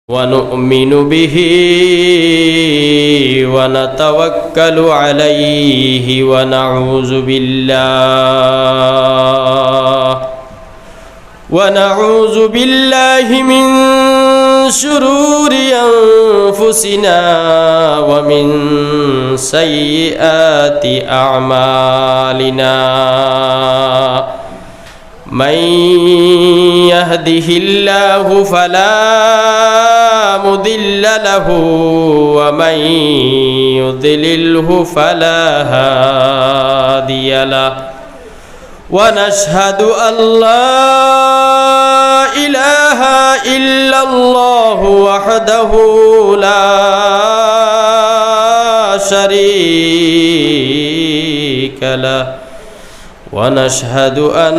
ونؤمن به ونتوكل عليه ونعوذ بالله من شرور أنفسنا ومن سيئات أعمالنا من يهده الله فلا مضل له ومن يضلله فلا هادي له ونشهد أن لا إله إلا الله وحده لا شريك له ونشهد أن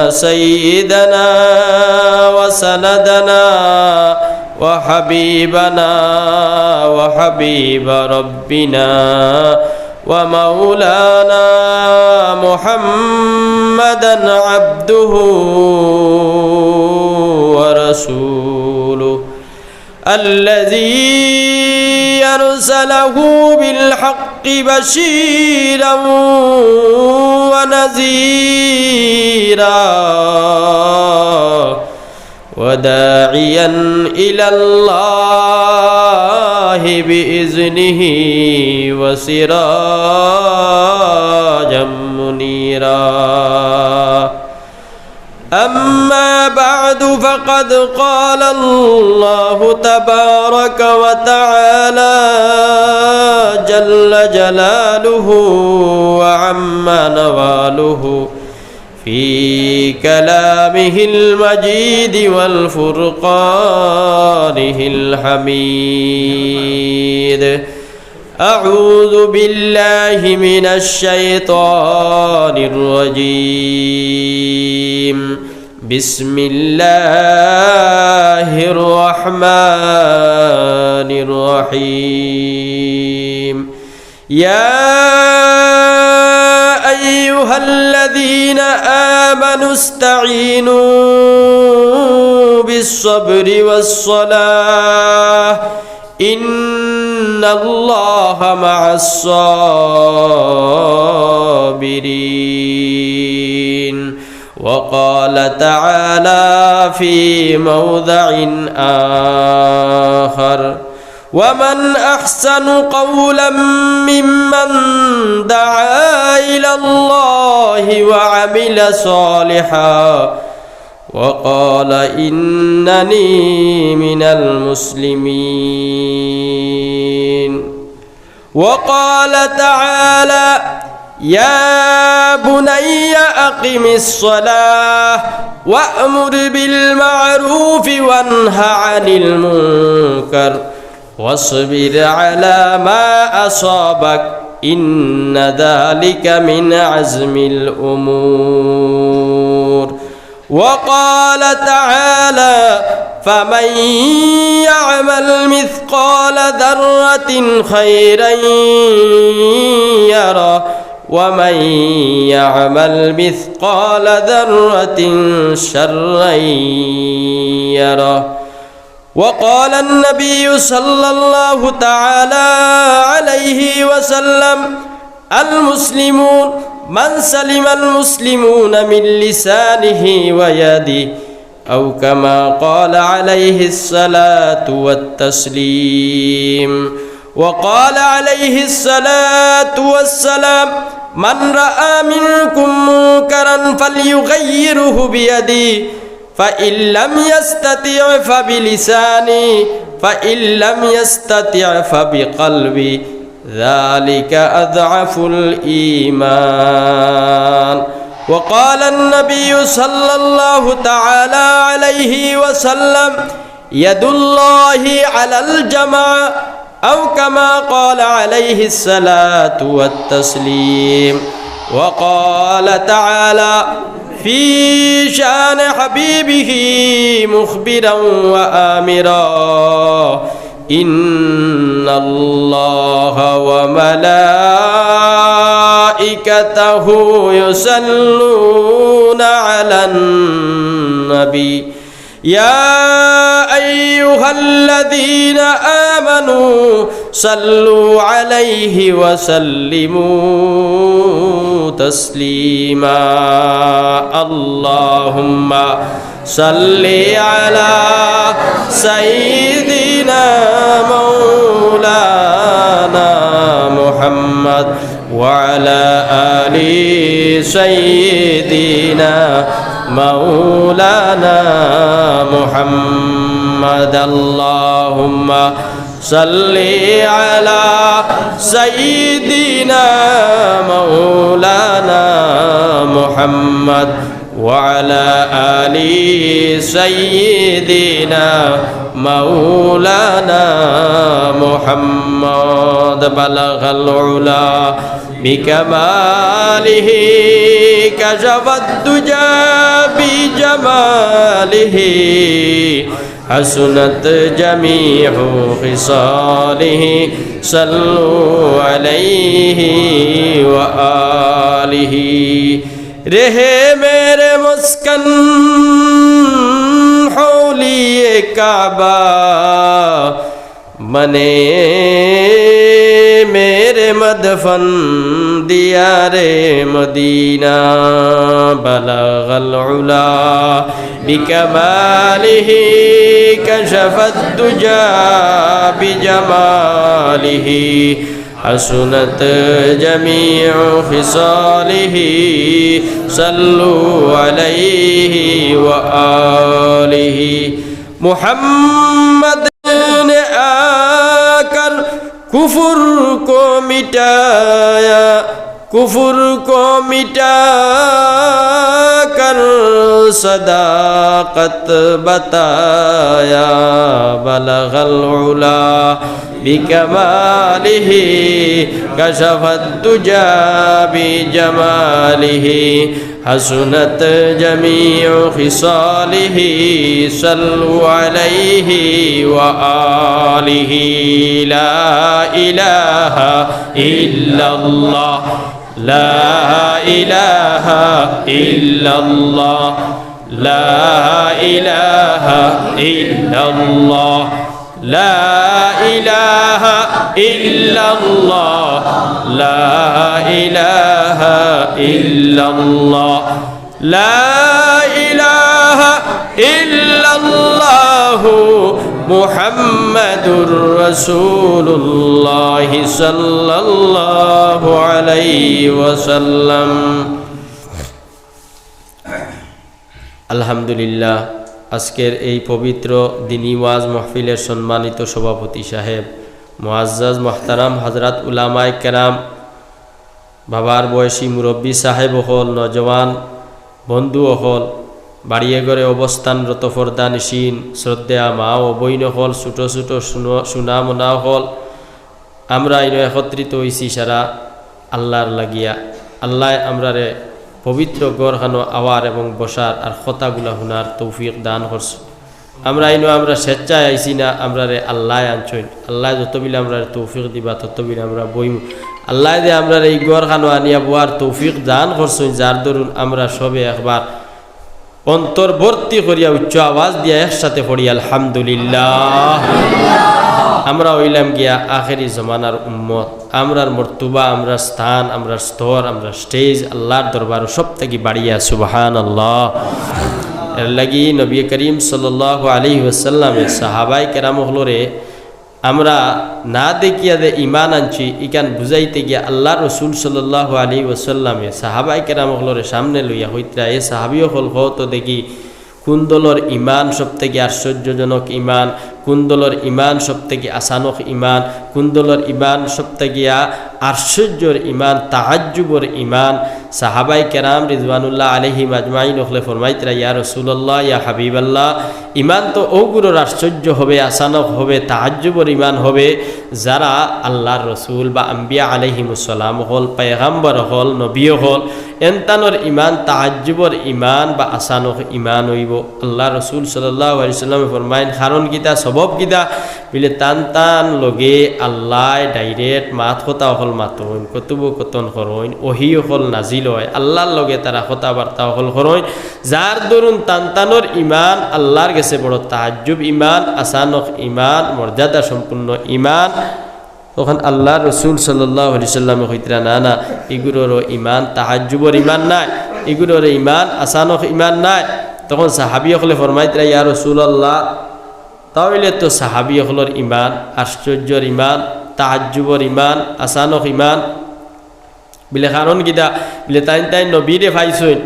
سيدنا وسندنا وحبيبنا وحبيب ربنا ومولانا محمدا عبده ورسوله الذي أرسله بالحق بشيرا ونذيرا وداعيا إلى الله بإذنه وسراجا منيرا أما بعد فقد قال الله تبارك وتعالى جل جلاله وعم نواله في كلامه المجيد والفرقانه الحميد أعوذ بالله من الشيطان الرجيم بسم الله الرحمن الرحيم يا أيها الذين آمنوا استعينوا بالصبر والصلاة إن الله مع الصابرين وقال تعالى في موضع آخر ومن أحسن قولا ممن دعا إلى الله وعمل صالحا وقال إنني من المسلمين وقال تعالى يا بني أقم الصلاة وأمر بالمعروف وانه عن المنكر واصبر على ما أصابك إن ذلك من عزم الأمور وقال تعالى فمن يعمل مثقال ذرة خيرا يره ومن يعمل مثقال ذرة شرا يره وقال النبي صلى الله تعالى عليه وسلم المسلمون من سلم المسلمون من لسانه ويده أو كما قال عليه الصلاة والتسليم وقال عليه الصلاة والسلام من رأى منكم منكرا فليغيره بيده فإن لم يستطع فبلسانه فإن لم يستطع فبقلبه ذلك أضعف الإيمان وقال النبي صلى الله تعالى عليه وسلم يد الله على الجماعة أو كما قال عليه الصلاة والتسليم وقال تعالى في شان حبيبه مخبرا وآمرا إن الله وملائكته يصلون على النبي يا الذين آمنوا صلوا عليه وسلموا تسليما اللهم صل على سيدنا مولانا محمد وعلى آل سيدنا مولانا محمد اللهم صل على سيدنا مولانا محمد وعلى آل سيدنا مولانا محمد بلغ العلا بكماله كشف الدجى بجماله حسنت جميع خصاله صلوا عليه وآله رہے میرے مسکن حولیے کعبہ بنے میرے مدفن دیار مدینہ بلغ العلا بکمالہ کشف الدجى بجمالہ حسنت جميع خصاله صلوا عليه وآله محمد نے آکر کفر کو مٹایا کفر کو مٹا کر صداقت بتایا بلغ العلا بکمالہ کشف الدجى بجمالہ حسنت جميع خصاله صلوا عليه وآله لا إله إلا الله لا إله إلا الله لا إله إلا الله لا إله إلا الله لا إله إلا الله لا إله إلا الله محمد رسول الله صلى الله عليه وسلم আলহামদুলিল্লাহ আজকের এই পবিত্র দিনী ওয়াজ মাহফিলের সম্মানিত সভাপতি সাহেব মুআজ্জাজ মুহতারাম হযরত উলামায়ে কেরাম বাবার বয়সী মুরব্বী সাহেব হল নজওয়ান বন্ধু হল বাড়িয়ে ঘরে অবস্থানরত ফরদানিসীন শ্রদ্ধেয়া মা ও বইন হল ছোট ছোট সুনামনা হল আমরা ইনো একত্রিত হইছি সারা আল্লাহর লাগিয়া আল্লাহ আমরারে পবিত্র গড়খানো আওয়ার এবং বসার আর কথাগুলা হুনার তৌফিক দান করছে আমরা ইনো আমরা স্বেচ্ছায় আইছি না আমরারে আল্লাহ আনছইন আল্লাহ যতবিলে আমরা তৌফিক দিবা ততবিলে আমরা বইম আল্লাহ দে আমরা এই গড়খানো আনিয়া বুয়ার তৌফিক দান করছেন যার দরুন আমরা সবে একবার অন্তর্বর্তী করিয়া উচ্চ আওয়াজ দিয়া একসাথে পড়ি আলহামদুলিল্লাহ আমরা হইলাম গিয়া আখেরি জমানার উম্মত আমরার মর্তুবা আমরার স্থান আমরার স্তর আমরার স্টেজ আল্লাহর দরবার সব থেকে বাড়িয়া সুবহানাল্লাহ এর লাগি নবী করিম সাল্লাল্লাহু আলাইহি ওয়াসাল্লামের সাহাবায়ে কেরাম হলরে আমরা না দেখিয়া যে ইমান আনছি ইকান বুঝাইতে গিয়া আল্লাহ রসুল সাল্লাল্লাহু আলাইহি ওয়াসাল্লামে সাহাবায়ে কেরাম হলরে সামনে লইয়া হইতরা এ সাহাবীও হল তো দেখি কুন্দলর ইমান সব থেকে আশ্চর্যজনক ইমান কুন্দলর ইমান সব থেকে আসানক ইমান কুন্দলর ইমান সব থেকে আশ্চর্যর ইমান তাহাজ্জুবর ইমান সাহাবায়ে কেরাম রিজওয়ানুল্লাহ আলাইহিম আজমাইন হলে ফরমাইতরা ইয়া রাসূলুল্লাহ ইয়া হাবিবাল্লাহ ইমান তো ওগুলোর আশ্চর্য হবে আসানক হবে তাহাজ্জুবর ইমান হবে যারা আল্লাহর রসুল বা আম্বিয়া আলাইহিমুস সালাম হল পয়গম্বর হল নবী হল এনতানোর ইমান তাহাজ্জুবর ইমান বা আসানক ইমান হইব আল্লাহ রসুল সাল্লাল্লাহু আলাইহি ওয়াসাল্লাম ফরমাইন কারণ কিতা সবব কিতা বিলে টান টান লগে আল্লাহ ডাইরেক্ট মাত কথা হল হল মাতইন কথোপকথন করইন ওহি হল নাজিল হয় আল্লাহর লগে তারা কথাবার্তা হল করইন যার দরুন তানতানোর ইমান আল্লাহর কাছে বড় তাহাজ্জুব ইমান আসানক ইমান মর্যাদা সম্পূর্ণ ইমান তখন আল্লাহ রসুল সাল্লাল্লাহু আলাইহি সাল্লামে কইতরা না না এগুলোর ইমান তাহাজ্জুবর ইমান নাই এগুলোর ইমান আসানক ইমান নাই তখন সাহাবী হলে ফরমাইতরা ইয়া রাসূলুল্লাহ তাহলে তো সাহাবী হলর ইমান আশ্চর্যর ইমান তাহাজ্জুবর ইমান আসানক ইমান বিলে কারণ কিতা বিলে তাই নবীরে পাইছইন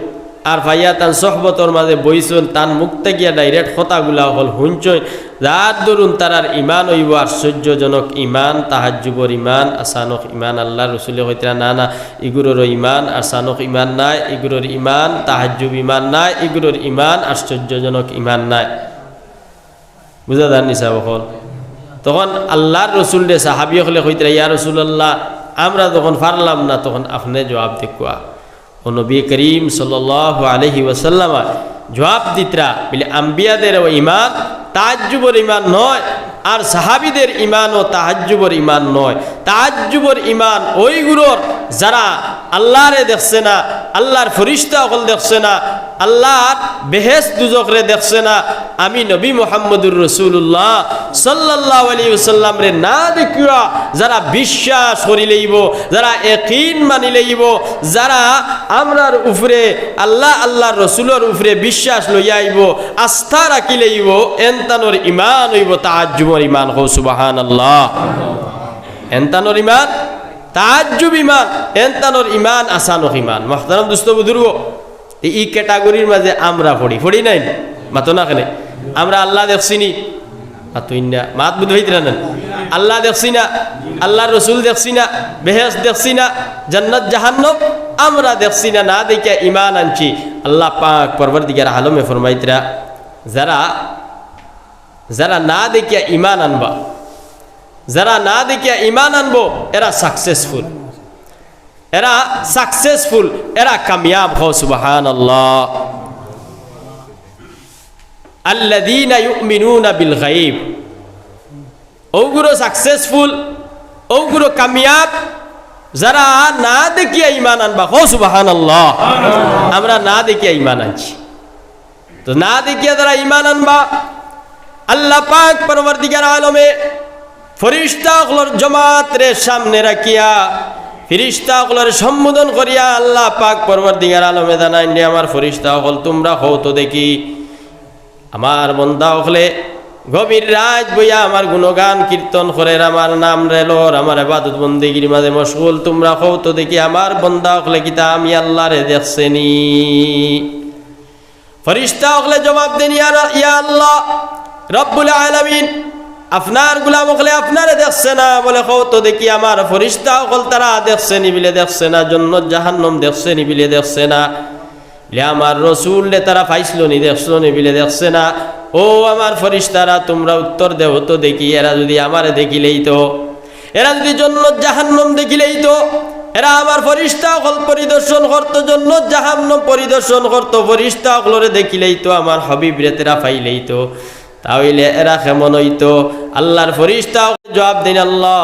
আর ভাইয়া তান সহবতর মাঝে বইছুন তান মুক্তে গিয়া ডাইরেক্ট কথাগুলা হল হুঞ্চইন যার দরুন তারার ইমান হইব আশ্চর্যজনক ইমান তাহাজ্জুবর ইমান আসানক ইমান আল্লাহ রসুলে হইতরা না না ইগুলোর ইমান আসানক ইমান নাই ইগুলোর ইমান তাহাজ্জুব ইমান নাই ইগুলোর ইমান আশ্চর্যজনক ইমান নাই বুঝা যান নিসা বকল তখন আল্লাহর রসুল রে সাহাবী হলে হইতরা ইয়া রাসূলুল্লাহ আমরা যখন পারলাম না তখন আপনি জবাব দেখুয়া ও নবী করিম সাল্লাল্লাহু আলাইহি ওয়াসাল্লাম জবাব দিতরা বলে আম্বিয়াদের ইমান তাহাজ্জুবর ইমান নয় আর সাহাবীদের ইমান ও তাহাজ্জুবর ইমান নয় তাহাজ্জুবর ইমান ওইগুলোর যারা আল্লাহরে দেখছে না আল্লাহর ফেরেশতা সকল দেখছে না আল্লাহর বেহেশত দুজখরে দেখছে না আমি নবী মুহাম্মদুর রাসূলুল্লাহ সাল্লাল্লাহু আলাইহি ওয়াসাল্লাম রে না দেখিয়া যারা বিশ্বাস করি লইব যারা ইয়াকিন মানি লইব যারা আমরার উপরে আল্লাহর রাসূলের উপরে বিশ্বাস লইয়া আইব আস্থা রাখি লইব এনতানোর ইমান হইব তাহাজ্জুবর ইমান হো সুবহানাল্লাহ এনতানোর ইমান তাহাজ্জুব ইমান এনতানোর ইমান আসানক ইমান মুহতারাম দোস্ত বুজুর্গ এই ক্যাটাগরির মাঝে আমরা পড়ি নাই মাতো না কেন আমরা আল্লাহ দেখছিনি মাতুইনা মাত বুঝ হইতরা না আল্লাহ দেখছি না আল্লাহর রসুল দেখছি না বেহেশত দেখছি না জান্নাত জাহান্নাম আমরা দেখছি না না দেখে ইমান আনছি আল্লাহ পাক পরবর্তীকার আলমে ফরমাইতরা যারা না দেখিয়া ইমান আনবা যারা না দেখিয়া ইমান আনবো এরা সাকসেসফুল এরা কামিয়াব হও সুবহানাল্লাহ আল্লাযীনা ইউমিনুনা বিল গায়ব ওগুলো সাকসেসফুল ওগুলো কামিয়াব যারা না দেখিয়া ইমান আনবা হও সুবহানাল্লাহ আমরা না দেখিয়া ইমান আনছি তো না দেখিয়া যারা ইমান আনবা আল্লাহ পাক পরবর্তীকার আলমে ফেরেশতাগুলোর জামাত রে সামনে রাখিয়া ফেরেশতাগুলোর সম্বোধন করিয়া আল্লাহ পাক পরবর্তীকার আলমে জানাইন রে আমার ফেরেশতাগুলো তোমরা হও তো দেখি আমার বান্দা হলে গভীর রাত বইয়া আমার গুণগান কীর্তন করে আমার নাম রেলোর আমার ইবাদত বন্দেগীর মাঝে মশগুল তোমরা হও তো দেখি আমার বান্দা হলে কিতা আমি আল্লাহ রে দেখছেনি ফেরেশতা হলে জবাব দেন ইয়া আল্লাহ রব্বুল আলামিন আপনার গোলাম হলে আপনারে দেখছে না বলে হও তো দেখি আমার ফেরেশতা হল তারা দেখছে নি বিলে দেখছে না জান্নাত জাহান্নাম দেখছে নি বিলে দেখছে না লে আমার রসুল রে তারা পাইছিল নি দেখছো নি বিলে দেখছে না ও আমার ফেরেশতারা তোমরা উত্তর দেও তো দেখি এরা যদি আমারে দেখিলেই তো এরা যদি জান্নাত জাহান্নাম দেখিলেই তো এরা আমার ফেরেশতা হল পরিদর্শন করতো জান্নাত জাহান্নাম পরিদর্শন করতো ফেরেশতা হলরে দেখিলেই তো আমার হাবিব রে তারা পাইলেই তো তাহলে এরা কেমন হইতো আল্লাহর ফেরেশতা জবাব দেন আল্লাহ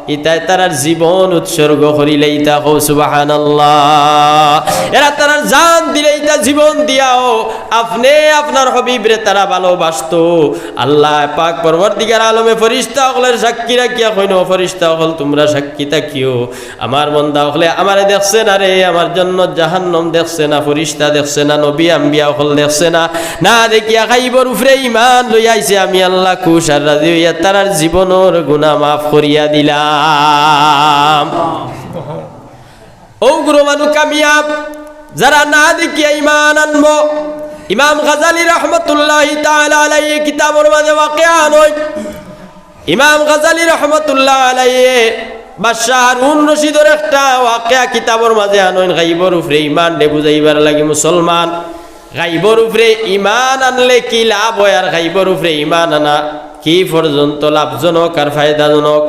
ইতাই তারার জীবন উৎসর্গ করিলেই তা হো সুবহানাল্লাহ এরা তারার জান দিলেই তা জীবন দিয়াও আপনি আপনার হাবিবরে তারা ভালোবাসতো আল্লাহ পাক পরবর্তীকার আলমে ফেরেশতা হলের সাক্ষী রাখিয়া কইনো ফেরেশতা হল তোমরা সাক্ষী থাকিও আমার বান্দা হলে আমারে দেখছে না রে আমার জান্নাত জাহান্নাম দেখছে না ফেরেশতা দেখছে না নবী আম্বিয়া হল দেখছে না না দেখিয়া খাইবর উপরে ঈমান লই আইছে আমি আল্লাহ খুশ আর রাজি হইয়া তারার জীবনের গুনাহ মাফ করিয়া দিলাম ওগুলো মানুষ কামিয়াব যারা না দেখিয়া ঈমান আনবো ইমাম গাজালি রাহমাতুল্লাহি তাআলা আলাইহি কিতাবের মাঝে ওয়াকিয়া নয় ইমাম গাজালি রাহমাতুল্লাহ আলাইহি বাদশাহ হারুন রশিদের একটা ওয়াকিয়া কিতাবের মাঝে আনয় গায়বের উপরে ঈমান দে বুঝাইবার লাগি মুসলমান গায়বের উপরে ঈমান আনলে কি লাভ হয় আর গায়বের উপরে ঈমান আনা কি পর্যন্ত লাভজনক আর ফায়দাজনক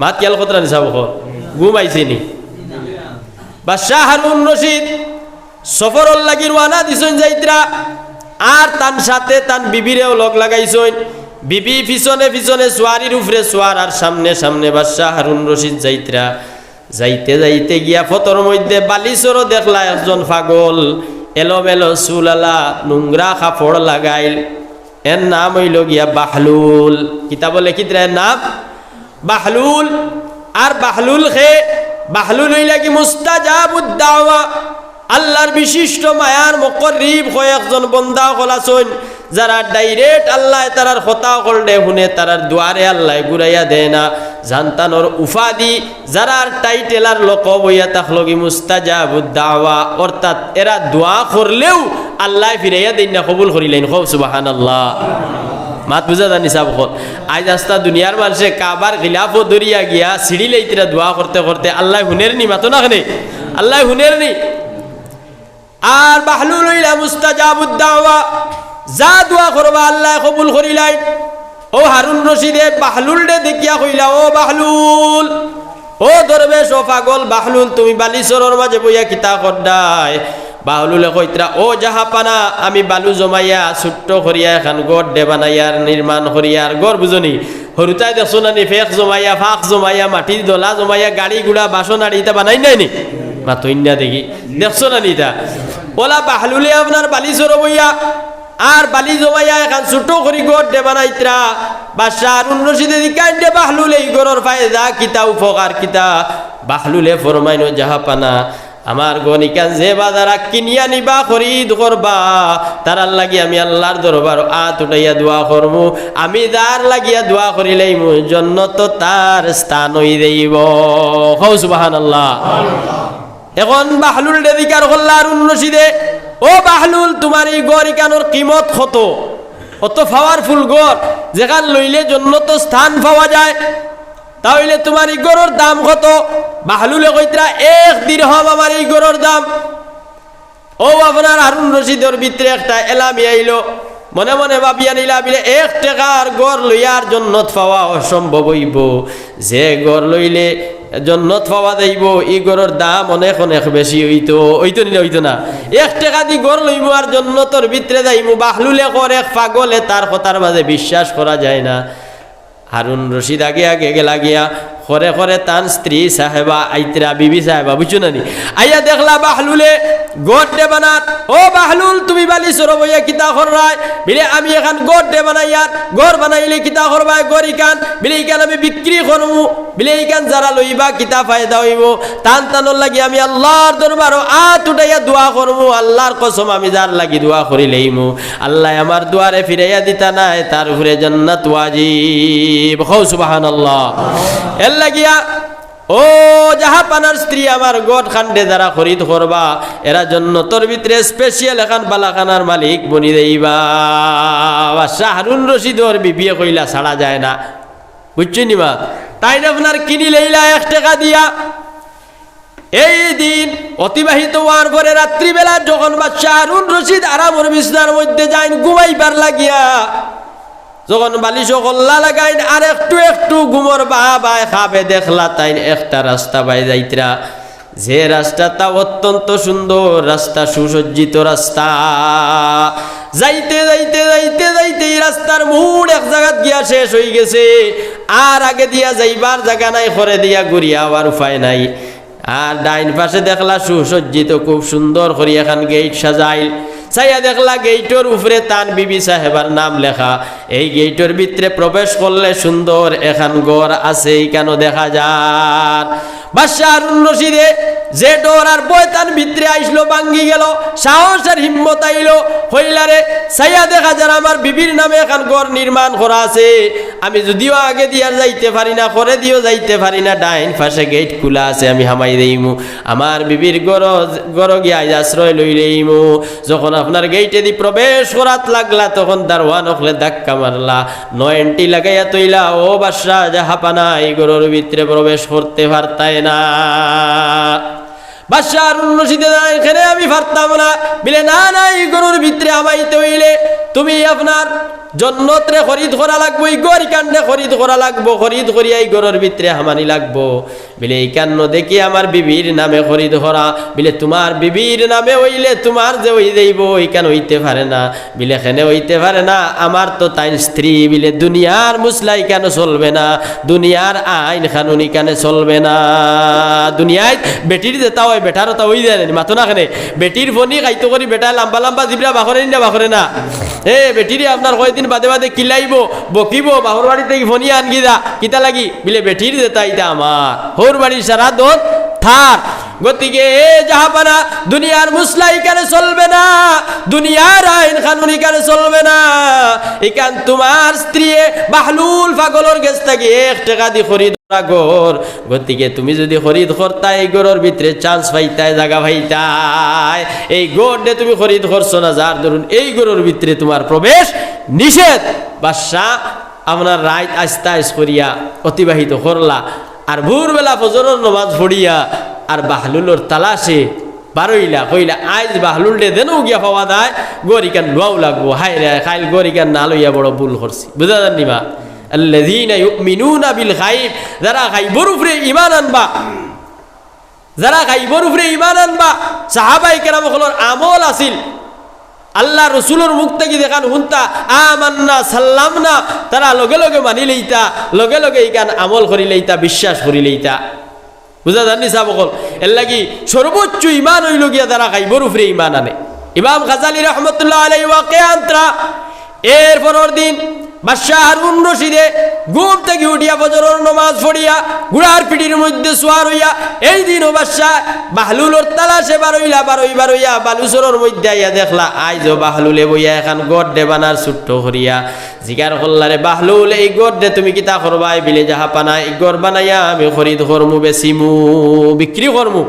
মাত খেয়াল কতটা নিসাব ঘুমাইছে নি বাদশাহ হারুন রশিদ সফরর লাগি রওনা দিছেন যাইত্রা আর তান সাথে তান বিবিরেও লগ লাগাইছেন বিবি পিছনে পিছনে সোয়ারির উপরে সোয়ার, আর সামনে সামনে বাদশাহ হারুন রশিদ যাইতরা। যাইতে যাইতে গিয়া ফতর মধ্যে বালিচরও দেখলা একজন পাগল, এলোমেলো চুলালা, নোংরা কাপড় লাগাইল। এর নাম হইল গিয়া বাহলুল। কিতাব লেখিতরা এর নাম বাহলুল। আর বাহলুল বাহলুল হইলা কি মুস্তাজাবুদ দাওয়া, আল্লাহর বিশিষ্ট মায়ার মুকররিব হয়ে একজন বন্দা হলাছন, যারা ডাইরেক্ট আল্লাহ তারার কথা করলে শুনে তারার দুয়ারে আল্লাহ ঘুরাইয়া দেয় না। জানতানোর উফাদি যারা টাইটেলার লোক বইয়া থাকলো কি মুস্তাজাবুদ দাওয়া, অর্থাৎ এরা দোয়া করলেও আল্লাহ ফিরাইয়া দেন না, কবুল করিলেন। খুব সুবহানাল্লাহ। মাত বুঝা জানি সাব হল। আজ আস্তা দুনিয়ার মানুষে কাবার খিলাফও দরিয়া গিয়া সিঁড়ি লইতরা দোয়া করতে করতে আল্লাহ হুনের নি, মাতো না খানে আল্লাহ হুনের নি। আর বাহলুল হইলা মুস্তাজাবুদ দাওয়া, যা দোয়া করবা আল্লাহ কবুল করিলাই। ও হারুন রশিদে বাহলুল ডে দেখিয়া কইলা, ও বাহলুল, ও দরবেশ, ও পাগল বাহলুল, তুমি বালিচরের মাঝে বইয়া কিতা করদাই? বাহলুলে কইতরা, ও জাহাপানা, আমি বালু জমাইয়া ছোট্ট করিয়া এখন গড় দে বানাইয়ার নির্মাণ করিয়ার গড় বুঝনি। হরুতাই দেখছো নানি ফেক জমাইয়া, ফাঁক জমাইয়া, মাটির দলা জমাইয়া, গাড়ি গুড়া বাসন আর ইটা বানাই নাই নি? মাতইন্যা দেখি দেখছো নানি ইটা? ওলা বাহলুলে আপনার বালিচর বইয়া আর বালি জমাইয়া এখন ছোট করি গড় দে বানাইতরা। বাদশাহ হারুন রশিদে দিকাইন্ডে বাহলুল এই গড়ের ফায়দা কিতা, উপকার কিতা? বাহলুলে ফরমাইনো, জাহাপানা, আমার গনিকান যে বাজারা কিনিয়া নিবা খরিদ করবা, তারার লাগি আমি আল্লাহর দরবার আত উঠাইয়া দোয়া করমু। আমি যার লাগিয়া দোয়া করিলাইমু জন্নত তার স্থান হই দেব। হৌ সুবহানাল্লাহ। এখন বাহলুল দেদিকার হল্লা হারুন রশিদে, ও বাহলুল, তোমার এই গড় ইকানোর কিমত কত? অত পাওয়ারফুল গড়, যেখান লইলে জন্নত স্থান পাওয়া যায়, তাহলে তোমার এই গড়ের দাম কত? বাহলুলে কইতরা, 1 দিরহাম আমার এই গড়ের দাম। ও আপনার হারুন রশিদের ভিতরে একটা এলামি আইলো, মনে মনে ভাবিয়া নিলা, বিলে 1 টাকার গড় লইয়ার জন্নত পাওয়া অসম্ভব হইব। যে গড় লইলে জন্নত পাওয়া যাইব, এই গড়ের দাম অনেক অনেক বেশি হইতো নিলে হইতো না। 1 টাকা দি গড় লইব আর জন্নতর ভিতরে যাইব। বাহলুলে করে এক পাগলে, তার কথার মাঝে বিশ্বাস করা যায় না। হারুন রশিদ আগে আগে গেলা গিয়া করে করে তান স্ত্রী সাহেবা আইতরা, বিবি সাহেবা, বুঝছো না নি? আইয়া দেখলা বাহলুলে গড় দে বানার। ও বাহলুল, তুমি বালিচর বইয়া কিতা কররাই? বিলে আমি এখন গড় দে বানাইয়ার, গড় বানাইলে কিতা করবাই? গড় ইকান বিলে ইকান আমি বিক্রি করমু, বিলে ইকান যারা লইবা কিতা ফায়দা হইব? টান টানোর লাগি আমি আল্লাহর দরবারও আত উঠাইয়া দোয়া করমু। আল্লাহর কসম, আমি যার লাগি দোয়া করিলেইমু আল্লাহ আমার দুয়ারে ফিরাইয়া দিতা নাই, তার উপরে জান্নাত ওয়াজিব। হৌ সুবহানাল্লাহ। এর লাগিয়া ও জাহাপানার স্ত্রী, আমার গড় খান্ডে যারা খরিদ করবা, এরা জন্নতর ভিতরে স্পেশাল এখন বালাখানার মালিক বনি দেইবা। বাদশাহ হারুন রশিদর বিবিয়ে কইলা, ছাড়া যায় না, বুঝছো নি মা? তাই না আপনার কিনি লইলা 1 টাকা দিয়া। এই দিন অতিবাহিত হওয়ার পরে রাত্রিবেলা যখন বাদশাহ হারুন রশিদ আরামর বিছনার মধ্যে যাইন ঘুমাইবার লাগিয়া, যখন বালিশ কল্লা লাগাইন আর একটু একটু ঘুমর বাবায় খাবে, দেখলা তাই একটা রাস্তা বাই যাইতরা। যে রাস্তাটা অত্যন্ত সুন্দর রাস্তা, সুসজ্জিত রাস্তা। যাইতে যাইতে যাইতে যাইতে এই রাস্তার মোড় এক জায়গা গিয়া শেষ হয়ে গেছে, আর আগে দিয়া যাইবার জায়গা নাই, করে দিয়া ঘুরিয়া আবার উপায় নাই। আর ডাইন পাশে দেখলা সুসজ্জিত খুব সুন্দর করে এখন গেট সাজাইল। চাইয়া দেখলা গেইটের উপরে তান বিবি সাহেবার নাম লেখা। এই গেইটের ভিতরে প্রবেশ করলে সুন্দর এখান ঘর আছে, কেন দেখা যায়। বাদশাহ হারুন রশিদে যে ডোর আর বয়তান ভিতরে আইসলো, ভাঙ্গি গেল, সাহস আর হিম্মত আইলো। হইলারে চাইয়া দেখা যায় আমার বিবির নামে এখন ঘর নির্মাণ করা আছে, আমি যদিও আগে দিয়া যাইতে পারি না, করে দিও যাইতে পারি না, ডাইন পাশে গেট খোলা আছে, আমি হামাই দেইমু, আমার বিবির গড় গিয়া আশ্রয় লইলেইমু। যখন আপনার গেইটে দি প্রবেশ করাত লাগলা, তখন দারওয়ান হলে ধাক্কা মারলা, 9 এন্টি লাগাইয়া তৈলা, ও বাদশাহ জাহাপানা, এই গড়ের ভিতরে প্রবেশ করতে পারতাই না। বাদশাহ হারুন রশিদ, এখানে আমি পারতাম না। বিলে না না, এই গরুর ভিতরে আমাইতে হইলে তুমি আপনার জন্নত রে খরিদ করা লাগবো, এই গড় কান্ডে খরিদ করা লাগবো, খরিদ করিয়া এই গড়ের ভিতরে হামানি লাগবো। বলে এই কান্ন দেখি আমার বিবির নামে খরিদ করা। বলে তোমার বিবির নামে হইলে তোমার যে হই যাইব এইখান হইতে পারে না। বিলে এখানে হইতে পারে না, আমার তো তাই স্ত্রী। বিলে দুনিয়ার মুসলাই কেন চলবে না, দুনিয়ার আইন কানুন কেন চলবে না। দুনিয়ায় বেটির যেটা হয় বেটারও তা হই যায় মাতো না, কেন বেটির ফনি খাইতো করি বেটা লম্বা লম্বা জিবরা বাখরে না বাখরে না। বেটিরে আপনার কয়দিন বাদে বাদে কিলাইব বকিব, বাহর বাড়ি থেকে ফনি আনগি দা কিতা লাগি। বিলে বেটির যেটা ইটা আমার হোর বাড়ির সারা দোন থার। গতিকে জাহাপানা দুনিয়ার মুসলাই কেন চলবে না, দুনিয়ার আইন কানুন কেন চলবে না। এখান তোমার স্ত্রী বাহলুল পাগলর গেছ থাকি 1 টাকা দি খরিদ গর। গতিকে তুমি যদি খরিদ করতা এই গড়ের ভিতরে চান্স পাইতাই, জায়গা পাইতাই। এই গড় দিয়ে তুমি খরিদ করছো না, যার ধরুন এই গড়ের ভিতরে তোমার প্রবেশ নিষেধ। বাদশাহ আপনার রাত আস্তে আস্তে করিয়া অতিবাহিত করলা, আর ভোরবেলা ফজরের নামাজ পড়িয়া আর বাহলুলর তালাশে বারইলা কইলা আজ বাহলুল ডে দেনও গিয়া পাওয়া যায়, গরিকান নোয়াও লাগবো। হাই রে খাইল গরিকান না লইয়া বড় ভুল করছি, বুঝা জানি বা। আল্লাযীনা ইউমিনুনা বিল গায়ব, যারা গায়বের উপরে ঈমান আনবা, যারা গায়বের উপরে ঈমান আনবা। সাহাবায়ে কেরাম হলোর আমল আছিল আল্লাহ রসুলের মুখ থেকে দেখান হুনতা আমান্না সাল্লামনা, তারা লগে লগে মানি লইতা, লগে লগে এইখান আমল করি লইতা, বিশ্বাস করি লইতা। বুঝা জানি সাবকল এর লাগি সর্বোচ্চ ঈমান হইল গিয়া যারা গায়বের উপরে ঈমান আনে। ইমাম গাজালি রহমতুল্লাহ আলাইহি ওয়াকিআন্তরা এর পরের দিন বাদশাহ হারুন রশিদে ঘুম থেকে উঠিয়া ফজরের নামাজ পড়িয়া ঘোড়ার পিঠির মধ্যে সোয়ার হইয়া এই দিনও বাদশাহ বাহলুলর তালাশে বারইয়া বালুচরের মধ্যে আইয়া দেখলা আইজো বাহলুলে বইয়া এখন গড় দে বানার ছোট্ট করিয়া জিগার করলারে বাহলুল এই গড় দে তুমি কিতা করবা। বিলে যাহা পানা এই গড় বানাইয়া আমি খরিদ করমু, বেচিমু, বিক্রি করমু।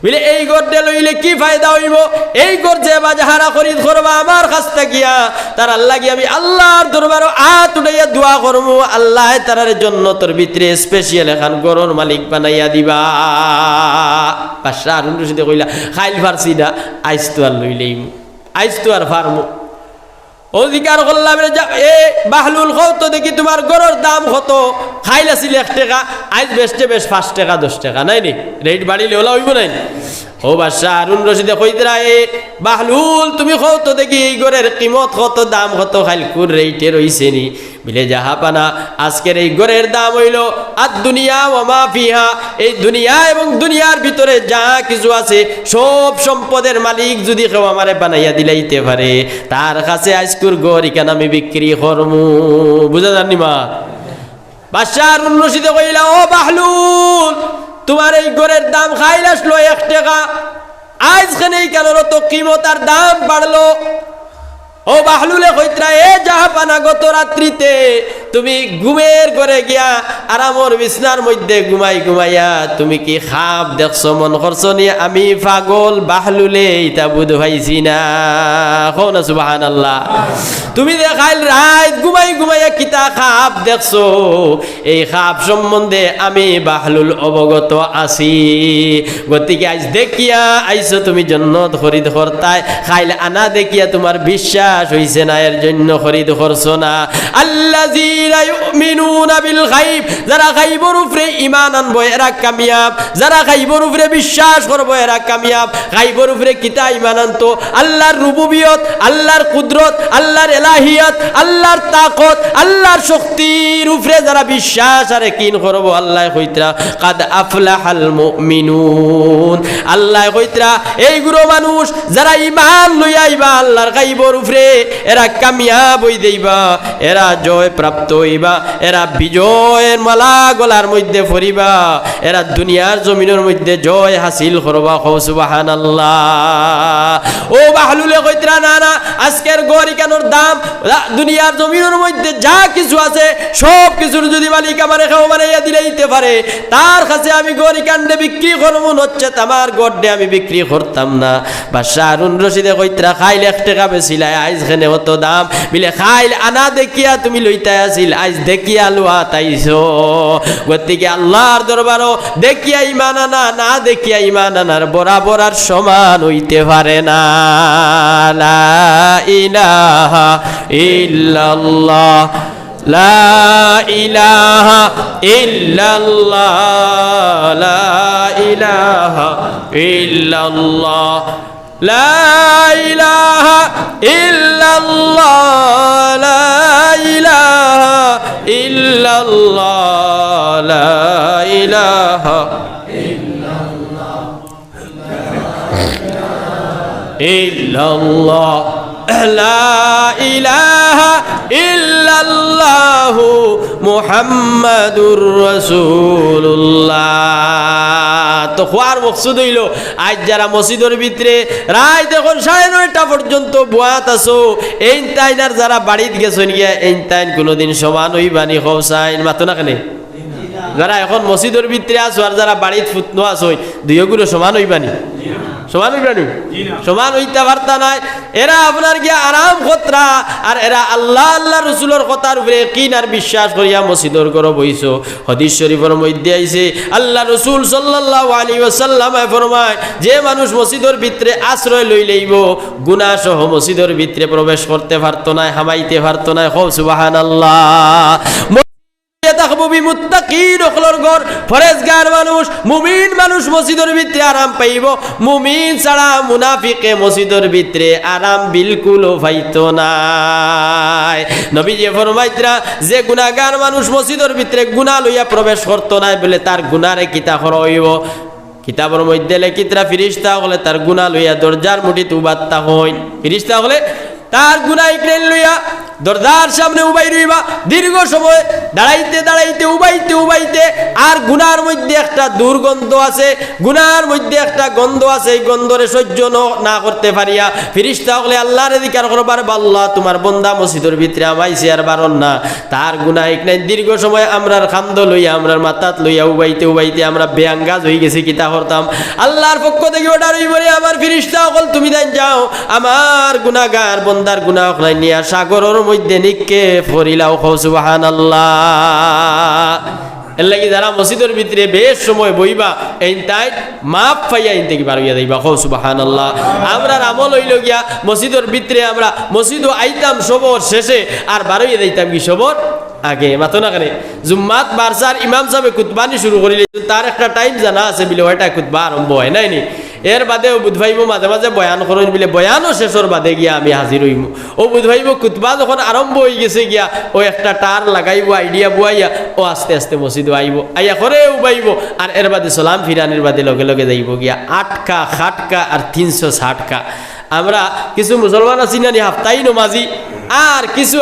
বিলে এই গড় দে লইলে কি ফায়দা হইব, এই গড় যে বাজাহারা খরিদ করবা আমার কাছ থাকিয়া তার আল্লাহ গিয়ে আমি আল্লাহর দরবারে হাত উঠাইয়া দোয়া করবো, আল্লাহ তার জন্য তোর ভিতরে স্পেশাল এখন গড়র মালিক বানাইয়া দিবা। বাদশাহ হারুন রশিদে কইলা খাইল ফারছি না, আইস তো আর লইলেই আইস তো আর ফার্মু অধিকার করলাম। এ বাহলুল কত দেখি তোমার গড়ের দাম কত, খাইল আছিল 1 টাকা, আজ বেচতে বেশ 5 টাকা 10 টাকা, নাই নি রেট বাড়িলে ওলা হইব নাই। ও বাদশাহ হারুন রশিদে কইতরা এ বাহলুল তুমি কত দেখি এই গড়ের কিমত কত, দাম কত, খাইলকুর রেটে রইছে নি। বিলে যাহা পানা আজকের এই গড়ের দাম হইল আদ দুনিয়া ওয়া মা ফিহা, এই দুনিয়া এবং দুনিয়ার ভিতরে যা কিছু আছে সব সম্পদের মালিক যদি কেউ আমারে বানাইয়া দিলাইতে পারে তার কাছে আজকুর গড় ইখান আমি বিক্রি করমু। বুঝা জানি মা। বাদশাহ হারুন রশিদে কইলা ও বাহলুল তোমার এই গড়ের দাম খাইল আসলো 1 টাকা, আজখানে এই কেন তো কিমত আর দাম বাড়লো। ও বাহলুলে কইতরা এ জাহাপানা গত রাত্রিতে তুমি ঘুমের ঘরে গিয়া আরামর বিছনার মধ্যে ঘুমাইয়া তুমি কি খাপ দেখছো মন করছো নি? আমি পাগল বাহলুলে এটা বুধ ভাইছি না, কও না সুবহানাল্লাহ। তুমি দেখাইল রাত ঘুমাইয়া কিতা খাপ দেখছো, এই খাপ সম্বন্ধে আমি বাহলুল অবগত আছি। গতিকে আজ দেখিয়া আইছো তুমি জন্নত খরিদ করতাই, খাইল আনা দেখিয়া তোমার বিশ্বাস হইছে না, এর জন্য খরিদ করছো না। আল্লাযীনা ইউমিনুনা বিল গায়ব, যারা গায়বের উপরে ঈমান আনবো এরা কামিয়াব, যারা গায়বের উপরে বিশ্বাস করবো এরা কামিয়াব। গায়বের উপরে কিতা ঈমান আনতো? আল্লাহর রুবুবিয়ত, আল্লাহর কুদরত, আল্লাহর এলাহিয়ত, আল্লাহর তাকত, আল্লাহর শক্তির উপরে যারা বিশ্বাস আর ইয়াকিন করবো, আল্লাহ কইতরা কাদ আফলাহাল মুমিনুন, আল্লাহ কইতরা এইগুলো মানুষ যারা ঈমান লইয়া আইবা আল্লাহর গায়বের উপরে এরা কামিয়াব হই দেইবা, এরা জয় প্রাপ্ত হইবা, এরা বিজয়ের মালা গলার মধ্যে পরিবা, এরা দুনিয়ার জমিনের মধ্যে জয় হাসিল করবা। সুবহানাল্লাহ। ও বাহলুলে কইতরা না না আজকের গড়ি কেনর দাম দুনিয়ার জমিনের মধ্যে যা কিছু আছে সব কিছুর যদি মালিক আমারে খাও বানাইয়া দিতে পারে তার কাছে আমি গড়ি কাণ্ডে বিক্রি করবো, হচ্ছে আমার গড়ে আমি বিক্রি করতাম না। বাদশাহ হারুন রশিদে কইতরা খাইল 1 টাকা বেচিলাই, আইজখানে অত দাম। বিলে খাইল আনা দেখিয়া তুমি লইতে আসিল, আজ দেখিয়া লোয়া তাইছো। গতিকে আল্লাহর দরবারও দেখিয়া ঈমান আনা না দেখিয়া ঈমান আনার বরাবর আর সমান হইতে পারে না। লা ইলাহা ইল্লাল্লাহ লা ইলাহা ইল্লাল্লাহ লা ইলাহা ইল্লাল্লাহ লা ইলাহা ইল্লাল্লাহ লা ইলাহা ইল্লাল্লাহ লা ইলাহা ইল্লাল্লাহ লা ইলাহা ইল্লাল্লাহ মুহাম্মাদুর রাসূলুল্লাহ। তো খোয়ার মকসুদ হইল আজ যারা মসজিদের ভিতরে রাত এখন 9:30 পর্যন্ত বয়াত আছো এই তাইনার যারা বাড়িতে গেছেন গিয়া এই তাইন কোনোদিন সমান হইবানি খবসাইন মাতো না কেনে যারা এখন মসজিদের ভিতরে আছো আর যারা বাড়িতে ফুটনো আছো দুইগুলো সমান হইবানি সমান হইবানি সমান হইতে পারতা নাই। এরা আপনার গিয়া আরাম খতরা আর এরা আল্লাহ আল্লাহ রসুলের কথার উপরে কিন আর বিশ্বাস করিয়া মসজিদের ঘরে বইছো। হাদিস শরীফের মধ্যে আইছে আল্লাহ রসুল সাল্লাল্লাহু আলাইহি ওয়াসাল্লাম ফরমায় যে মানুষ মসজিদের ভিতরে আশ্রয় লই লইব গুনাহ সহ মসজিদের ভিতরে প্রবেশ করতে পারতো না হামাইতে পারতো না। খুব সুবহানাল্লাহ। মুমিন মানুষ মসজিদের ভিতরে আরাম পাইব, মুমিন ছাড়া মুনাফিকে মসজিদের ভিতরে আরাম বিলকুল পাইতো না। নবীজি ফরমাইতরা যে গুনাহগার মানুষ মসজিদের ভিতরে গুনাহ লইয়া প্রবেশ করতো না বলে তার গুনারে কিতা হইব। কিতাবের মধ্যে লেখিতরা ফিরিস্তা হলে তার গুনাহ লইয়া দরজার মুঠিতে উবাত্তা হইন। ফিরিস্তা হলে তার গুনাহ ইকরাইল লইয়া দরজার সামনে উবাই রইবা দীর্ঘ সময় দাঁড়াইতে দাঁড়াইতে উবাইতে উবাইতে আর গুনার মধ্যে একটা দুর্গন্ধ আছে, গুনার মধ্যে একটা গন্ধ আছে, এই গন্ধরে সহ্য না করতে পারিয়া ফিরিস্তা হলে আল্লাহর অধিকার করবার আল্লাহ তোমার বন্দা মসজিদের ভিতরে আমাইছে আর বারণ না তার গুনাহ ইকরাইল দীর্ঘ সময় আমরার খান্দ লইয়া আমরার মাথাত লইয়া উবাইতে উবাইতে আমরা বেআঙ্গাজ হয়ে গেছি কিতা করতাম। আল্লাহর পক্ষ থেকে অর্ডার হইবরে আমার ফিরিস্তা হল তুমি দেন যাও আমার গুনাহগার বন্দার গুনাহ নিয়া সাগরের মধ্যে নিক্ষেপ করিলাও। সুবহানাল্লাহ। এর লাগি যারা মসজিদের ভিতরে বেশ সময় বইবা এই তাই মাপ পাইয়া ইন থেকে বার হইয়া যাইবা। সুবহানাল্লাহ। আমরা আমল হইল গিয়া মসজিদের ভিতরে আমরা মসজিদও আইতাম সবর শেষে আর বার হইয়া যাইতাম কি সবর আগে মাতো না কেন জুম্মাত বারসার ইমাম সাহেব খুতবানি শুরু করিলে তার একটা টাইম জানা আছে বলে ওইটা খুতবা আরম্ভ হয় নাই নি। এর বাদেও বুধ ভাইব মাঝে মাঝে বয়ান করেন বলে বয়ানও শেষের বাদে গিয়া আমি হাজির হইম। ও বুধ ভাইব খুতবা যখন আরম্ভ হয়ে গেছে গিয়া ও একটা টার লাগাইব আইডিয়া বুয়াইয়া ও আস্তে আস্তে মসজিদ আইব আইয়া করে উবাইব আর এর বাদে সালাম ফিরানির বাদে লগে লগে যাইব গিয়া 8কা 8কা আর 360কা। আমরা কিছু মুসলমান আছি না হাফতাই নমাজি আর কিছু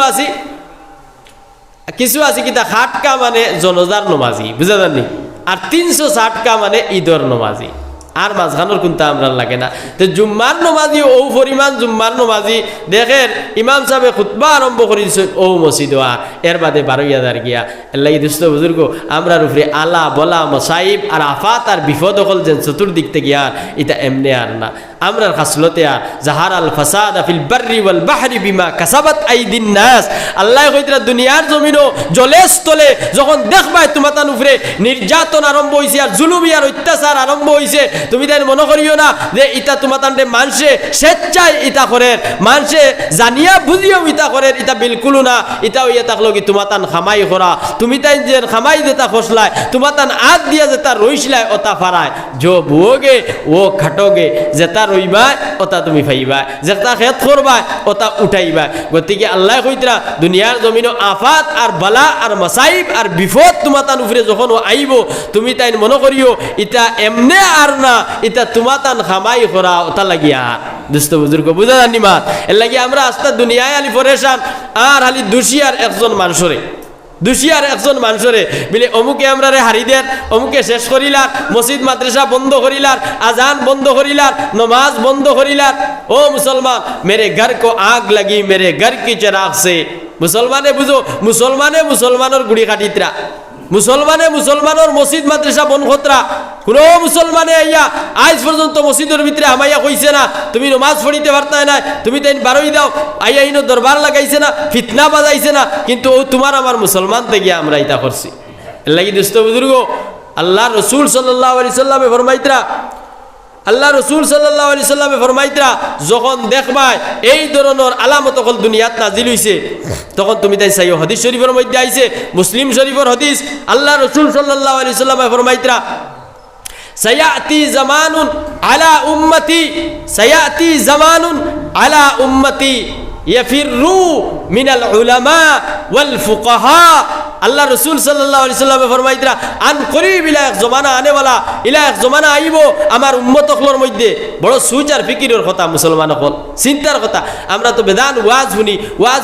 আছি কিতা 8কা মানে জনজার নমাজি বুঝা জানি আর 360কা মানে ঈদর নমাজি আর মাঝখানোর কোনটা আমরা লাগে না। তো জুম্মার নমাজি ও পরিমাণ জুম্মার নমাজি দেখেন ইমাম সাহেব খুতবা আরম্ভ করে দিচ্ছে ও মসজিদ আর এর বাদে 12,000 গিয়া এর লাগি দুস্থ বুজুর্গ আমরার উপরে আলা বলা মসাইব আর আফাত আর বিপদ হল যেন চতুর্দিক থেকে আর এটা এমনি আর না আমরার খাসলতে আর জাহার আল ফাসাদ ফিল বাররি ওয়াল বাহরি বিমা কাসাবাত আইদিন নাস। আল্লাহ কইতরা দুনিয়ার জমিনও জলে স্থলে যখন দেখবাই তোমাতান উপরে নির্যাতন আরম্ভ হইছে আর জুলুমি আর অত্যাচার আরম্ভ হইছে তুমি তাই মনে করিও না যে ইটা তোমাতানরে মানুষে স্বেচ্ছায় ইটা করে মানুষে জানিয়া বুঝিও ইটা করে ইটা বিলকুল না। ইটা হইয়া থাকলো কি তোমাতান খামাই করা তুমি তাই যে খামাই যেটা খসলায় তোমাতান আগ দিয়া যেটা রইসলায় ওটা ফারায় যো বুয়োগে ও খাটোগে যেটা রইবা ওটা তুমি পাইবা যেটা খেত করবা ওটা উঠাইবা। গতিকে আল্লাহ কইতরা দুনিয়ার জমিনও আফাত আর বালা আর মাসাইব আর বিপদ তোমাতান উপরে যখন আইব তুমি তাই মনে করিও ইটা এমনে আর না এটা তোমাতান খামাই করা ওটা লাগিয়া দুস্থ বুজুর্গ বুঝা জানি মাত এর লাগি আমরা আস্তা দুনিয়ায় আলি পরেশান আর হালি দুশিয়ার একজন মানুষরে দুশিয়ার একজন মানুষরে বলে অমুকে আমরা রে হারি দেন অমুকে শেষ করিলার মসজিদ মাদ্রাসা বন্ধ করিলার আজান বন্ধ করিলার নমাজ বন্ধ করিলার। ও মুসলমান মেরে ঘর কো আগ লাগি মেরে ঘর কি চিরাগ সে মুসলমানে বুঝো মুসলমানে মুসলমানের গুড়ি কাটিতরা মুসলমানে মুসলমানের মসজিদ মাদ্রাসা বন খতরা কোনো মুসলমানে আইয়া আজ পর্যন্ত মসজিদের ভিতরে আমাইয়া কইছে না তুমি নমাজ পড়িতে পারতা না তুমি তাই বারোই দাও আইয়া ইনো দরবার লাগাইছে না ফিতনা বাজাইছে না কিন্তু ও তোমার আমার মুসলমান থেকে আমরা ইতা করছি এর লাগি দোস্ত বুজুর্গ আল্লাহ রসুল সাল্লাল্লাহু আলাইহি সাল্লামে ফরমাইতরা আল্লাহ রসুল সাল্লাল্লাহু আলাইহি সাল্লামে ফরমাইতরা যখন দেখবাই এই ধরনের আলামত হল দুনিয়াত নাজিল হইছে তখন তুমি তাই চাইও হাদিস শরীফের মধ্যে আইছে মুসলিম শরীফের হাদিস আল্লাহ রসুল সাল্লাল্লাহু আলাইহি সাল্লামে ফরমাইতরা সায়াতি জামানুন আলা উম্মতি সায়াতি জামানুন আলা উম্মতি ইয়াফিরু মিনাল উলামা ওয়াল ফুকাহা আল্লাহ রসুল সাল্লাল্লাহু আলাইহি সাল্লামে ফরমাইতরা আন করিব ইলা এক জমানা আনেওয়ালা ইলা এক জমানা আইব আমার উম্মতকলর মধ্যে বড় সুচার ফিকিরের কথা মুসলমান হল চিন্তার কথা আমরা তো বেদান ওয়াজ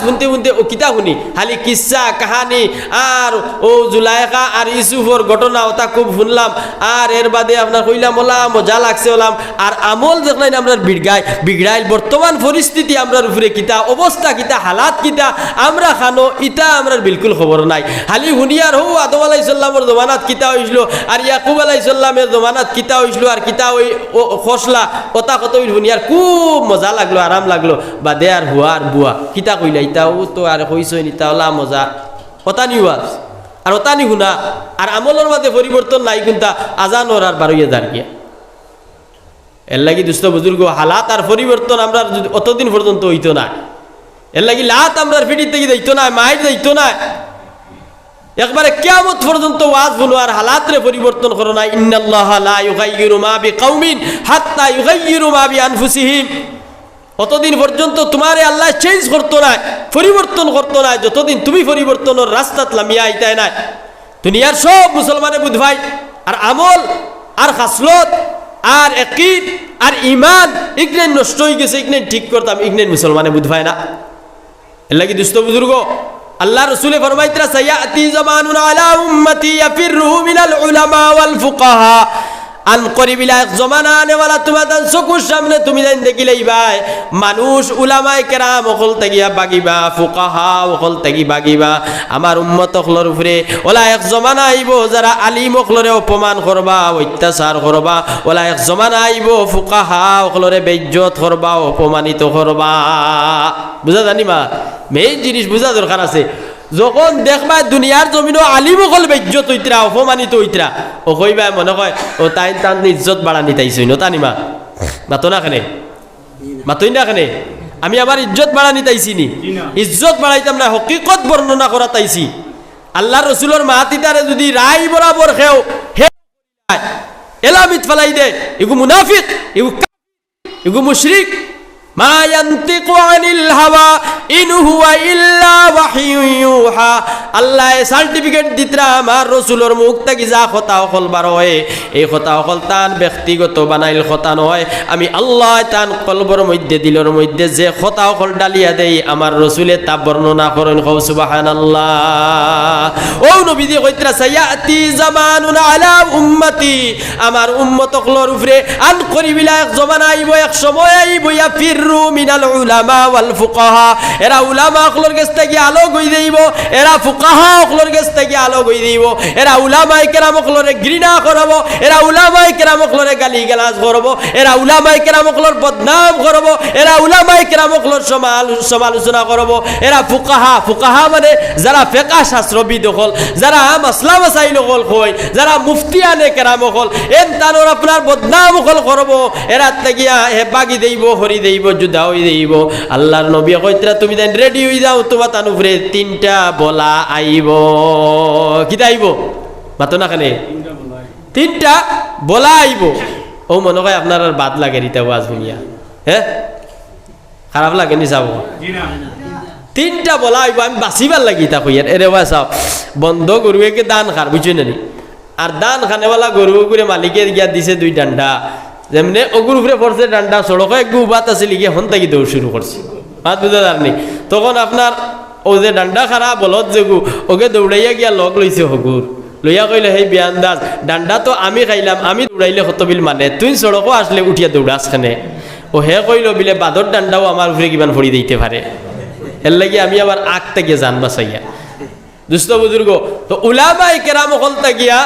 শুনতে শুনতে ও কিতা শুনি খালি কিসা কাহানি আর ও জুলাইখা আর ইউসুফর ঘটনা ওটা খুব শুনলাম আর এর বাদে আপনার কইলাম ওলাম মজা লাগছে ওলাম আর আমল দেখলেন আমরা বিগড়াইল বর্তমান পরিস্থিতি আমরার উপরে কিতা অবস্থা কিতা হালাত কিতা আমরা খানো ইটা আমরার বিলকুল খবর নাই খালি হুনিয়ার হো আদম আলাইহিস সালামের জমানাত কিতা হইছিল আর ইয়াকুব আলাইহিস সালামের জমানাত কিতা হইছিল আর কিতা ওই খসলা ওটা কত হুনিয়ার খুব মজা লাগলো আরাম লাগলো বাদে আর হুয়া আর বুয়া কিতা কইলা ইটাও তো আর কইছই নিতা ওলা মজা ওটা নিওয়াজ আর ওটা নি হুনা আর আমলের মাঝে পরিবর্তন নাই কিন্তু আজানোর আর বারোইয়া দাঁড় গিয়া এর লাগি দুস্থ বুজুর্গ হালাত আর পরিবর্তন আমরা অতদিন পর্যন্ত হইতো না এর লাগি লাত আমরা ফিটির থেকে যাইতো না মায়ের যাইতো না একবারে কিয়ামত পর্যন্ত ওয়াজ বলো আর হালাতরে পরিবর্তন করো না ইন্নাল্লাহা লা ইউগাইয়িরু মা বিকাউমিন হাত্তা ইউগাইয়িরু মা বিআনফুসিহিম অতদিন পর্যন্ত তোমারে আল্লাহ চেঞ্জ করতো না পরিবর্তন করতো না যতদিন তুমি পরিবর্তনের রাস্তাত লামিয়া আইতাই না দুনিয়ার সব মুসলমানে বুঝবাই আর আমল আর খাসলত আর ইয়াকিন আর ঈমান ইগনেন নষ্ট হয়ে গেছে ইগনেন ঠিক করতাম ইগনেন মুসলমানে বুঝবাই না এর লাগি দুস্থ বুজুর্গ আল্লাহ রসুলে ফরমাইতরা সায়াতি জামানুন আলা উম্মতি ইয়াফিরু মিনাল উলামা ওয়াল ফুকাহা আন করিবিলা এক জমানা আনেওয়ালা তোমাদের চকুর সামনে তুমি যেন দেখিলেই ভাই মানুষ উলামায়ে কেরাম অকল তেগিয়া বাগিবা ফুকাহা অকল তেগি বাগিবা আমার উম্মত অকলর উপরে ওলা এক জমানা আইব যারা আলিম অকলরে অপমান করবা অত্যাচার করবা ওলা এক জমানা আইব ফুকাহা অকলরে বেইজ্জত করবা অপমানিত করবা বুঝা জানিমা মেইন জিনিস বুঝা দরকার আছে যখন দেখবা দুনিয়ার জমিনও আলিম অকল বেইজ্জত হইতরা অপমানিত হইতরা ও কইবা মনে কয় ও তাই তান ইজ্জত বাড়ানি তাইছই না তানিমা মাতো না কেনে মাতই না কেনে আমি আমার ইজ্জত বাড়ানি তাইছি নি ইজ্জত বাড়াইতাম না হকিকত বর্ণনা করা তাইছি আল্লাহ রসুলের মাতিতারে যদি রাই বরাবর খেও হে এলামিত ফেলাই দে এগু মুনাফিক এগু মুশরিক মা ইয়ান্তিকু আনিল হাওয়া ইন হুয়া ইল্লা ওয়াহয়ু ইউহা আল্লাহ সার্টিফিকেট দিতরা আমার রাসূলের মুখ থেকে যা কথা হল বার হয় এই কথা হল তান ব্যক্তিগত বানাইল কথা নয় আমি আল্লাহ তান কলবর মধ্যে দিলর মধ্যে যে কথা হল ডালিয়া দেই আমার রাসূলে তা বর্ণনা করেন সুবহানাল্লাহ ও নবী দি কইতরা সায়াতি জামানুন আলা উম্মতি আমার উম্মত হলর উপরে আন করিবিলা এক জমানা আইব এক সময় আইব ইয়াফির মিনাল উলামা ওয়াল ফুকাহা এরা উলামা অকলর কাছ থেকে আলো গই দেইব এরা ফুকাহা অকলর কাছ থেকে আলো গই দেইব এরা উলামায়ে কেরাম অকলরে ঘৃণা করব এরা উলামায়ে কেরাম অকলরে গালিগালাজ করব এরা উলামায়ে কেরাম অকলর বদনাম করব এরা উলামায়ে কেরাম অকলর সমালোচনা করব এরা ফুকাহা মানে যারা ফিকহ শাস্ত্রবিদ হল যারা মাসলা মাসাইল হল কই যারা মুফতিয়ানে কেরাম হল এন তানোর আপনার বদনাম হল করব এরা তাগিয়া হে বাগি দেইব হরি দেইব যুদ্ধ হই দেইব আল্লাহর নবী কইতরা তুমি দেন রেডি হই যাও তোমার তান উপরে তিনটা বলা আইব কি আইব মাতো না কেনে তিনটা বলা আইব ও মনে হয় আপনার আর বাদ লাগে রিতা ওয়াজ শুনিয়া হ্যাঁ খারাপ লাগে নি যাব তিনটা বলা আইব আমি বাঁচিবার লাগি তা কইয়ার এরে ওয়া চাও বন্ধ গরুকে দান খার বুঝছেন নি আর দান খানেওয়ালা গরু করে মালিকের গিয়া দিছে দুই ডান্ডা যেমনি অগুর উপরে পড়ছে ডান্ডা সড়কে এক গুবাত আছে লিগে হন থেকে দৌড় শুরু করছে হাত বুঝা যারনি তখন আপনার ও যে ডান্ডা খারা বলত যে গু ওকে দৌড়াইয়া গিয়া লগ লইছে হগুর লইয়া কইলে সেই বিয়ান্দাজ ডান্ডা তো আমি খাইলাম আমি দৌড়াইলে কত বিল মানে তুই সড়কও আসলে উঠিয়া দৌড়াস খানে ও হে কইল বিলে বাদর ডান্ডাও আমার উপরে কিমান ফড়ি দিতে পারে এর লাগি আমি আবার আগ থেকে জান বাঁচাইয়া দুস্থ বুজুর্গ তো উলামায়ে কেরাম হল গিয়া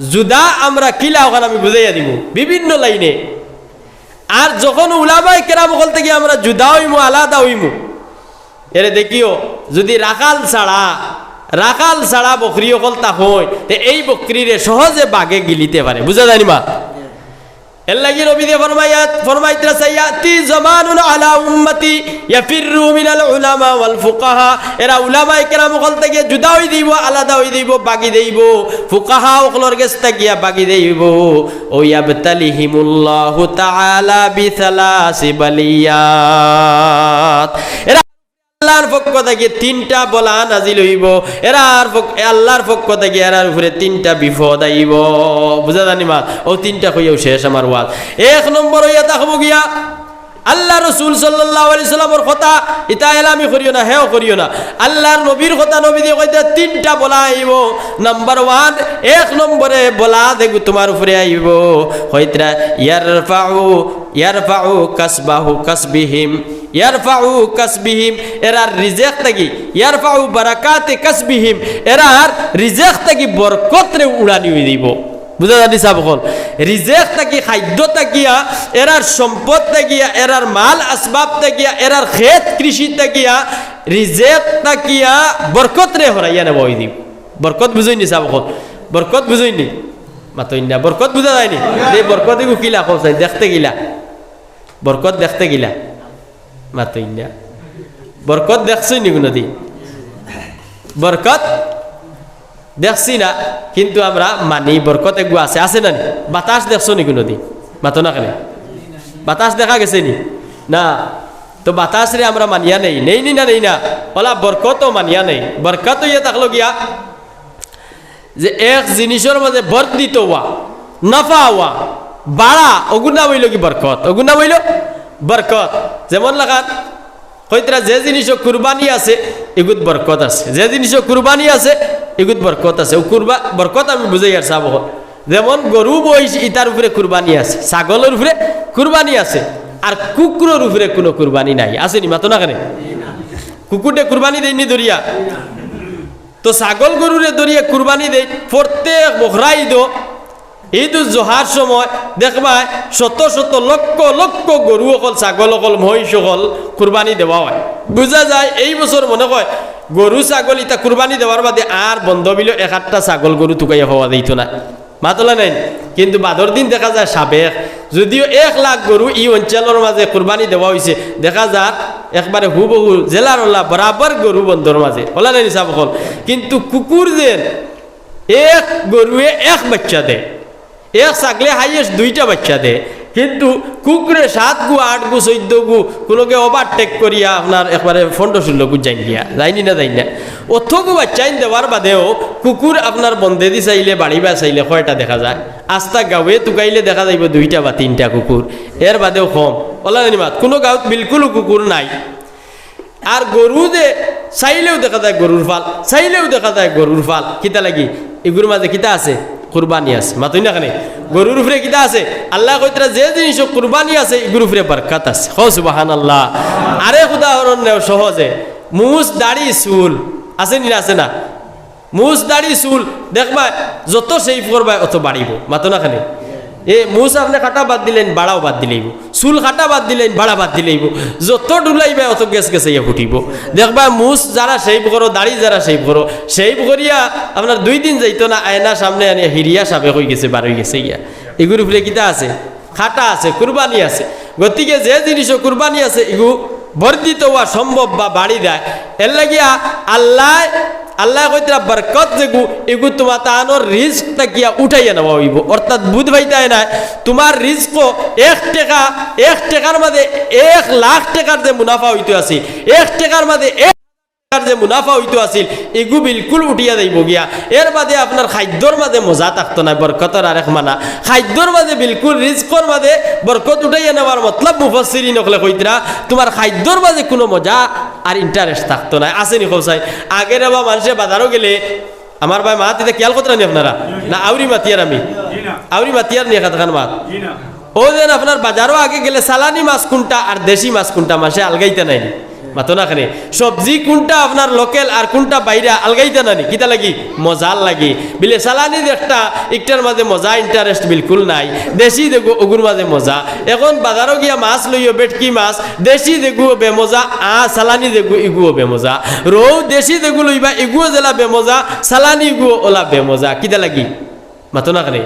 জুদা আমরা কিলা ওখানে আমি বুঝাইয়া দিব বিভিন্ন লাইনে আর যখন উলামায়ে কেরাম হল থেকে আমরা জুদা হইমু আলাদা হইমু এরে দেখিও যদি রাখাল ছাড়া রাখাল ছাড়া বকরি অকল তা হয় এই বকরিরে সহজে বাগে গিলিতে পারে, বুঝা জানি মা। এর লাগি নবী দিয়ে ফরমাইতরা সাইয়াতি জামানুন আলা উম্মতি ইয়াফিরু মিনাল উলামা ওয়াল ফুকাহা, এরা উলামায়ে কেরাম হল থেকে জুদা হই দিব, আলাদা হই দিব, বাগি দেইব, ফুকাহা ওকলর কাছ থেকে বাগি দেইব। ও ইয়াবতালিহিমুল্লাহু তাআলা বিসালাসি বালিয়াত, এরা আল্লাহর পক্ষ থেকে তিনটা বলা নাজিল হইব, আল্লাহর পক্ষ থেকে এরার উপরে তিনটা বিপদ আইব, বুঝা জানি মা। ও তিনটা কইও শেষ আমার ওয়াজ। এক নম্বর হইয়া থাকবো গিয়া আল্লাহ রসুল সাল্লাল্লাহু আলাইহি সাল্লামের কথা ইতা এলামি করিও না, হেও করিও না। আল্লাহর নবীর কথা নবী দিয়ে কইতে তিনটা বলা আইব। নাম্বার 1, এক নম্বরে বলা দেখো তোমার উপরে আইব হইতরা ইয়ারফাউ কাসবিহিম, এরার রিজেক থাকি ইয়ারফাউ বারাকাতে কাসবিহিম, এরার রিজেক থাকি বরকতরে উড়ানি হই দিব, বুঝা জানি সাবকল। রিজেক থাকি খাদ্য থাকিয়া, এরার সম্পদ থাকিয়া, এরার মাল আসবাব থাকিয়া, এরার ক্ষেত কৃষি থাকিয়া, রিজেক থাকিয়া বরকত রে হরাইয়া নেব হই দিব। বরকত বুঝইনি সাবকল, বরকত বুঝইনি মাতই না, বরকত বুঝা যায়নি। এই বরকত কিলা কোথায় দেখতে গিলা, বরকত দেখতে গিলা মাতই না, বরকত দেখছই নি কোনদিন? বরকত দেখছি না, কিন্তু আমরা মানি বরকত এগু আছে, আছে না? বাতাস দেখছো নি কোনদিন? মাতো না কেন? বাতাস দেখা গেছে নি? না। তো বাতাস রে আমরা মানিয়া নেই না ওলা বরকতও মানিয়া নেই। বরকত ইয়ে থাকলো গিয়া যে এক জিনিসের মাঝে বর্ধিত হওয়া, নফা হওয়া, বাড়া, অগুনা বইল কি বরকত, অগুনা বইল বরকত। যেমন লাগান হইতরা যে জিনিস কুরবানি আছে এগুত বরকত আছে, যে জিনিস কুরবানি আছে এগুত বরকত আছে। ও বরকত আমি বুঝাই আর চাব। যেমন গরু বইস ইটার উপরে কুরবানি আছে, ছাগলের উপরে কুরবানি আছে, আর কুকুরের উপরে কোনো কুরবানি নাই, আসেনি মাতো না কেন? কুকুরটা কুরবানি দেয়নি দরিয়া, তো ছাগল গরুরে দরিয়া কুরবানি দেয় প্রত্যেক বখরা ঈদ জোহার সময় দেখবা শত শত লক্ষ লক্ষ গরু অকল, ছাগল অকল, মহিষ অকল কুরবানি দেওয়া হয়। বুঝা যায় এই বছর মনে হয় গরু ছাগল ইটা কুরবানি দেওয়ার বাদে আর বন্ধ বিল এক আধটা ছাগল গরু টুকাইয়া পাওয়া দিত না, মাতলা নাই। কিন্তু বাদর দিন দেখা যায় সাবেক, যদিও 1 লাখ গরু এই অঞ্চলের মাঝে কুরবানি দেওয়া হয়েছে, দেখা যায় একবারে হুবহু জেলার ওলা বরাবর গরু বন্ধর মাঝে ওলা নাই নিসাব হল। কিন্তু কুকুর যে এক গরুয়ে 1 বাচ্চা দেয়, এক ছাগলে হাইয়েস্ট 2টা বাচ্চা দেয়, কিন্তু কুকুরে 7 গু 8 গু 14 গু কোনোকে ওভারটেক করিয়া আপনার একবারে 15-16 গু যাই দিয়া যায়নি না যাই না। অথগু বাচ্চাইন দেওয়ার বাদেও কুকুর আপনার বন্ধে দি চাইলে বাড়ি বা চাইলে কয়টা দেখা যায়, আস্তা গাঁৱে টুকাইলে দেখা যাইব 2টা বা 3টা কুকুর, এর বাদেও কম ওলা জানি মাত। কোনো গাঁৱত বিলকুল কুকুর নাই। আর গরু যে চাইলেও দেখা যায় গরুর ফাল, চাইলেও দেখা যায় গরুর ফাল, কিতা লাগি এগুলোর মাঝে কিতা আছে? কুরবানি আছে, মাতই না কেন? গরুর উপরে কিতা আছে? আল্লাহ কইতরা যে জিনিস কুরবানি আছে এগুলোর উপরে বরকত আছে। ও সুবহানাল্লাহ। আরেক উদাহরণ নেও সহজে, মুছ দাড়ি চুল আছে নি? আছে না? মুছ দাড়ি চুল দেখবা যত সেভ করবা অত বাড়িব, মাতো না কেন? মুছ আপনি কাটা বাদ দিলেন, বাড়াও বাদ দিলেইব, চুল কাটা বাদ দিলেন, বাড়া বাদ দিলেইব, যত ডুলাইবা অত গেছ গেছাইয়া ফুটিব। দেখবা মুছ যারা সেভ করো, দাড়ি যারা সেভ করো, সেভ করিয়া আপনার 2 দিন যাইতো না, আয়না সামনে আনিয়া হিরিয়া সাবে হয়ে গেছে, বার হয়ে গেছে ইয়া। এগুলোর উপরে কিতা আছে? খাটা আছে, কুরবানি আছে। গতিকে যে জিনিস কুরবানি আছে এগু বর্ধিত হওয়া সম্ভব বা বাড়ি দেয়। এর লাগিয়া আল্লাহ কইতরা বরকত যেগু এগু তোমার তানোর রিস্ক তাকিয়া উঠাইয়া নেওয়া হইব। অর্থাৎ বুধ ভাইতায় নাই তোমার রিস্ক 1 টাকার মাঝে 1 লাখ টাকার যে মুনাফা হইতে আছে, 1 টাকার মাঝে 1 টাকার যে মুনাফা হইতে আছিল এগু বিলকুল উঠিয়া যাইব গিয়া। এর বাদে আপনার খাদ্যর মাঝে মজা থাকতো না, বরকতর আরেক মানা। খাদ্যর মাঝে বিলকুল রিস্কর মাঝে বরকত উঠাইয়া নেওয়ার মতলব মুফাসসিরিন নকলে কইতরা তোমার খাদ্যর মাঝে কোনো মজা আর ইন্টারেস্ট থাকতো না। আসেনি খোসাই আগের আবার মানুষের বাজারও গেলে আমার ভাই মাত এটা খেয়াল করতে নি আপনারা না? আউরি মাতিয়ার আমি আউরি মাতিয়ার নিয়ে খান মাত ও যেন আপনার বাজারও আগে গেলে সালানি মাছ কোনটা আর দেশি মাছ কোনটা মাসে আলগাইতে নাই। মাতো না খানে সবজি কোনটা আপনার লোকাল আর কোনটা বাইরা আলগাইতা নানি কিতা লাগি মজাল লাগি বিলে সালানি একটা একটার মাঝে মজা ইন্টারেস্ট বিলকুল নাই দেশি দেখো ওগুর মাঝে মজা এখন বাজারও গিয়া মাছ লইও বেটকি মাছ দেশি দেখো বেমজা সালানি দেখো ইগুও বেমজা রৌ দেশি দেখো লইবা ইগুও জেলা বেমজা সালানি ইগুও ওলা বেমজা কিতা লাগি মাতো না খানে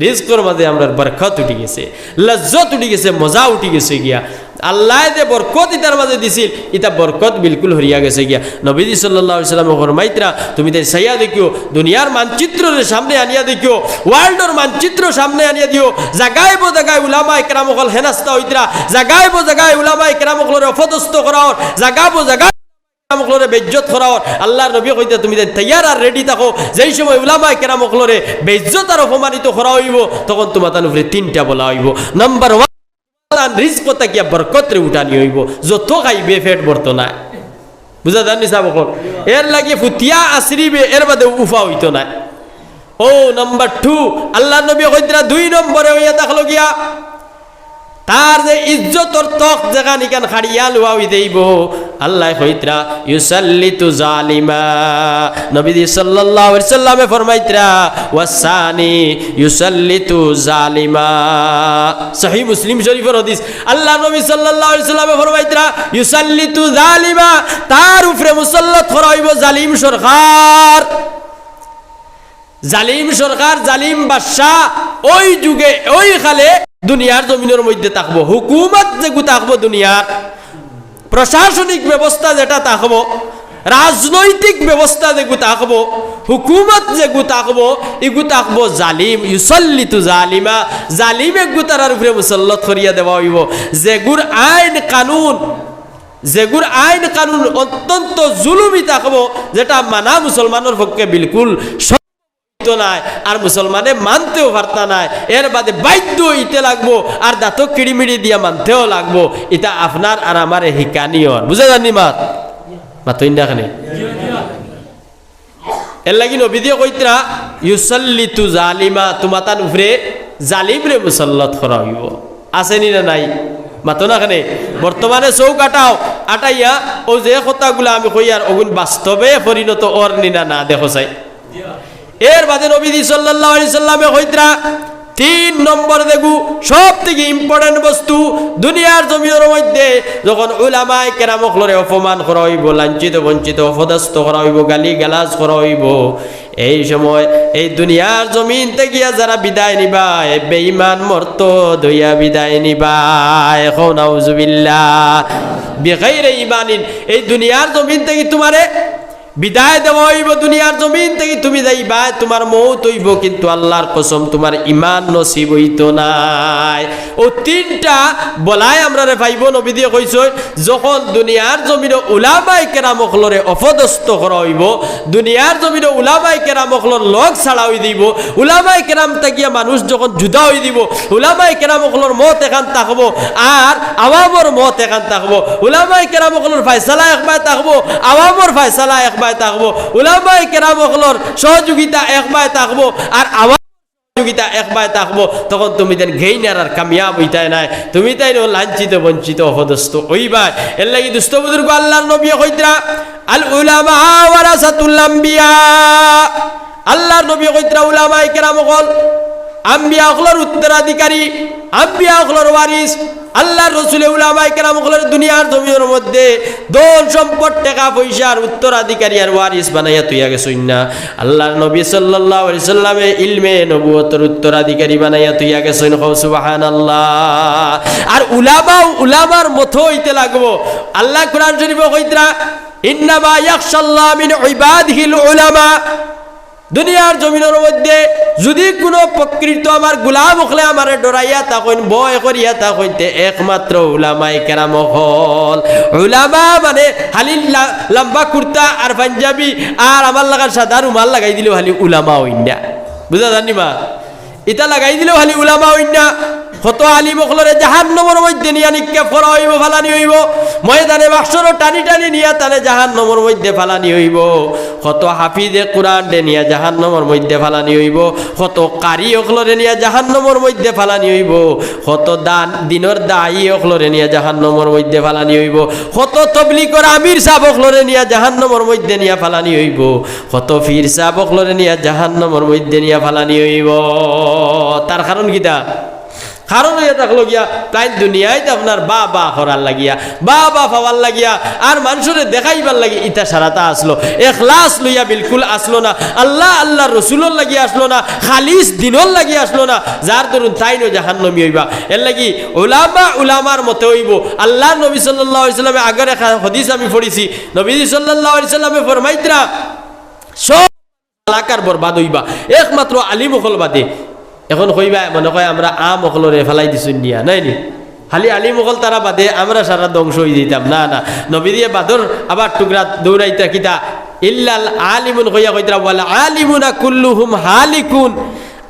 রিজকের মাঝে আমরা বরকত উঠি গেছে লজ্জত উঠি গেছে মজা উঠি গেছে গিয়া আল্লাহ যে বরকত ইতার মাঝে দিছিল ইতা বরকত বিলকুল হরিয়া গেছে গিয়া নবীজি সাল্লাল্লাহু আলাইহি সাল্লাম ফরমাইতরা তুমি তাই সাইয়া দেখিও দুনিয়ার মানচিত্রের সামনে আনিয়া দেখিও ওয়ার্ল্ডের মানচিত্র সামনে আনিয়া দিও জায়গায় বো জায়গায় উলামায়ে কেরাম হল হেনাস্তা হইতরা জায়গায় বো জায়গায় উলামায়ে কেরাম হল অপদস্থ করাও জায়গা বো জায়গা কেরামকলরে বেইজ্জত করাও আল্লাহর নবী কইতে তুমি তৈয়ার আর রেডি থাকো যেই সময় উলামায়ে কেরামকলরে বেইজ্জত আর অপমানিত করা হইব তখন তোমার তার উপরে তিনটা বলা হইব নাম্বার 1 রিজক তাকিয়া বরকত রে উঠানি হইব যত খাইবে পেট ভরতো না বুঝা জানি সাবকল এর লাগি ফুতিয়া আসরিবে এর বাদে উফা হইতো না ও নাম্বার 2 আল্লাহর নবী কইতরা 2 নম্বরে হইয়া থাকলো গিয়া তার যে ইজ্জতর তক জায়গা নিকান খাড়িয়া লুয়া হই দেইব আল্লাহ কইতরা ইউসাল্লিতু জালিমা নবীজি সাল্লাল্লাহু আলাইহি সাল্লামে ফরমাইতরা ওয়াসানি ইউসাল্লিতু জালিমা সহিহ মুসলিম শরীফের হাদিস আল্লাহ নবী সাল্লাল্লাহু আলাইহি সাল্লামে ফরমাইতরা ইউসাল্লিতু জালিমা তার উপরে মুসাল্লাত করা হইব জালিম সরকার জালিম বাদশা ওই যুগে ওই কালে দুনিয়ার জমিনের মধ্যে থাকবো হুকুমত যেগু থাকবো দুনিয়ার প্রশাসনিক ব্যবস্থা যেটা থাকবো রাজনৈতিক ব্যবস্থা যেগু থাকবো হুকুমত যেগু থাকবো এগু থাকবো জালিম ইউসাল্লিতু জালিমা জালিম এগু তার উপরে মুসাল্লাত করিয়া দেওয়া হইব যেগুর আইন কানুন অত্যন্ত জুলুমি থাকবো যেটা মানা মুসলমানের পক্ষে বিলকুল নাই আর মুসলমানে মানতেও পারতা নাই এর বাদে বাধ্য হইতে লাগবো আর দাঁতো কিড়িমিড়ি দিয়া মানতেও লাগবো এটা আপনার আর আমার হিকানিও বুঝা জানি মাত ইন্দাখানে এর লাগি নবী দিয়ে কইতরা ইউসাল্লিতু জালিমা তোমাতান উপরে জালিম রে মুসাল্লাত করা হইব আসেনি না নাই মাতো না খানে বর্তমানে চৌক আটাইয়া ও যে কথাগুলো আমি কই আর ওগুন বাস্তবে পরিণত ওর নিনা না দেখো চাই এর বাদে নবীজি সাল্লাল্লাহু আলাইহি সাল্লামে কইতরা 3 নম্বর দেখু সবথেকে ইম্পর্টেন্ট বস্তু দুনিয়ার জমিনের মধ্যে যখন উলামায়ে কেরামকলরে অপমান করা হইব লাঞ্ছিত বঞ্চিত অপদস্থ করা হইব গালি গালাজ করা হইব এই সময় এই দুনিয়ার জমিন থেকে যারা বিদায় নিবা বেঈমান মরতদ হইয়া বিদায় নিবা এখন নাউজুবিল্লাহ বিগাইরে ঈমানিন এই দুনিয়ার জমিন থেকে তোমারে বিদায় দেওয়া হইব দুনিয়ার জমিন থেকে তুমি যাইবা তোমার মৌত হইব কিন্তু আল্লাহর কসম তোমার ঈমান নসিব হইতো নাই ও তিনটা বলাই আমরা রে পাইব নবী দিয়ে কইছে যখন দুনিয়ার জমিনে উলামায়ে কেরামকলরে অপদস্থ করা হইব দুনিয়ার জমিনে উলামায়ে কেরামকলর লগ ছাড়া হই দিব উলামায়ে কেরাম তাকিয়া মানুষ যখন জুদা হই দিব উলামায়ে কেরামকলর মত এখান থাকবো আর আওয়ামর মত এখান থাকবো উলামায়ে কেরামকলর ফয়সালা একবার থাকবো আওয়ামর ফয়সালা একবার থাকবো উলামায়ে কেরামকলর সহযোগিতা একবার থাকবো আর সহযোগিতা একবার থাকবো তখন তুমি দেন গেইনার আর কামিয়াব হইতাই নাই তুমি তাই লাঞ্ছিত বঞ্চিত অপদস্থ হইবা এর লাগি দুস্থ বুজুর্গ আল্লাহর নবী কইতরা আল উলামা ওয়ারাসাতুল আম্বিয়া আল্লাহর নবী কইতরা উলামায়ে কেরামকল আম্বিয়া হলর উত্তরাধিকারী আম্বিয়া হলর ওয়ারিস আল্লাহর রাসূল উলামায়ে কেরামকলের দুনিয়ার জমিনের মধ্যে দৌল সম্পদ টাকা পয়সার উত্তরাধিকারী আর ওয়ারিস বানাইয়া তুইয়া গেছইন না আল্লাহর নবী সাল্লাল্লাহু আলাইহি সাল্লামে ইলমে নবুয়তের উত্তরাধিকারী বানাইয়া তুইয়া গেছইন সুবহানাল্লাহ আর উলামার মত হইতে লাগবো আল্লাহ কোরআন শরীফে কইতরা ইন্নামা ইয়াখশাল্লাহ মিন ইবাদিহিল উলামা দুনিয়ার জমিনের মধ্যে যদি কোনো প্রকৃত আমার গোলাম হলে আমারে ডরাইয়া তাকইন ভয় করিয়া তাকইতে একমাত্র উলামায়ে কেরাম হল উলামা মানে খালি লম্বা কুর্তা আর পাঞ্জাবি আর আমার লাগার সাদা রুমাল লাগাই দিলেও খালি উলামা হইন না বুঝা জানি মা এটা লাগাই দিলেও খালি উলামা হইন না কত আলিম হলরে জাহান্নামের মধ্যে নিয়া নিক্ষেপ করা হইব, ফালানি হইব, ময়দানে বাক্সর টানি টানি নিয়া তানে জাহান্নামের মধ্যে ফালানি হইব। কত হাফিজে কোরআন দে নিয়া জাহান্নামের মধ্যে ফালানি হইব, কত কারি হলরে নিয়া জাহান্নামের মধ্যে ফালানি হইব, কত দিনের দায়ী হলরে নিয়া জাহান্নামের মধ্যে ফালানি হইব, কত তবলিগর আমির সাহেব হলরে নিয়া জাহান্নামের মধ্যে নিয়া ফালানি হইব, কত পীর সাহেব হলরে নিয়া জাহান্নামের মধ্যে নিয়া ফালানি হইব। তার কারণ কিটা? কারণ হইয়া থাকলো গিয়া প্রায় দুনিয়ায় আপনার বা বা করার লাগিয়া, বা বা পাওয়ার লাগিয়া, আর মানুষরে দেখাইবার লাগি ইটা সারাটা আসলো, এখলাস লইয়া বিলকুল আসলো না, আল্লাহ আল্লাহ রসুলর লাগিয়া আসলো না, খালিস দিনর লাগিয়া আসলো না, যার ধরুন তাইনো জাহান্নামী হইবা। এর লাগি উলামা উলামার মতে হইব। আল্লাহ নবী সাল্লাল্লাহু আলাইহি সাল্লামে আগের এক হাদিস আমি পড়িছি, নবীজি সাল্লাল্লাহু আলাইহি সাল্লামে ফরমাইতরা সব এলাকার বরবাদ হইবা, একমাত্র আলিম হল বাদে। এখন কইবা মনে কয় আমরা আম অকলরে ফেলাই দিছুন নিয়া, নাই নি খালি আলিম অকল তারা বাদে আমরা সারা ধ্বংস হয়ে দিতাম। না না, নবী দিয়ে বাদর আবার টুকরা দৌড়াইতা কিতা ইল্লাল আলিমুন কইয়া কইতরা ওয়াল আলিমুনা কুল্লুহুম হালিকুন,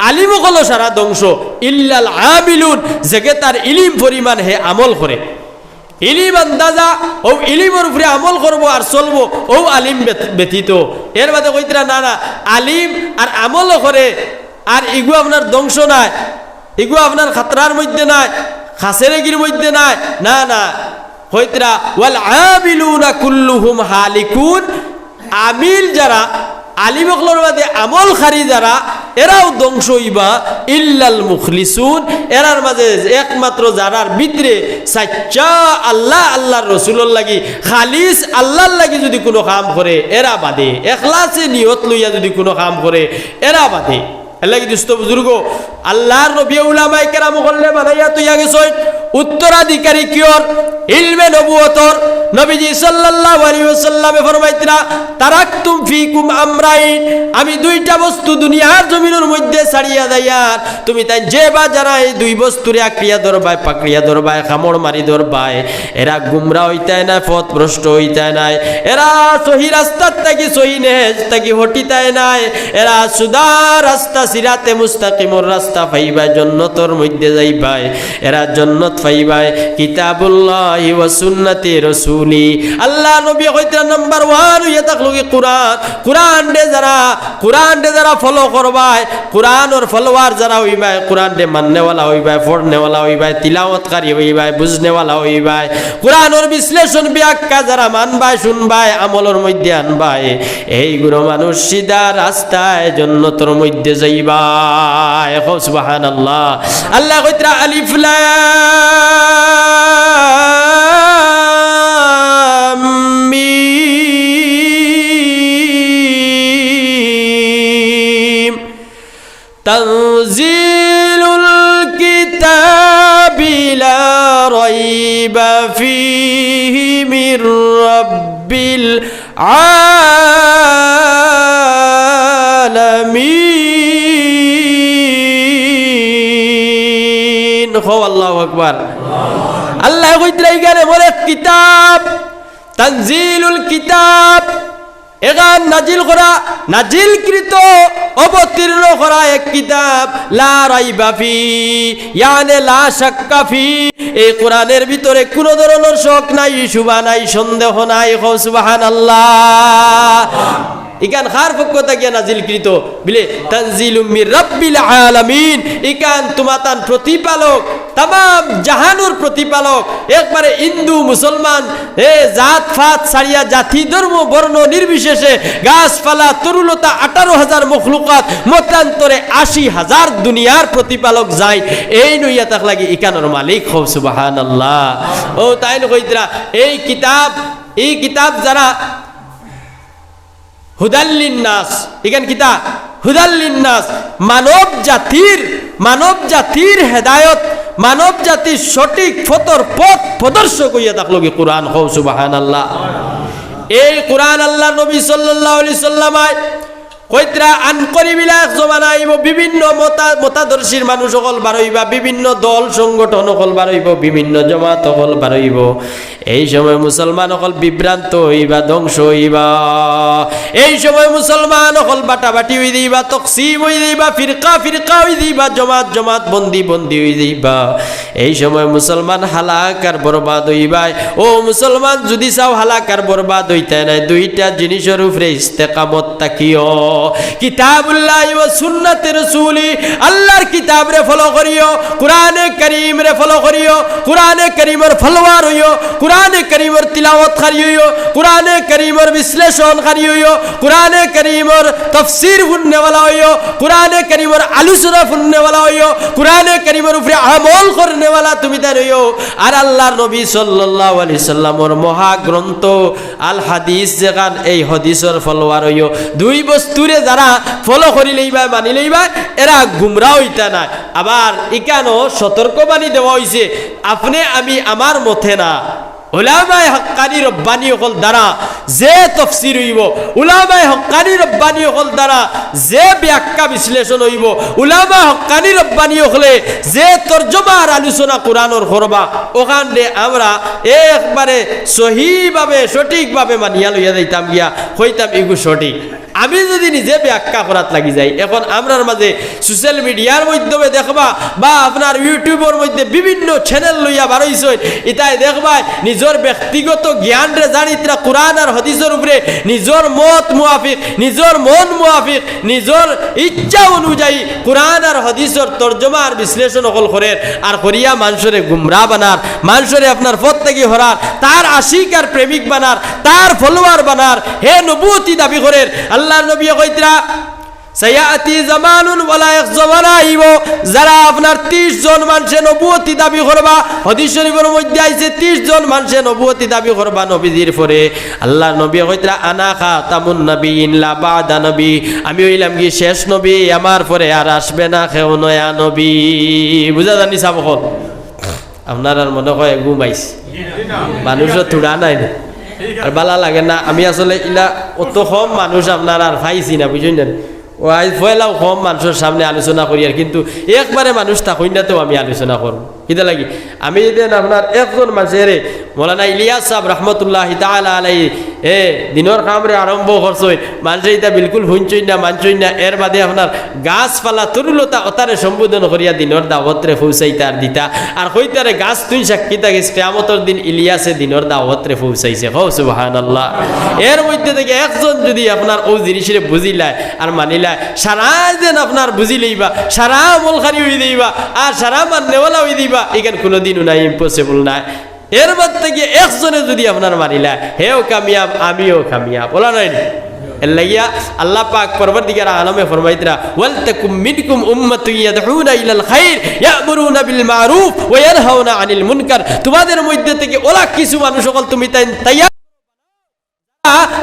আলিম অকল সারা ধ্বংস, ইল্লাল আমিলুন যেকে তার ইলিম পরিমাণ হে আমল করে। ইলিম আন্দাজা ও ইলিমের উপরে আমল করবো আর চলবো, ও আলিম ব্যতীত। এর বাদে কইতরা না না, আলিম আর আমলও করে আর ইগু আপনার ধ্বংস নাই, ইগু আপনার খাতরার মধ্যে নাই, খাসেরেগির মধ্যে নাই। না না, হইতরা ওয়াল আমিলুনা কুল্লুহুম হালিকুন, আমিল যারা আলিম হকলর বাদে আমল খারি যারা এরাও ধ্বংস হইবা, ইল্লাল মুখলিসুন এরার মাঝে একমাত্র যারার ভিতরে সাচ্চা আল্লাহ আল্লাহর রসুলর লাগি খালিস আল্লাহর লাগি যদি কোনো কাম করে এরা বাদে, এখলাসে নিয়ত লইয়া যদি কোনো কাম করে এরা বাদে। এলাকি দুস্থ বুজুর্গ, আল্লাহর নবী উলামায়ে কেরাম করলে বানাইয়া তৈয়া গেছেন উত্তরাধিকারী কিয়র ইলমে নবুয়তর। নবীজি সাল্লাল্লাহু আলাইহি ওয়াসাল্লামে ফরমাইতরা তারাকতুম ফিকুম আমরাইন, আমি দুইটা বস্তু দুনিয়ার জমিনের মধ্যে ছাড়িয়া যাইয়ার তুমি তাই যে বা যারা এই দুই বস্তুরে আক্রিয়া ধরবায় পাকড়িয়া ধরবায় কামড় মারি ধরবায় এরা গুমরা হইতায় না, পথ ভ্রষ্ট হইতায় নাই, এরা সহি রাস্তার থাকি সহি নেজ থাকি হটিতায় নাই, এরা সুদা রাস্তা সিরাতে মুস্তাকিমর রাস্তা পাইবাই, জান্নাতের মধ্যে যাইবাই, এরা জান্নাত পাইবাই কিতাবুল্লাহি ওয়া সুন্নতি রাসূলি। আল্লাহ নবী কইতেন নাম্বার 1 হইয়া থাকলো কি কোরআন, কোরআন দে যারা ফলো করবাই, কোরআনের ফলোয়ার যারা হইবাই, কোরআন দে মাননেওয়ালা হইবাই, পড়নেওয়ালা হইবাই, তিলাওয়াতকারী হইবাই, বুঝনেওয়ালা হইবাই, কোরআনের বিশ্লেষণ ব্যাখ্যা যারা মানবাই শুনবাই আমলের মধ্যে আনবাই, এইগুলো মানুষ সিধা রাস্তায় জান্নাতের মধ্যে যাইবা। সুবহানাল্লাহ। আল্লাহ কইতরা আলিফ লাম মিম তানজিলুল কিতাবি লা রাইবা ফীহি মির রাব্বিল আলামিন। আল্লাহু আকবার। আল্লাহ কইতরা এখানে বলে কিতাব, তানজিলুল কিতাব এখান নাজিল করা, নাজিলকৃত অবতীর্ণ করা এক কিতাব, লা রাইবা ফি ইয়ানে লা শাক্কা ফি, এই কোরআনের ভিতরে কোনো ধরনের শক নাই, শুভা নাই, সন্দেহ নাই। সুবহানাল্লাহ। ইকান খার পক্ষ থেকে নাজিলকৃত বলে তানজিলুম মির রাব্বিল আলামিন, ইকান তোমাতান প্রতিপালক, तमाम জাহানুর প্রতিপালক, একবারে হিন্দু মুসলমান জাত ফাত ছাড়িয়া জাতি ধর্ম বর্ণ নির্বিশেষে গাছপালা তরুলতা 18,000 মখলুকাত মতান্তরে 80,000 দুনিয়ার প্রতিপালক যায়, এই নইয়া তাক লাগি ইকানোর মালিক হও। সুবহানাল্লাহ। ও তাই কইতরা এই কিতাব যারা হুদাল্লিন নাস, ইকান কিতাব হুদাল্লিন নাস মানব জাতির হেদায়ত, মানব জাতির সঠিক ফতর পথ প্রদর্শক হইয়া থাকলো কি কোরআন। হও সুবহানাল্লাহ। এই কোরআন আল্লাহ নবী সাল্লাল্লাহু আলাইহি সাল্লাম কইতরা আন করিবিলা জমানা আইব, বিভিন্ন মতাদর্শীর মানুষ সকল বার হইবা, বিভিন্ন দল সংগঠন সকল বার হইব, বিভিন্ন জমাত সকল বার হইব। এই সময় মুসলমান সকল বিভ্রান্ত হইবা, ধ্বংস হইবা। এই সময় মুসলমান সকল বাটাবাটি হই দিবা, তকসিম হই দিবা, ফিরকা ফিরকা হই দিবা, জমাত জমাত, বন্দি বন্দি হই দিবা। এই সময় মুসলমান হালাক আর বরবাদ হইবা। ও মুসলমান, যদি চাও হালাক আর বরবাদ হইতে নাই, দুইটা জিনিসের উপরে ইস্তেকামত তাকিও। কিতাবুল্লাহ ওয়া সুন্নাতে রাসূলি, আল্লাহর কিতাব রে ফলো করিও, কুরআনে কারীম রে ফলো করিও, কুরআনে কারীমের ফলোয়ার হইও, কুরআনে কারীমের তিলাওয়াত করি হইও, কুরআনে কারীমের বিশ্লেষণ করি হইও, কুরআনে কারীমের তাফসীর শুননে वाला হইও, কুরআনে কারীমের আলোচনা শুননে वाला হইও, কুরআনে কারীমের উপরে আমল করনে वाला তুমি তার হইও। আর আল্লাহর নবী সাল্লাল্লাহু আলাইহি সাল্লামের মহাগ্রন্থ আল হাদিস যেখান, এই হাদিসের ফলোয়ার হইও। দুই বস্তুরে যারা ফলো করি লইবা, মানি লইবা, এরা গুমরা হইতা না। আবার ইকানো সতর্কবাণী দেওয়া হইছে, আপনি আমি আমার মতে না, উলামায়ে হক্কানি রব্বানি হল দ্বারা যে তাফসীর হইব, উলামায়ে হক্কানি রব্বানি হল দ্বারা যে ব্যাখ্যা বিশ্লেষণ হইব, উলামা হক্কানি রব্বানি হলে যে তরজমা আর আলোচনা কোরআনের করবা, ওখানে আমরা একবারে সহিভাবে সঠিকভাবে মানিয়া লইয়া যাইতাম, গিয়া হইতাম এগু সঠিক। আমি যদি নিজে ব্যাখ্যা করাত লাগি যাই, এখন আমরার মাঝে সোশ্যাল মিডিয়ার মাধ্যমে দেখবা বা আপনার ইউটিউবের মধ্যে বিভিন্ন চ্যানেল লইয়া বারইছই, ইতাই দেখবা নিজের ব্যক্তিগত জ্ঞান রে জানিতরা কোরআন আর হাদিসের উপরে নিজের মত মুআফিক, নিজের মন মুআফিক, নিজের ইচ্ছা অনুযায়ী কোরআন আর হাদিসের তরজমা আর বিশ্লেষণ হল করেন, আর করিয়া মানুষের গুমরা বানার, মানুষের আপনার পথ থেকে হরার, তার আশিক আর প্রেমিক বানার, তার ফলোয়ার বানার, হে নবুয়তি দাবি করেন। আল্লাহর নবী কইতরা সায়াতি জামানুন ওয়ালা ইয়াখজামানা আইব, যারা আপনার 30 জন মানুষে নবুয়তি দাবি করবা, হাদিস শরীফের মধ্যে আইছে 30 জন মানুষে নবুয়তি দাবি করবা নবীজির পরে। আল্লাহর নবী কইতরা আনা খাতামুন নবিয়িন লা বাদা নবী, আমি হইলাম কি শেষ নবী, আমার পরে আর আসবে না কেউ নয়া নবী। বুঝা জানি সাবকল আপনার আর মনে হয় ঘুমাইছে, মানুষও থুড়া নাই আর বালা লাগে না। আমি আসলে ইলা অত কম মানুষ আপনার আর পাইছি না, বুঝুন না, ও আজ পয়লাও কম মানুষের সামনে আলোচনা করি, আর কিন্তু একবারে মানুষ থাকুন না তো আমি আলোচনা করব। কিতা লাগি আমি দেন আপনার একজন মানুষের মৌলানা ইলিয়াস সাহেব রহমতুল্লাহি তাআলা আলাইহি দিনের কামরে আরম্ভ করছই, মানুষের এটা বিলকুল শুনছই না, মানছই না। এর বাদে আপনার গাছপালা তরুলতা অতারে সম্বোধন করিয়া দিনের দাওয়াতরে পৌঁছাইতা আর দিতা, আর কইতারে গাছ তুই সাক্ষী থাকিস কিয়ামতের দিন ইলিয়াসে দিনের দাওয়াতরে পৌঁছাইছে। কও সুবহানাল্লাহ। এর মধ্যে থেকে একজন যদি আপনার ও জিনিসরে বুঝিলায় আর মানিলায়, সারা দিন আপনার বুঝি লইবা, সারা আমলখানি হই দিবা, আর সারা মাননেওয়ালা হই দিবা, এখানে কোনোদিনও নাই, ইম্পসিবল নাই। এর মধ্যে থেকে একজনে যদি আপনার মানিলা, হেও কামিয়াব আমিও কামিয়াব, বলা নাই। এর লাগিয়া আল্লাহ পাক পরবর্তীকার আলমে ফরমাইতরা ওয়াল তাকুম মিনকুম উম্মাতুন ইয়াদউনা ইলাল খাইর ইয়ামুরুনা বিল মারুফ ওয়া ইয়ানহাউনা আনিল মুনকার, তোমাদের মধ্যে থেকে ওলা কিছু মানুষ সকল তুমি তাইয়ার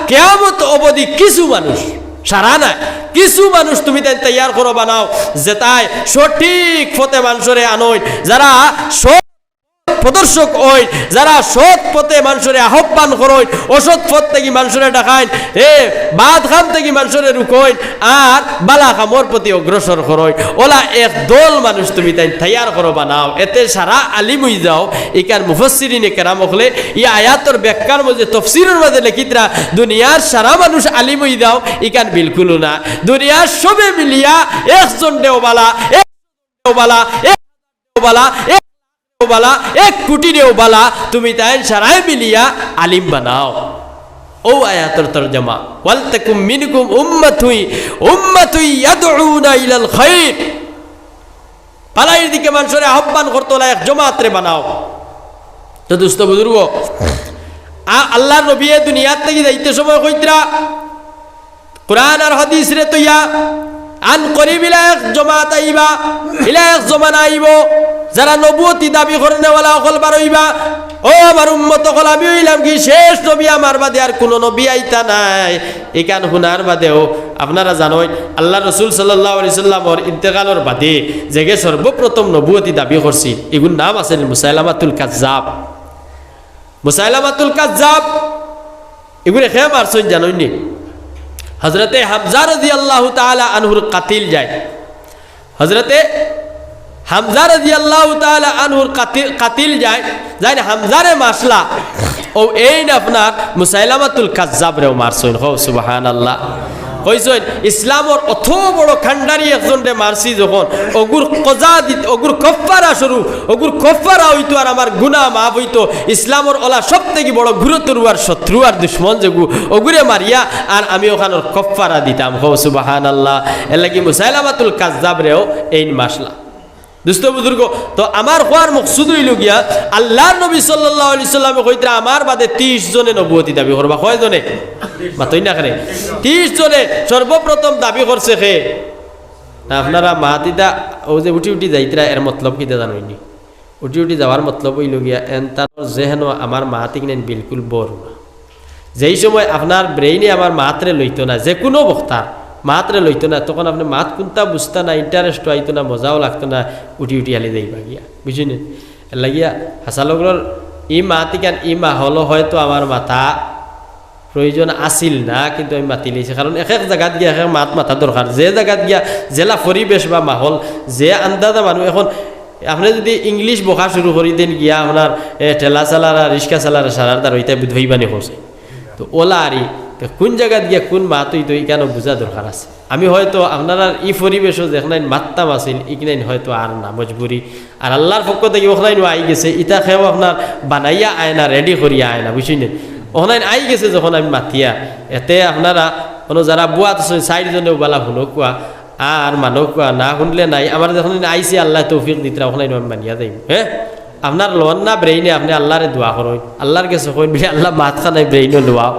কিয়ামত অবধি কিছু মানুষ, সারা নাই, কিছু মানুষ তুমি তাই তৈয়ার করো, বানাও, যে তাই সঠিক পথে মানুষরে আনোই, যারা প্রদর্শক ওই, যারা সৎ পথে মানুষের আহ্বান করোই, অসৎ পথ থেকে মানুষের ডাকাইন, বাদ খাম থেকে মানুষের রুকইন, আর বালা খামর প্রতি অগ্রসর করোই, ওলা এক দল মানুষ তুমি তাই তৈয়ার করো, বানাও। এতে সারা আলিম হয়ে যাও। ইকার মুফাসসিরিনে কেরাম হলে ই আয়াতর ব্যাখ্যার মধ্যে তফসিরের মধ্যে লিখিতরা দুনিয়ার সারা মানুষ আলিম হয়ে যাও, ইকান বিলকুল না। দুনিয়ার সবে মিলিয়া একজন দেওবালা, এক দেওবালা, এক দেওবালা, বালা, 1 কোটি বালা তুমি তাই সারাই মিলিয়া আলিম বানাও। ও আয়াতের তরজমা ওয়াল তাকুম মিনকুম উম্মাতুন ইয়াদউনা ইলাল খাইর, ভালোর দিকে মানুষের আহ্বান করতে হলে এক জামাতরে বানাও। তো দোস্ত বুজুর্গ, আল্লাহর নবী দুনিয়ার থেকে যাইতে সময় কইতরা কোরআন আর হাদিস রে তৈয়া আন করিব ইলা এক জামাত আইবা, ইলা এক জামানা আইব, যারা নবুয়তি দাবি করেনেওয়ালা অকল বারইবা। ও আমার উম্মত হল, আমি হইলাম কি শেষ নবী, আমার বাদে আর কোনো নবী আইতা নাই। এখান হুনার বাদেও আপনারা জানোই আল্লাহ রসুল সাল্লাল্লাহু আলাইহি সাল্লামর ইন্তেকালের বাদে যেগে সর্বপ্রথম নবুয়তি দাবি করছি, এগুলোর নাম আছে মুসাইলামাতুল কাজ্জাব। মুসাইলামাতুল কাজ্জাব এগুলো খেয়ে মারছেন জানোইনি। হজরতে হামজা রাদিয়াল্লাহু তাআলা আনহুর কাতিল যায়, হজরতে হামজা রাদিয়াল্লাহু তাআলা আনহুর কাতিল যায়, হামজারে মাসলা ও এই না আপনার মুসাইলামাতুল কাজ্জাব রেও মারছেন। হো সুবহানাল্লাহ। কইছেন ইসলামর অত বড় খান্ডারি একজনরে মারছি যখন অগুর কজা দিত অগুর কফারা স্বরূপ অগুর কফারা হইতো আর আমার গুনাহ মাফ হইতো। ইসলামর ওলা সব থেকে বড় গুরুত্বর আর শত্রু আর দুশ্মন যেগু অগুরে মারিয়া আর আমি ওখানোর কফারা দিতাম। হো সুবহানাল্লাহ। এর লাগি মুসাইলামাতুল কাজ্জাব রেও এই মাসলা দুস্থ বুজুর্গ। তো আমার হওয়ার মকসুদ হইল গিয়া আল্লাহর নবী সাল্লাল্লাহু আলাইহি সাল্লামে কইতরা আমার বাদে 30 জনে নবুয়তি দাবি করবা। কয় জনে? মাতই না করে 30 জনে সর্বপ্রথম দাবি করছে কে? আপনারা মাহাতিদা ও যে উঠি উঠি যাইতরা এর মতলব কি জানোইনি? উঠি উঠি যাওয়ার মতলব হইল গিয়া এনতার যেহেন আমার মাহাতিক নেন বিলকুল বড় না। যেই সময় আপনার ব্রেইনে আমার মাত্রে লইতো না, যে কোনো বক্তার মাত্রে লইতো না, তখন আপনি মাত কোনটা বুঝতা না, ইন্টারেস্ট আইতো না, মজাও লাগতো না, উঠি উঠি হালি যাইবা গিয়া বুঝিনি। লাগিয়া হাসালগর ই মাতিকান ই মা হলো হয়তো আমার মাথা প্রয়োজন আসিল না, কিন্তু আমি মাতি লইছি কারণ এক এক জায়গাত গিয়া এক মাত মাথা দরকার। যে জায়গাত গিয়া জেলা পরিবেশ বা মাহল যে আন্দাজা মানুষ এখন আপনি যদি ইংলিশ বকা শুরু করি দেন গিয়া আপনার ঠেলা চালারা রিক্সা চালারা সারার দ্বার হইতে ধইবানি করছে। তো ওলা আরি কোন জায়গাত গিয়া কোন মাত হইতো ই কেন বোঝা দরকার আছে। আমি হয়তো আপনার ই পরিবেশও যেখানে মাত্তাম আসিল ইকনাইন হয়তো আর না মজবুরি, আর আল্লাহর পক্ষ থেকে ওখানে আই গেছে ইটা খেয়েও আপনার বানাইয়া আয় না, রেডি করিয়া আয় না বুঝিনি। ওখানে আই গেছে যখন আমি মাতিয়া এতে আপনারা কোনো যারা বুয়াত সাইডজনেও বালা শুনো কোয়া আর মানুহ কোয়া না শুনলে নাই। আমার যখন আইসি আল্লাহ তৌফিক দিতরা ওখানে আমি মানিয়া যাই। হ্যাঁ আপনার লোন না ব্রেইনে আপনি আল্লাহরে দোয়া করেন, আল্লাহর কাছে কইন বলে আল্লাহ মাত খানাই ব্রেইনও লোয়াও।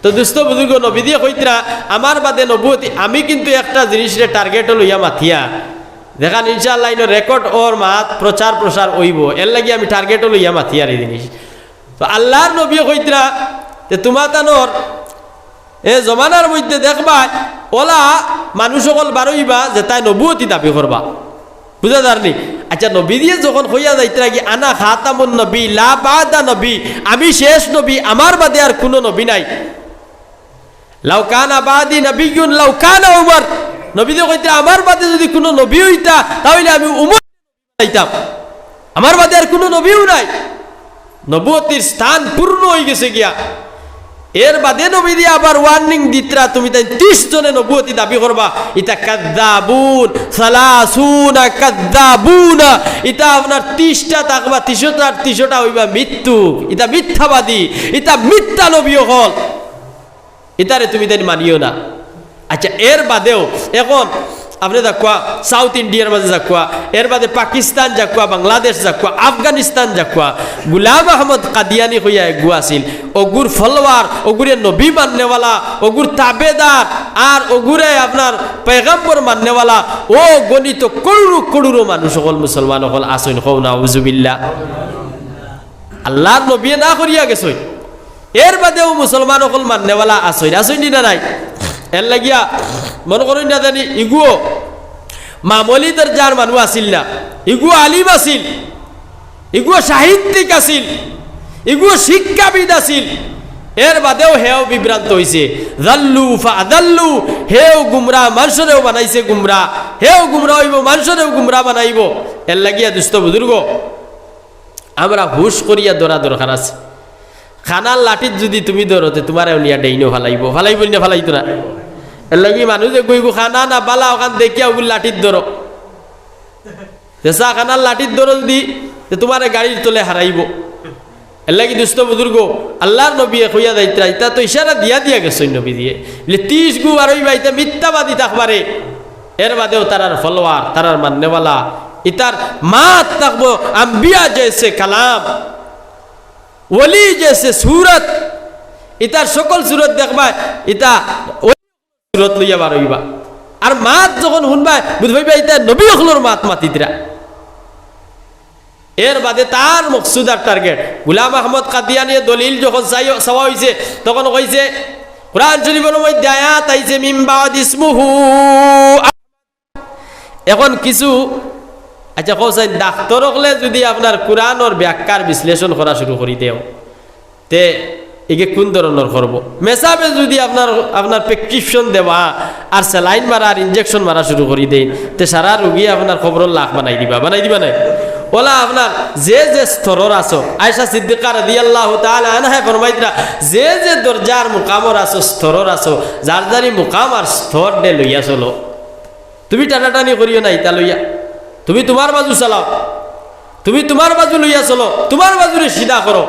তো দুস্থ বুজুর্গ নবী দিয়ে কইতরা আমার বাদে নবুয়তি আমি কিন্তু একটা জিনিসের টার্গেট লইয়া মাথিয়া দেখান ইনশাআল্লাহ ইনো রেকর্ড ওর মাত প্রচার প্রসার হইব, এর লাগি আমি টার্গেট লইয়া মাথিয়ার এই জিনিস। তো আল্লাহর নবী কইতরা যে তোমার তানোর এ জমানার মধ্যে দেখবা ওলা মানুষ সকল বারইবা যে তাই নবুয়তি দাবি করবা, বুঝা যারনি। আচ্ছা নবী দিয়ে যখন হইয়া যাইতরা কি আনা খাতামুন নবী লা বাদা নবী, আমি শেষ নবী, আমার বাদে আর কোনো নবী নাই। লাউ কানা বাদি নবিয়্যুন লাউ কানা উমর, নবী দিয়ে কইতরা আমার বাদে যদি কোনো নবী হইতা তাহলে আমি উমর হইতাম, আমার বাদে আর কোনো নবীও নাই। নবুয়তির স্থান পূর্ণ হয়ে গেছে গিয়া। এর বাদে নবী দিয়ে আবার ওয়ার্নিং দিতরা তুমি তাই 30 জনে নবুয়তি দাবি করবা। ইতা কাযযাবুন সালাসুনা কাযযাবুনা, ইতা আপনার 30টা থাকবা, 30টা হইবা মৃত্যু, ইতা মিথ্যাবাদী, ইতা মিথ্যা নবী হল, ইতারে তুমি তাই মানিও না। আচ্ছা এর বাদেও এখন আপনি যাকুয়া সাউথ ইন্ডিয়ার মাঝে যাকুয়া, এর বাদে পাকিস্তান যাকুয়া, বাংলাদেশ যাকুয়া, আফগানিস্তান যাকুয়া, গুলাম আহমদ কাদিয়ানি হইয়া এগু আছিল, অগুর ফলোয়ার, অগুরে নবী মাননেওয়ালা, অগুর তাবেদার আর অগুরে আপনার পেগম্বর মাননেওয়ালা ও গণিত করুরু করুরু মানুষ সকল মুসলমান সকল আসইন হও না উজুবিল্লাহ। আল্লাহর নবী না করিয়া গেছই, এর বাদেও মুসলমান সকল মাননেওয়ালা আসইন আসইন না নাই। এর লাগিয়া মনে করেন না জানি ইগুও মামলি দরজার মানুষ আসিল না, ইগুও আলিম আসিল, ইগুও সাহিত্যিক আসিল, ইগুও শিক্ষাবিদ আসিল, এর বাদেও হেও বিভ্রান্ত হইছে। জাল্লু ফাদাল্লু, হেও গুমরা মানুষরেও বানাইছে গুমরা, হেও গুমরা হইব মানুষরেও গুমরা বানাইব। এর লাগিয়া দুস্থ বুজুর্গ আমরা হুশ করিয়া ধরা দরকার আছে। খানার লাঠিত যদি তুমি ধরতে তোমার নিয়া ডেইনো ফালাইব, ফালাইব না ফালাইতো না। এর লাগি মানুষ যে গইগু খানা না বালা ওখান দেখিয়া ওগুলো লাঠির ধরো, চা খানার লাঠির ধরো যদি তোমার গাড়ির তলে হারাইব। এর লাগি দুস্থ বুজুর্গ আল্লাহর নবী কইয়া যাইতরা ইতা তো ইশারা দিয়া দিয়া গেছে নবী দিয়ে 30 গু আর ওই বাইতে মিথ্যাবাদী থাকবারে। এর বাদেও তারার ফলোয়ার, তারার মাননেওয়ালা, ইতার মাত থাকবো আম্বিয়া জেসে কালাম, ওলি জেসে সুরত, ইতার সকল সুরত দেখবা ইতা সুরত লইয়া বার হইবা। আর মাত যখন শুনবা বুঝবাইবা ইতা নবী হলোর মাত মাতিতরা। এর বাদে তার মকসুদ আর টার্গেট। গুলাম আহমদ কাদিয়ানির দলিল যখন চাওয়া হয়েছে তখন কইছে কোরআন শরীফের মধ্যে আয়াত আইছে মিন বাদ ইসমুহু। এখন কিছু আচ্ছা কইছেন ডাক্তার হলে যদি আপনার কোরআনের ব্যাখ্যার বিশ্লেষণ করা শুরু করি দেও তে একে কোন ধরনের করব? মেসাবে যদি আপনার প্রেসক্রিপশন দেওয়া আর স্যালাইন মারা আর ইনজেকশন মারা শুরু করি দেই তে সারা রোগী আপনার খবর লাখ বানাই দিবা না? ওলা আপনার যে যে স্তরর আছো, আয়েশা সিদ্দিকা রাদিয়াল্লাহু তাআলা আনহা ফরমাইতরা যে যে দরজার মুকামর আছো, স্তরর আছো, যার যারি মুকাম আর স্তর দে লইয়া চলো। তুমি টানাটানি করিও না ইতা লইয়া, তুমি তোমার বাজু চালাও, তুমি তোমার বাজু লইয়া চলো, তোমার বাজুরে সিধা করো।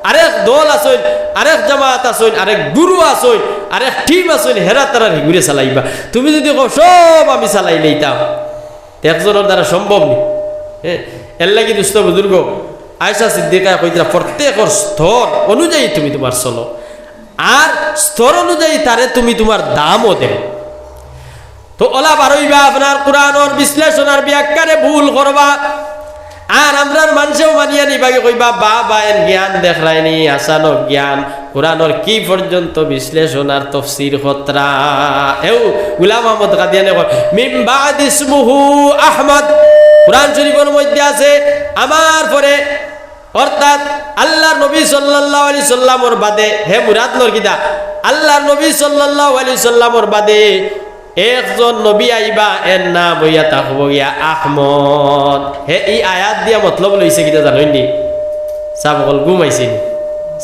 আরেক দল আসইন, আরেক জামাত আসইন, আরেক গুরু আসইন, আরেক টিম আসইন, হেরা তারা ঘুরে চালাইবা। তুমি যদি কও সব আমি চালাই লইতাম, একজনের দ্বারা সম্ভব নেই। হ্যাঁ, এর লাগি দুস্থ বুজুর্গ আয়েশা সিদ্দিকা কইতরা প্রত্যেকের স্তর অনুযায়ী তুমি তোমার চলো, আর স্তর অনুযায়ী তারে তুমি তোমার দামও দেও। তো ওলা বারইবা আপনার কোরআনের বিশ্লেষণ আর ব্যাখ্যানে ভুল করবা, আর আমরার মানুষেও মানিয়া নিবাগে কইবা বা এর জ্ঞান দেখলাইনি আসানো জ্ঞান কোরআনের কি পর্যন্ত বিশ্লেষণ আর তফসির খতরা। এও গুলাম আহমদ কাদিয়ানে কয় মিন বাদ ইসমুহু আহমদ, কোরআন শরীফের মধ্যে আছে আমার পরে, অর্থাৎ আল্লাহর নবী সাল্লাল্লাহু আলাইহি সাল্লামর বাদে, হে মুরাদ নর কিদা আল্লাহর নবী সাল্লাল্লাহু আলাইহি সাল্লামর বাদে একজন নবী আইবা, এর নাম হইয়া থাকব গিয়া আহমদ। হে এই আয়াত দিয়া মতলব লইছে কিতা জানেন নি? চাহ বকল ঘুমাইছে নি,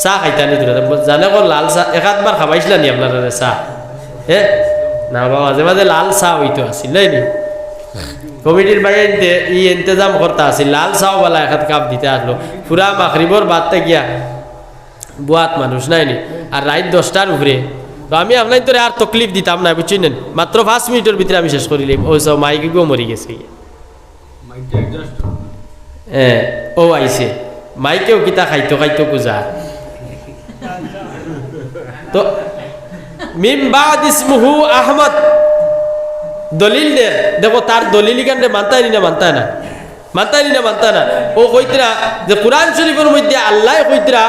চাহ খাইতানি দূরে জানে কল লাল চাহ একাধবার খাবাইছিলা নি আপনারা চাহ? হে না বাবা, মাঝে মাঝে লাল চাহ হইতো আসিল নি, কমিটির বাইরে ই ইন্তজাম করতে আসিল, লাল চাও বলা এক কাপ দিতে আসলো। পুরা মাগরিবর বাদতে গিয়া বুয়াত মানুষ নাই নি, আর রাত 10টার উপরে। তো আমি আপনার তোরে আর তকলিফ দিতাম না, বুঝছেন, মাত্র 5 মিনিটের ভিতরে আমি শেষ করিলাম। ওই সব মাইকেও মরি গেছে, হ্যাঁ ও আইছে মাইকেও কিতা খাইতো খাইতো পূজা। তো মিন বাদ ইসমুহু আহমদ দলিল দে, দেখো তার দলিল কারণে মানতাই না, মানতায় না, মানতাই না, মানতা না। ও কইতরা যে কোরআন শরীফের মধ্যে আল্লাহ কইতরা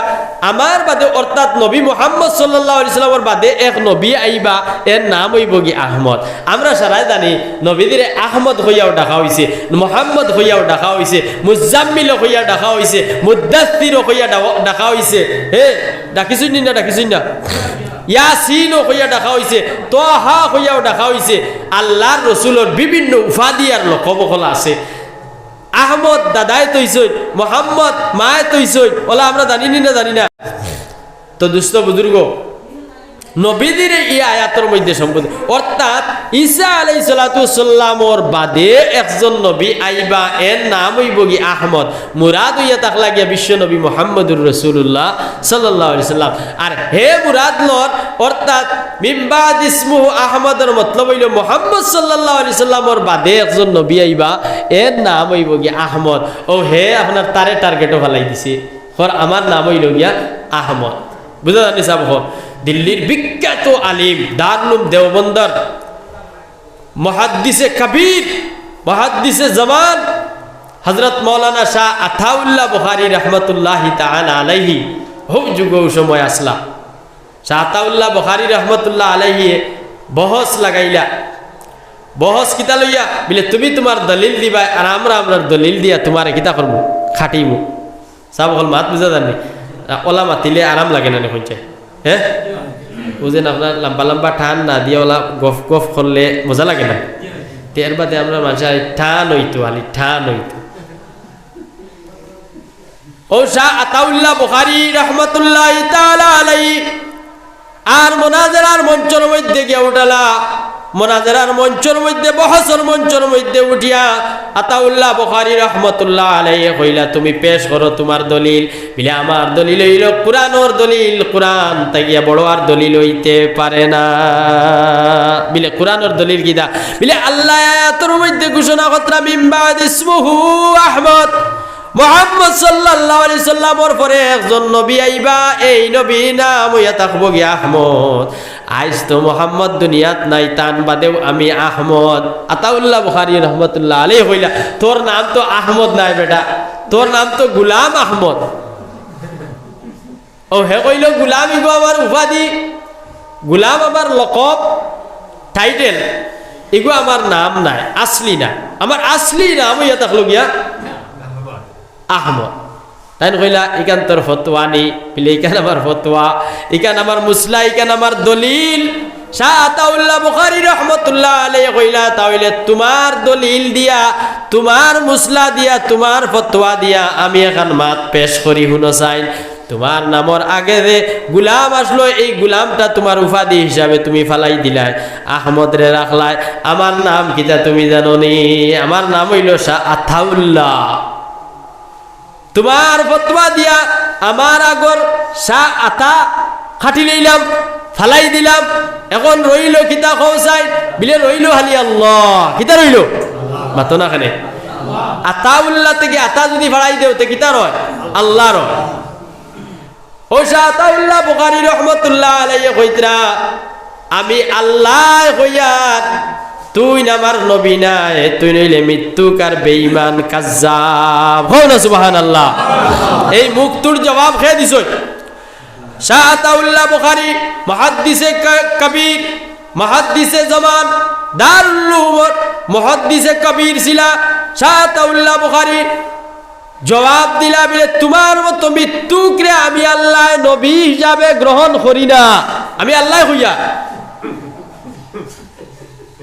আমার বাদে, অর্থাৎ নবী মুহাম্মদ সাল্লাল্লাহু আলাইহি সাল্লামের বাদে এক নবী আইবা, এর নাম হইব কি আহমদ। আমরা সারাই জানি নবীদের আহমদ হইয়াও ডাকা হইছে, মুহাম্মদ হইয়াও ডাকা হইছে, মুজাম্মিল হইয়া ডাকা হইছে, মুদ্দাসসির হইয়া ডাকা হইছে। হে ডাকিছুন না, ডাকিছুন না, ইয়াসিন হইয়া ডাকা হইছে, তাহা হইয়াও ডাকা হইছে। আল্লাহর রাসূলের বিভিন্ন উপাধি আর লকবকলা আছে। আহমদ দাদায় তৈছই, মোহাম্মদ মায় তৈছই, ওলা আমরা জানি না, জানি না। তো দুস্থ বুজুর্গ নবীদের এই আয়াতের মধ্যে সম্পদ, অর্থাৎ ঈসা আলাইহিস সালাতু সাল্লামর বাদে একজন নবী আইবা, এর নাম হইব কি আহমদ। মুরাদ হইয়া তাকলা গিয়া বিশ্ব নবী মুহাম্মদুর রাসূলুল্লাহ সাল্লাল্লাহু আলাইহি সাল্লাম। আর হে মুরাদ লর, অর্থাৎ মিন বাদ ইসমুহু আহমদের মতলব হইল মুহাম্মদ সাল্লাল্লাহু আলাইহি সাল্লামর বাদে একজন নবী আইবা, এর নাম হইব কি আহমদ। ও হে আপনার তারে টার্গেটও ফেলাই দিছে, আমার নাম হইল গিয়া আহমদ। বুঝা জানি সাব দিল্লির বিখ্যাত আলিম দারুল দেওবন্দর মুহাদ্দিসে কবির, মুহাদ্দিসে জামান হযরত মাওলানা শাহ আতাউল্লাহ বুখারী রাহমাতুল্লাহি তাআলা আলাইহি খুব যুগ সময় আসলা। শাহ আতাউল্লাহ বুখারী রাহমাতুল্লাহ আলাইহি বহস লাগাইলা, বহস কিতা লইয়া বলে তুমি তোমার দলিল দিবা, আর আমরা আমরার দলিল দিয়া তোমার কিতা করবো, খাটিব। সাব হল মাত বুঝা জানি, ওলা মাতিলে আরাম লাগে না হইছে। হ্যাঁ বুঝেন, আপনার লম্বা লম্বা টান না দিয়ে ওলা গফ গফ করলে মজা লাগে না। এর বাদে আমরা মানুষ ঠান হইতো, আলি ঠান হইতো। ও শাহ আতাউল্লাহ বুখারী রাহমাতুল্লাহি তাআলা আলাইহি আর মোনাজারার মঞ্চের মধ্যে গিয়ে উঠালা, মোনাজারার মঞ্চের মধ্যে, বহসের মঞ্চের মধ্যে উঠিয়া আতাউল্লাহ বুখারী রাহমাতুল্লাহ আলাইহি কইলা তুমি পেশ করো তোমার দলিল। বিলে আমার দলিল হইল কোরআনের দলিল, কোরআন তাইয়া বড় আর দলিল হইতে পারে না। বিলে কোরআনের দলিল কিদা? বিলে আল্লাহ আয়াতের মধ্যে ঘোষণা করতা মিন বাদ ইসমুহু আহমদ, মুহাম্মদ সাল্লাল্লাহু আলাইহি সাল্লামের পরে একজন নবী আইবা, এই নবী নাম হইয়া থাকব গিয়া আহমদ। আইজ তো মুহাম্মদ দুনিয়াত নাই, তান বাদেও আমি আহমদ। আতাউল্লাহ বুখারী রাহমাতুল্লাহ আলাইহি কইলা তোর নাম তো আহমদ নাই বেটা, তোর নাম তো গোলাম আহমদ। ও হে কইল গোলাম ইব আমার উপাধি, গোলাম আমার লকব, টাইটেল, এগো আমার নাম নাই, আসলি না, আমার আসলি নাম হইয়া থাকলো গিয়া আহমদ। তাই কইলা ইকান তোর ফতোয়া নি, বলে ইকান আমার ফতোয়া, ইকান আমার মুসলা, ইকান আমার দলিল। শাহ আতাউল্লাহ বুখারী রহমাতুল্লাহ আলাইহি কইলা তাহলে তোমার দলিল দিয়া, তোমার মুসলা দিয়া, তোমার ফতোয়া দিয়া আমি এখন মাত পেশ করি হুনো চাই। তোমার নামর আগে যে গুলাম আসলো, এই গুলামটা তোমার উপাধি হিসাবে তুমি ফালাই দিলাই, আহমদ রে রাখলাই। আমার নাম কিতা তুমি জানো নি? আমার নাম হইল শাহ আতাউল্লাহ। তোমার ফতোয়া দিয়া আমার আগর শাহ আতা খাটি লইলাম, ফালাই দিলাম। এখন রইল কিতা খৌসাই বিলে রইল হালি আল্লাহ। কিতা রইল? মাতো না খানে আতাউল্লাহ থেকে আতা যদি ফালাই দেও তে কিতা রয়? আল্লাহ রয়। ও শাহ আতাউল্লাহ বুখারী রহমাতুল্লাহ আলাইহি কইতরা আমি আল্লাহ হইয়ার তুই আমার নবী নাই, তুই নইলে মৃত্যুকার বেঈমান কাজ্জাব। হও না সুবহানাল্লাহ। এই মুক্তুর জবাব খেয়ে দিছ। শাহ আতাউল্লাহ বুখারী মুহাদ্দিসে কবির, মুহাদ্দিসে জামান, দারুল উলুম মুহাদ্দিসে কবির ছিলা। শাহ আতাউল্লাহ বুখারী জবাব দিলা বলে তোমার মতো মৃত্যুকরে আমি আল্লাহ নবী হিসাবে গ্রহণ করি না। আমি আল্লাহ হইয়া,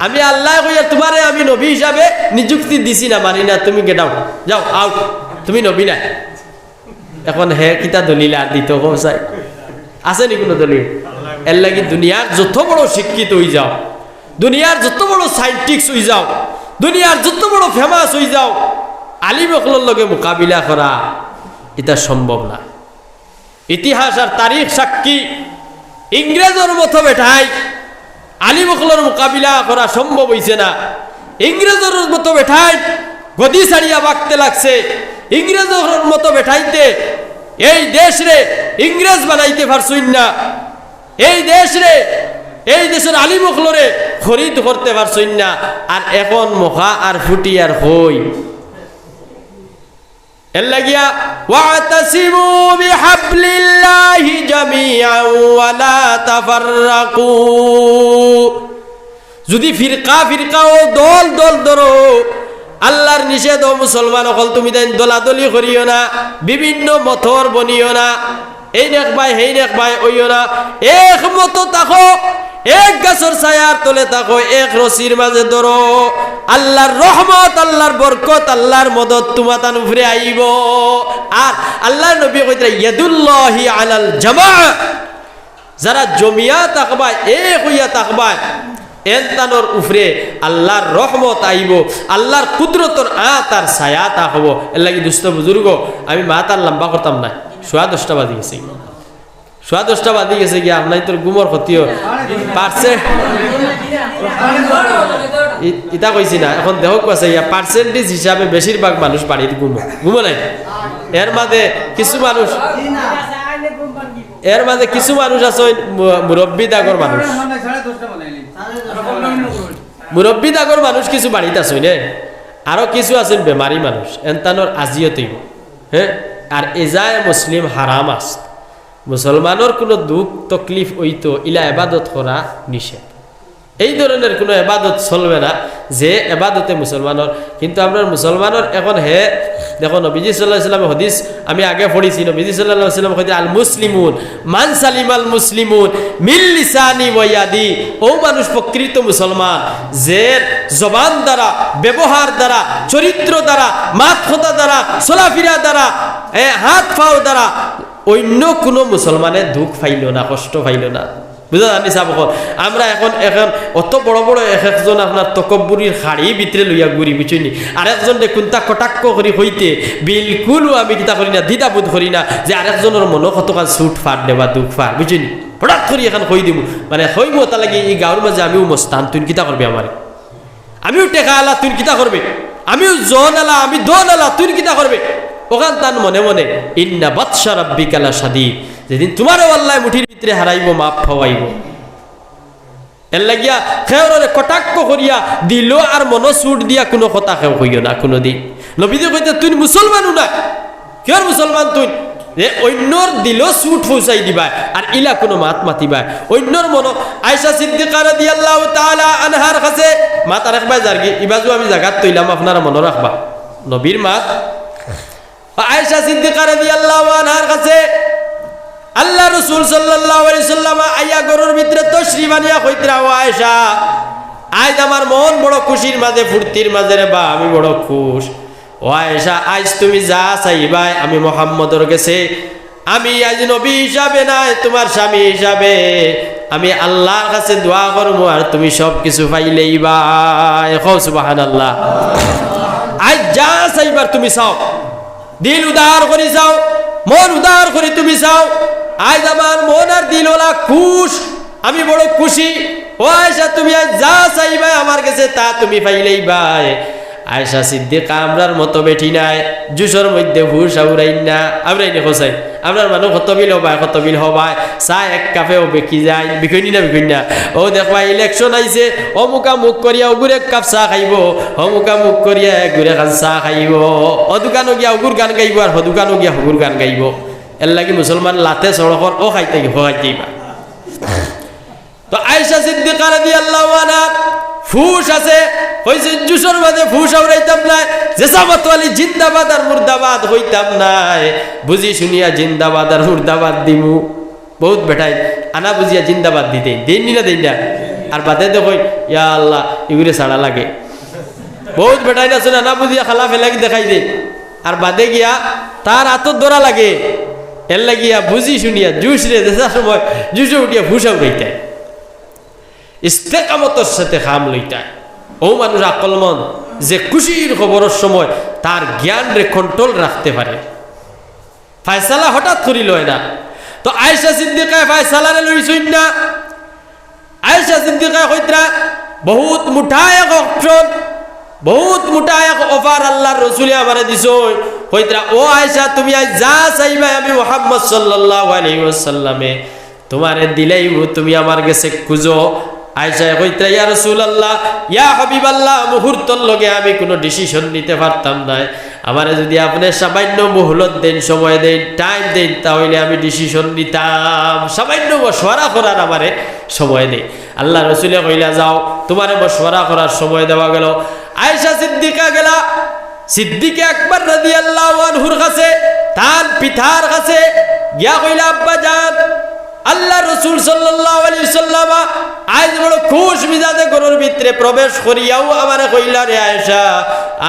আমি আল্লাহ হইয়া তোমারে আমি নবী হিসাবে নিযুক্তি দিছি না, মানি না। তুমি গেট আউট, যাও আউট, তুমি নবী না। এখন হে কিতা দলিল আর দিত চাই আছে নি কোনো দলিল? এর লাগি দুনিয়ার যত বড় শিক্ষিত হয়ে যাও, দুনিয়ার যত বড় সাইন্টিস্ট হয়ে যাও, দুনিয়ার যত বড় ফেমাস হয়ে যাও, আলিম অকলের লগে মোকাবিলা করা এটা সম্ভব না। ইতিহাস আর তারিখ সাক্ষী ইংরেজের মতো বেঠাই আলিম অকলের মোকাবিলা করা সম্ভব হইছে না। ইংরেজের মতো বেঠাই গদি ছাড়িয়া বাঁকতে লাগছে। ইংরেজের মতো বেঠাইতে এই দেশ রে ইংরেজ বানাইতে পারছই না। এই দেশ রে, এই দেশের আলিম অকলরে খরিদ করতে পারছই না। আর এখন মহা আর ফুটি আর হই এলাগিয়া ওয়াতাসিমু বিহাবলিল্লাহি জামিআন ওয়া লা তাফাররাকু। যদি ফিরকা ফিরকা ও দল দল ধরো, আল্লাহর নিষেধ ও মুসলমান হল তুমি দেন দলাদলি করিও না, বিভিন্ন মতর বনিও না, এই নেক ভাই হেই নেক ভাই ওইও না। এক মত থাকো, এক গাছের ছায়ার তলে থাকো, এক রশির মাঝে ধরো। আল্লাহর রহমত, আল্লাহর বরকত, আল্লাহর মদত তোমার তান উপরে আইব। আর আল্লাহর নবী কইতে ইয়াদুল্লাহি আলাল জামা, যারা জমিয়া তাকবা, এক হইয়া তাকবা, এনতানোর উপরে আল্লাহর রহমত আইব, আল্লাহর কুদরতর তার ছায়া তাকব। এর লাগি দুস্থ বুজুর্গ আমি মাত আর লম্বা করতাম না। 10:30 বাজি গেছে, 10:30 বাজি গেছে গিয়া আপনার তোর গুমর ক্ষতিও পারছে। ইটা কইছি না, এখন দেহ কাছে পার্সেন্টেজ হিসাবে বেশিরভাগ মানুষ বাড়ির ঘুমো নাই। এর মাঝে কিছু মানুষ, এর মাঝে কিছু মানুষ আছে মুরব্বী দাগর মানুষ, মুরব্বী দাগর মানুষ কিছু বাড়িতে আছে নে, আরো কিছু আছেন বেমারি মানুষ, এনতানোর আজিও তৈব। হ্যাঁ, আর এজায় মুসলিম হারাম আস, মুসলমানের কোনো দুঃখ তকলিফ হইতো ইলা এবাদত করা নিষেধ। এই ধরনের কোনো এবাদত চলবে না যে এবাদতে মুসলমানের। কিন্তু আমরা মুসলমানের এখন হে দেখো নবীজি সাল্লাল্লাহু আলাইহি ওয়াসাল্লাম হাদিস আমি আগে পড়েছি। নবীজি সাল্লাল্লাহু আলাইহি ওয়াসাল্লাম কইতে আল মুসলিমুন মান সালিমাল মুসলিমুন মিন লিসানি ওয়া ইয়াদি। ও মানুষ প্রকৃত মুসলমান যে জবান দ্বারা, ব্যবহার দ্বারা, চরিত্র দ্বারা, মাত কথা দ্বারা, চলাফেরা দ্বারা, হাত পাও দ্বারা অন্য কোনো মুসলমানের দুঃখ পাইল না, কষ্ট পাইল না। বুঝা জানি চাব আমরা এখন এখন অত বড় বড় একজন আপনার তকব্বুরির শাড়ি ভিতরে লইয়া ঘুরি বুঝিনি, আরেকজন কোনটা কটাক্ষ করি হইতে বিলকুলও আমি কিতা করি না, দ্বিধাবোধ করি না যে আরেকজনের মনো কতকাল ছুট ফাট দেবা দুঃখ ফাট বুঝিনি। হঠাৎ করি এখন কই দিব মানে হইব তা লাগে এই গাঁর মাঝে আমিও মস্তান, তুই কিতা করবি আমারে, আমিও টেকা আলা তুই কিতা করবে, আমিও জন আলা আমি দন আলা তুই কিতা করবে। ওখান তান মনে মনে ইন্না বাতশা রাব্বিকা লাশাদীদ, যেদিন তোমারও আল্লাহ মুঠির ভিতরে হারাইব মাপ ফাওয়াইব। এর লাগিয়া খেয়রে কটাক্ষ করিয়া দিল আর মনো ছুট দিয়া কোনো কথা খেও কইও না কোনো দিন। নবীজি কইতে তুই মুসলমানও না, কেউ মুসলমান তুই যে অন্যর দিল ছুট পৌঁছাই দিবা আর ইলা কোনো মাত মাতিবা অন্যর মনো। আয়েশা সিদ্দিকা রাদিয়াল্লাহু তাআলা আনহার কাছে মাতা রাখবা জারগি ইবাজু আমি জায়গা তৈলাম আপনারা মনে রাখবা নবীর মাত। আয়েশা সিদ্দিকা রাদিয়াল্লাহু আনহার কাছে আল্লাহ রাসূল সাল্লাল্লাহু আলাইহি সাল্লাম আইয়া গরুর ভিতরে তশরিফ আনিয়া কইতরা, ও আয়েশা, আজ আমার মন বড় খুশির মাঝে, ফুর্তির মাঝে রে বা, আমি বড় খুশ। ও আয়েশা, আজ তুমি যা চাইবাই আমি মুহাম্মদের কাছে, আমি আজ নবী হিসাবে নাই, তোমার স্বামী হিসাবে আমি আল্লাহর কাছে দোয়া করবো, আর তুমি সব কিছু পাইলেইবা। সুবহানাল্লাহ। আজ যা চাইবার তুমি চাও, দিল উদার করে চাও, মন উদার করে তুমি চাও। আজ আমার মন আর দিল ওলা খুশ, আমি বড় খুশি। ও আয়েশা, তুমি আজ যা চাইবা আমার কাছে তা তুমি পাইলেইবা। আয়েশা সিদ্দিকা আমরার মতো বেঠি নাই, জুসর মধ্যে হুশ আউরাইন না, আমরাই নে খোসাই, আমরার মানুষ কত বিল হবায়, কত বিল হবায়, চা এক কাপেও বেকি যায়, বিকইনি না বিকইনি না। ও দেখবা ইলেকশন আইছে, অমুকা মুখ করিয়া অগুর এক কাপ চা খাইব, অমুকা মুখ করিয়া এগুরে খান চা খাইব, ও দোকানো গিয়া অগুর গান গাইব, আর দোকানো গিয়া হগুর গান গাইব। এর লাগি মুসলমান লাতে সড়কর ও খাইতে খাইতেইবা। তো আয়েশা সিদ্দিকা রাদিয়াল্লাহু আনহা ফুস আছে, হইছে জুসর মাঝে ফুস আউরাইতাম না, জেসামত ওয়ালি জিন্দাবাদ আর মুর্দাবাদ হইতাম না, বুঝি শুনিয়া জিন্দাবাদ আর মুর্দাবাদ দিমু। বহুত বেটাই আনা বুঝিয়া জিন্দাবাদ দিতে দেননি না, দেন না, আর বাদে দেখো ইয়া আল্লাহ ইগুরে ছাড়া লাগে। বহুত বেটাই না শুনে আনা বুঝিয়া খালা ফেলাকি দেখাই দে, আর বাদে গিয়া তার হাতত ধরা লাগে। এর লাগিয়া বুঝি শুনিয়া জুস রে জেসা সময় জুসে উঠিয়া ফুস আউরাইতায়, ইস্তেকামতের সাথে খাম লইতায়। ও মানুষ আকলমন যে খুশির খবরের সময় তার জ্ঞান রে কন্ট্রোল রাখতে পারে, ফায়সালা হঠাৎ করি লয় না। তো আয়েশা সিদ্দিকা ফায়সালারে লইছইন না। আয়েশা সিদ্দিকা কইতরা, বহুত মুঠা এক অপশন, বহুত মুঠা এক অফার আল্লাহর রাসূলে আমারে দিছই। কইতরা, ও আয়েশা, তুমি আজ যা চাইবা আমি মুহাম্মদ সাল্লাল্লাহু আলাইহি ওয়াসাল্লামে তোমারে দিলেই, তুমি আমার কাছে খুঁজো। আয়েশা কইতরা, ইয়া রাসূলুল্লাহ, ইয়া হাবিবাল্লাহ, মুহূর্তর লগে আমি কোনো ডিসিশন নিতে পারতাম না, আমারে যদি আপনি সামান্য মুহলত দেন, সময় দেন, টাইম দেন, তাহলে আমি ডিসিশন নিতাম। সামান্য মশওয়ারা করার আমারে সময় দেই। আল্লাহ রাসূলে কইলা, যাও, তোমারে মশওয়ারা করার সময় দেওয়া গেল। আয়েশা সিদ্দিকা গেলা সিদ্দিকে আকবর রাদিয়াল্লাহু আনহুর কাছে, তার পিতার কাছে গিয়া কইলা, আব্বা জান, আল্লাহ রাসূল সাল্লাল্লাহু আলাইহি ওয়াসাল্লাম আজ বড় খুশ মিজাজে ঘরের ভিতরে প্রবেশ করিয়াও আমারে কইলা, রে আয়েশা,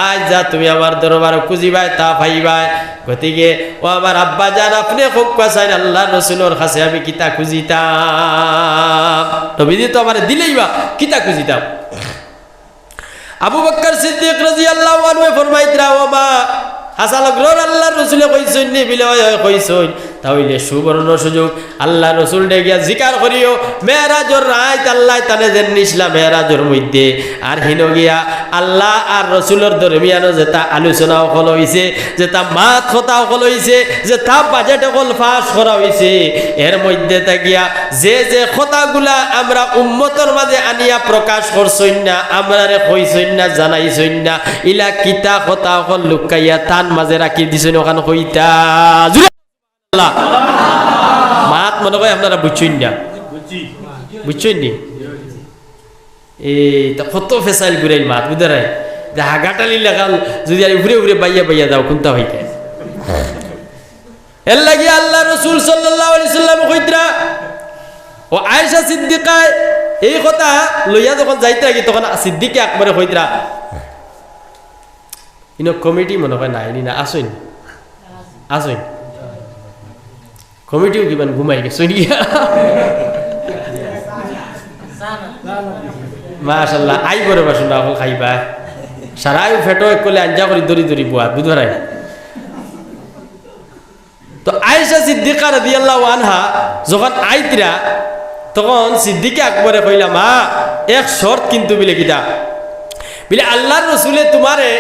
আজ যা তুমি আমার দরবারে খুঁজিবাই তা পাইবাই। গতিকে ও আমার আব্বা জান, আপনি খুব কাছেন আল্লাহ রাসূলের কাছে আমি কিতা খুঁজিতাম, নবীজি তো আমারে দিলেইবা, কিতা খুঁজিতাম। আবু বকর সিদ্দিক রাদিয়াল্লাহু আনহু ফরমাইতরা, ও মা, হাসালগ্রর আল্লাহ রসুলে কইসইন নি বিলে কইসইন, তাহলে সুবর্ণ সুযোগ আল্লাহ রসুল ডে গিয়া জিকার করিও মেরাজর রাত আল্লাহ তানে যেন নিসলা মেরাজর মধ্যে, আর হিনো গিয়া আল্লাহ আর রসুলের দরমিয়ানো যেটা আলোচনা অকল হইছে, যেটা মাত কথা অকল হইছে, যেটা বাজেট অকল ফাঁস করা হইছে, এর মধ্যে থাকিয়া যে যে কথাগুলা আমরা উম্মতর মাঝে আনিয়া প্রকাশ করছইন না, আমরা রে কইসইন না, জানাইছইন না, ইলা কিতা কথা অকল লুকাইয়া তান মাঝে রাখি দিছেন, ওখানে কইতা মাত মনে হয় আপনারা বুঝছেন না, বুঝছেন নি? এই কত ফেসাইল ঘুরাইল মাত বুঝারাই, হাগাটালি লাগাল যদি আর ঘুরে ঘুরে বাইয়া বাইয়া দাও কোনটা হইতে। এর লাগি আল্লাহ রাসূল সাল্লাল্লাহু আলাইহি সাল্লাম কইতরা, ও আয়েশা সিদ্দিকা এই কথা লইয়া যখন যাইতে লাগি, তখন সিদ্দিকে আকবরে কইতরা, ইনো কমিটি মনে হয় নাই না, আসইন আসইন, কমিটিও কিমান ঘুমাই গেছে মাশাআল্লাহ। আই করে বাসন না খাইবা, সারাই ফেটো এক করলে আঞ্জা করে দড়ি দড়ি বুয়া বুধরাই। তো আয়েশা সিদ্দিকা রাদিয়াল্লাহু আনহা যখন আইতরা, তখন সিদ্দিকে আকবরে কইলা, মা, এক শর্ত কিন্তু বিলে কিতা, বিলে আল্লাহর রাসূলে তোমারে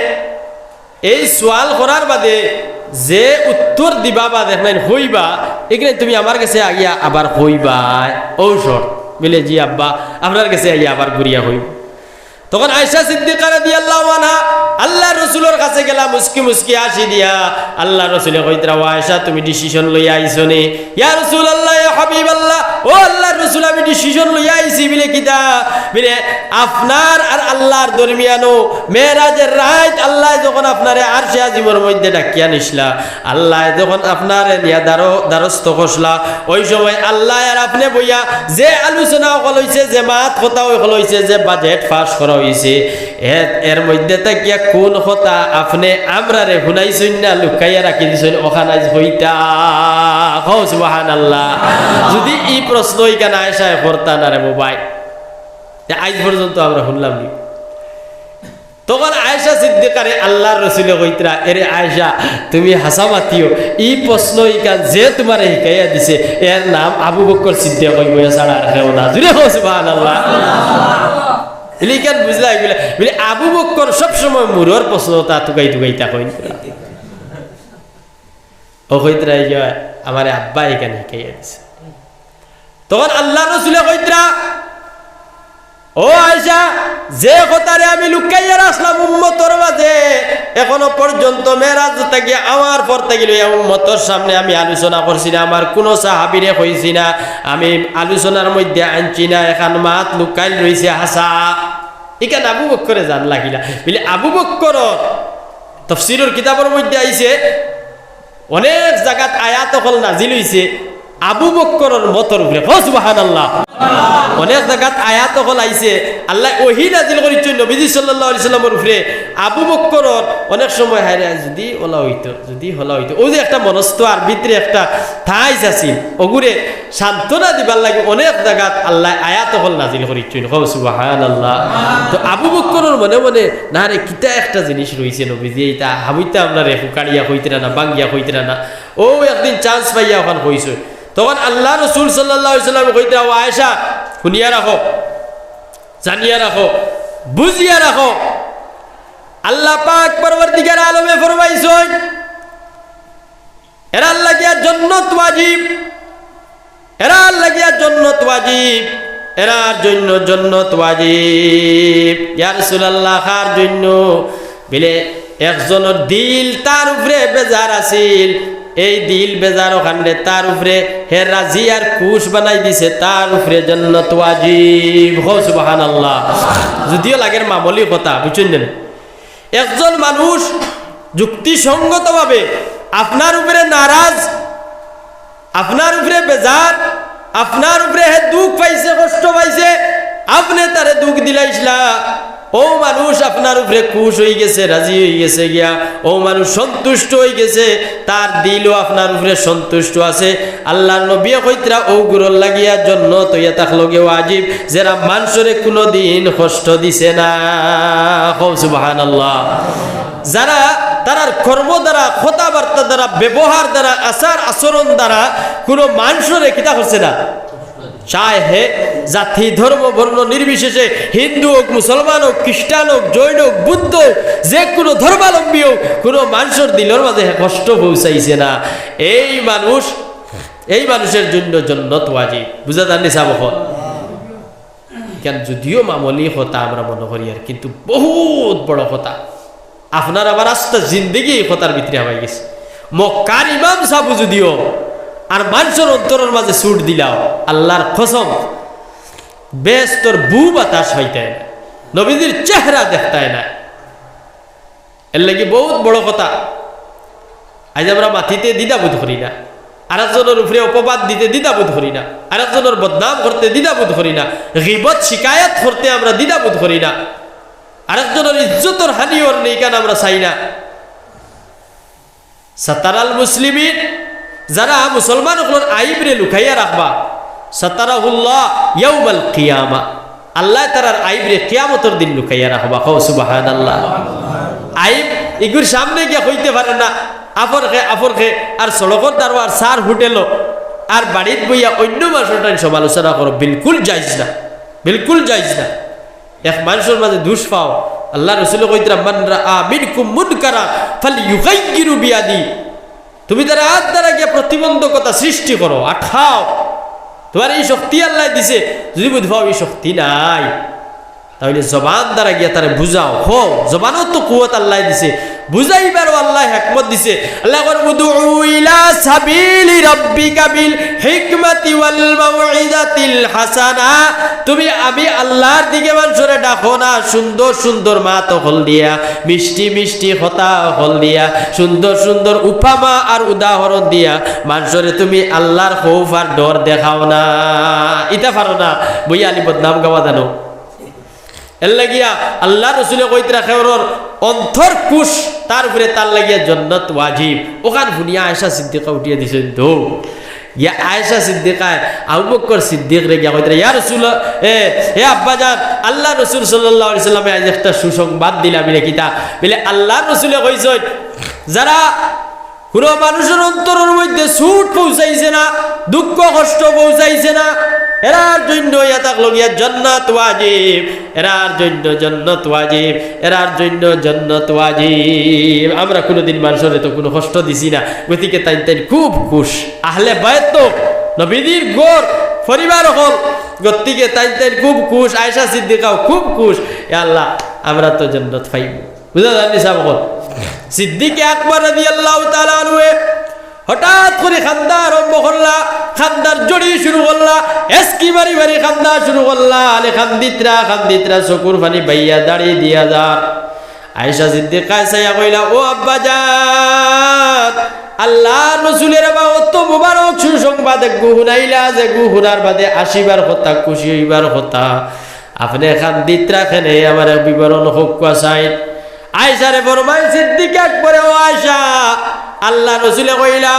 এই সোয়াল করার বাদে যে উত্তর দিবা বা দেখলেন হইবা, এখানে তুমি আমার কাছে আগিয়া আবার হইবা ঔষধ। বলে, জি আব্বা, আপনার কাছে আইয়া আবার ঘুরিয়া হইব। তখন আয়েশা সিদ্দিকা রাদিয়াল্লাহু আনহা আল্লাহ রসুলের কাছে গেলা মুস্কি মুস্কি হাসি দিয়া। আল্লাহ রসুলে কইতরা, ও আয়েশা তুমি ডিসিশন লইয়া আইছো নে? ইয়া রাসূলুল্লাহ, ইয়া হাবিবাল্লাহ, ও আল্লাহর রসুল আমি ডিসিশন লইয়া আইছি বিলে কিতা বিলে আপনার আর আল্লাহর দরমিয়ানো মেরাজের রাত আল্লাহ যখন আপনারে আরশে আজিমের মধ্যে ডাকিয়া নিছলা, আল্লাহ যখন আপনারে নিয়া দ্বারস্থ করছলা, ওই সময় আল্লাহ আর আপনি বইয়া যে আলোচনা হল হইছে, যে মাত কথা হল হইছে, যে বাজেট পাস করা হইছে, এর মধ্যে তাকিয়া কোন কথা আপনি আমরারে শুনাইছেন না লুকাইয়া রাখি দিছেন ওখানে হইতা? হও সুবহানাল্লাহ। যদি এই প্রশ্ন এখানে আয়েশা করতা না রে মোবাই, আজ পর্যন্ত আমরা শুনলাম নি। তখন আয়েশা সিদ্দিকারে আল্লাহর রসুলে কইতরা, এরে আয়েশা তুমি হাসা মাতিও, এই প্রশ্ন ইকান যে তোমার শিকাইয়া দিছে এর নাম আবু বকর সিদ্দিক কইব ছাড়া আর কেউ না। জুড়ে হও সুবহানাল্লাহ। ইলিকান বুঝলা এগুলা বলে আবু বকর সবসময় মুরর প্রশ্ন তা টুকাইতা কইন ও কইতরা আমার আব্বা এখানে শিকাইয়া দিছে। তখন আল্লাহ রসুলে কইতরা, ও আয়েশা যে কথারে আমি লুকাইয়া রাখলাম উম্মতর মাঝে এখনো পর্যন্ত মেরাজ থেকে আমার পর থেকে উম্মতর সামনে আমি আলোচনা করছি না, আমার কোনো সাহাবীরে কইছি না, আমি আলোচনার মধ্যে আনছি না, এখন মাত লুকাইল রইছে হাসা। এখানে আবু বকরে জান লাগিলা বলে আবু বকর তাফসীরের কিতাবের মধ্যে আইছে অনেক জায়গাত আয়াত হল নাজিল হইছে আবু বকরের মতর উপরে। সুবহানাল্লাহ। অনেক জায়গাত আয়াত হল আইছে আল্লাহ ওহী নাজিল করিছেন নবীজি সাল্লাল্লাহু আলাইহি সাল্লামের উপরে। আবু বকরের অনেক সময় হায়রে যদি ওলা হইতো, যদি হলা হইতো, ও যে একটা মনস্থ আর ভিতরে একটা ঠাইস আছিল, ওগুরে সান্ত্বনা দিবার লাগে অনেক জায়গাত আল্লাহ আয়াত হল নাজিল করিছেন। সুবহানাল্লাহ। তো আবু বকরের মনে মনে না রে কিতা একটা জিনিস রইছে নবীজি, এইটা হাবুইতা আমরা রে ফুকাড়িয়া কইতরা না, বাঙ্গিয়া কইতরা না, ও একদিন চান্স পাইয়া ওখান কইছো। তখন আল্লাহ রসুল সাল্লাল্লাহু আলাইহি সাল্লাম কইতরা, ও আয়েশা শুনিয়া রাখো, জানিয়া রাখো, বুঝিয়া রাখো, আল্লাহ পাক পরবর্তীকার আলমে ফরমাইছেন এরা লাগিয়া জান্নাত ওয়াজিব, এরা লাগিয়া জান্নাত ওয়াজিব, এরার জন্য জান্নাত ওয়াজিব। ইয়া রাসূলুল্লাহ কার জন্য? বলে একজনের দিল তার উপরে বেজার আছিল, এই দিল বেজার ওখানে তার উপরে হে রাজি আর কুশ বানাই দিছে, তার উপরে জান্নাত ওয়াজিব। সুবহানাল্লাহ। যদিও লাগের মামুলি কথা, বুঝছেন না? একজন মানুষ যুক্তিসঙ্গতভাবে আপনার উপরে নারাজ, আপনার উপরে বেজার, আপনার উপরে হে দুঃখ পাইছে, কষ্ট পাইছে, আপনি তারে দুঃখ দিলাইছলা, ও মানুষ আপনার উপরে খুশ হয়ে গেছে, রাজি হয়ে গেছে গিয়া, ও মানুষ সন্তুষ্ট হয়ে গেছে, তার দিলও আপনার উপরে সন্তুষ্ট আছে। আল্লাহর নবী কইতরা ও গুরল লাগিয়া জন্য তৈয়া থাকলগে ওয়াজিব, যারা মানুষরে কোনোদিন কষ্ট দিছে না। সুবহানাল্লাহ। যারা তারার কর্ম দ্বারা, কথাবার্তা দ্বারা, ব্যবহার দ্বারা, আচার আচরণ দ্বারা কোনো মানুষরে কিতা করছে না, চায় হে জাতি ধর্ম বর্ণ নির্বিশেষে, হিন্দু হোক, মুসলমান হোক, খ্রিস্টান হোক, জৈন হোক, বুদ্ধ হোক, যে কোনো ধর্মাবলম্বী হোক, কোনো মানুষের দিলের মাঝে কষ্ট পৌঁছাইছে না, এই মানুষের জন্য জান্নাত ওয়াজিব। বুঝা জানি সাবক কেন? যদিও মামুলি কথা আমরা মনে করি, আর কিন্তু বহুত বড় কথা। আপনার আবার আস্তে জিন্দগি এই কথার ভিতরে হয়ে গেছে। মক্কার ইমাম সাবু যদিও আর মানুষের অন্তরের মাঝে ছুট দিলাও, আল্লাহর কসম বেশ তোর বু বাতাস হইতে না, নবীজির চেহারা দেখতায় না। এর লাগি বহুত বড় কথা। আজ আমরা মাটিতে দ্বিধাবোধ করি না, আরেকজনের উপরে অপবাদ দিতে দ্বিধাবোধ করি না, আরেকজনের বদনাম করতে দ্বিধাবোধ করি না, গীবত শিকায়াত করতে আমরা দ্বিধাবোধ করি না, আরেকজনের ইজ্জতের হানি ওর নেই কেন আমরা চাই না। সাতারাল মুসলিমিন, যারা মুসলমান হল আইবরে লুকাইয়া রাখবা, সাতারাহুল্লাহ ইয়াউমাল কিয়ামা, আল্লাহ তারার আইবরে কিয়ামতের দিন লুকাইয়া রাখবা। সুবহানাল্লাহ। আইব এগুর সামনে গিয়া হইতে পারে না, আফর খে আর সড়কর দারোয়ার সার হোটেল আর বাড়িত বইয়া অন্য মানুষের সমালোচনা করো, বিলকুল জায়েজ না, বিলকুল জায়েজ না। এক মানুষের মাঝে দুষ পাও, আল্লাহ রাসূল কইতরা মান রাআ মিনকুম মুনকারা ফালইয়ুগাইয়িরু বিয়াদি, তুমি তার হাত দ্বারা গিয়ে প্রতিবন্ধকতা সৃষ্টি করো, আঠাও। তোমার এই শক্তি আল্লাহ দিছে, যদি বুঝ পাও এই শক্তি নাই, তাহলে জবান দ্বারা গিয়া তারে বুঝাও। হো জবানও তো কুওয়াত আল্লাহ দিছে, বুঝাইবারও আল্লাহ হিকমত দিছে। আল্লাহ কর উদউ ইলা সাবিলি রাব্বিকা বিল হিকমাতি ওয়াল মাউইজাতিল হাসানা। তুমি আমি আল্লাহর দিকে মানুষরে ডাকো না সুন্দর সুন্দর মাত হল দিয়া, মিষ্টি মিষ্টি কথা হল দিয়া, সুন্দর সুন্দর উপমা আর উদাহরণ দিয়া মানুষরে তুমি আল্লাহর খৌফ আর ডর দেখাও না। ইটা পারো না বই আলী বদনাম গাওয়া জানো। এর লাগিয়া আল্লাহ রসুলে কইতে রাখে ওর অন্তর কুশ, তার উপরে তার লাগিয়া জান্নাত ওয়াজিব। ওখান ভুনিয়া আয়েশা সিদ্দিকা উঠিয়ে দিছেন তো ইয়া আয়েশা সিদ্দিকায় আবু বকর সিদ্দিক রে গিয়া কইতে ইয়া রাসূল হে আব্বাজান আল্লাহ রসুল সাল্লাল্লাহু আলাইহি সাল্লামে আজ একটা সুসংবাদ দিলাম বলে কিতা বলে আল্লাহ রসুলে কইছেন যারা কোনো মানুষের অন্তরের মধ্যে সুট পৌঁছাইছে না, দুঃখ কষ্ট পৌঁছাইছে না, এরার জন্য ইয়াতাক লগিয়া জান্নাত ওয়াজিব, এরার জন্য জান্নাত ওয়াজিব, এরার জন্য জান্নাত ওয়াজিব। আমরা কোনোদিন মানুষের তো কোনো কষ্ট দিছি না, গতিকে তাই তাই খুব খুশ। আহলে বাইত তো নবীদের গোর পরিবার হল, গতিকে তাই তাই খুব খুশ। আয়েশা সিদ্দিকাও খুব খুশ, এ আল্লাহ আমরা তো জান্নাত পাইব। বুঝা জানি সাহেব হল সিদ্দিক আকবর রাদিয়াল্লাহু তাআলা আনহু হঠাৎ করে খান্দা আরম্ভ করলা, খান্দার জড়ি শুরু করলা, এসকি বাড়ি বাড়ি খান্দা শুরু করলা। আলে খান্দিতরা চকুর পানি বাইয়া দাঁড়িয়ে দিয়া যার। আয়েশা সিদ্দিকা সাইয়া কইলা ও আব্বাজান আল্লাহ রসুলের অত মুবারক সুসংবাদ গুহুনাইলা যে গুহুনার বাদে আসিবার কথা, খুশি হইবার কথা, আপনি খান্দিতরা খেনে আমার বিবরণ হোক চাই। আয়েশারে ফরমাই সিদ্দিক আকবরে ও আয়েশা আল্লাহ রসুলে কইলা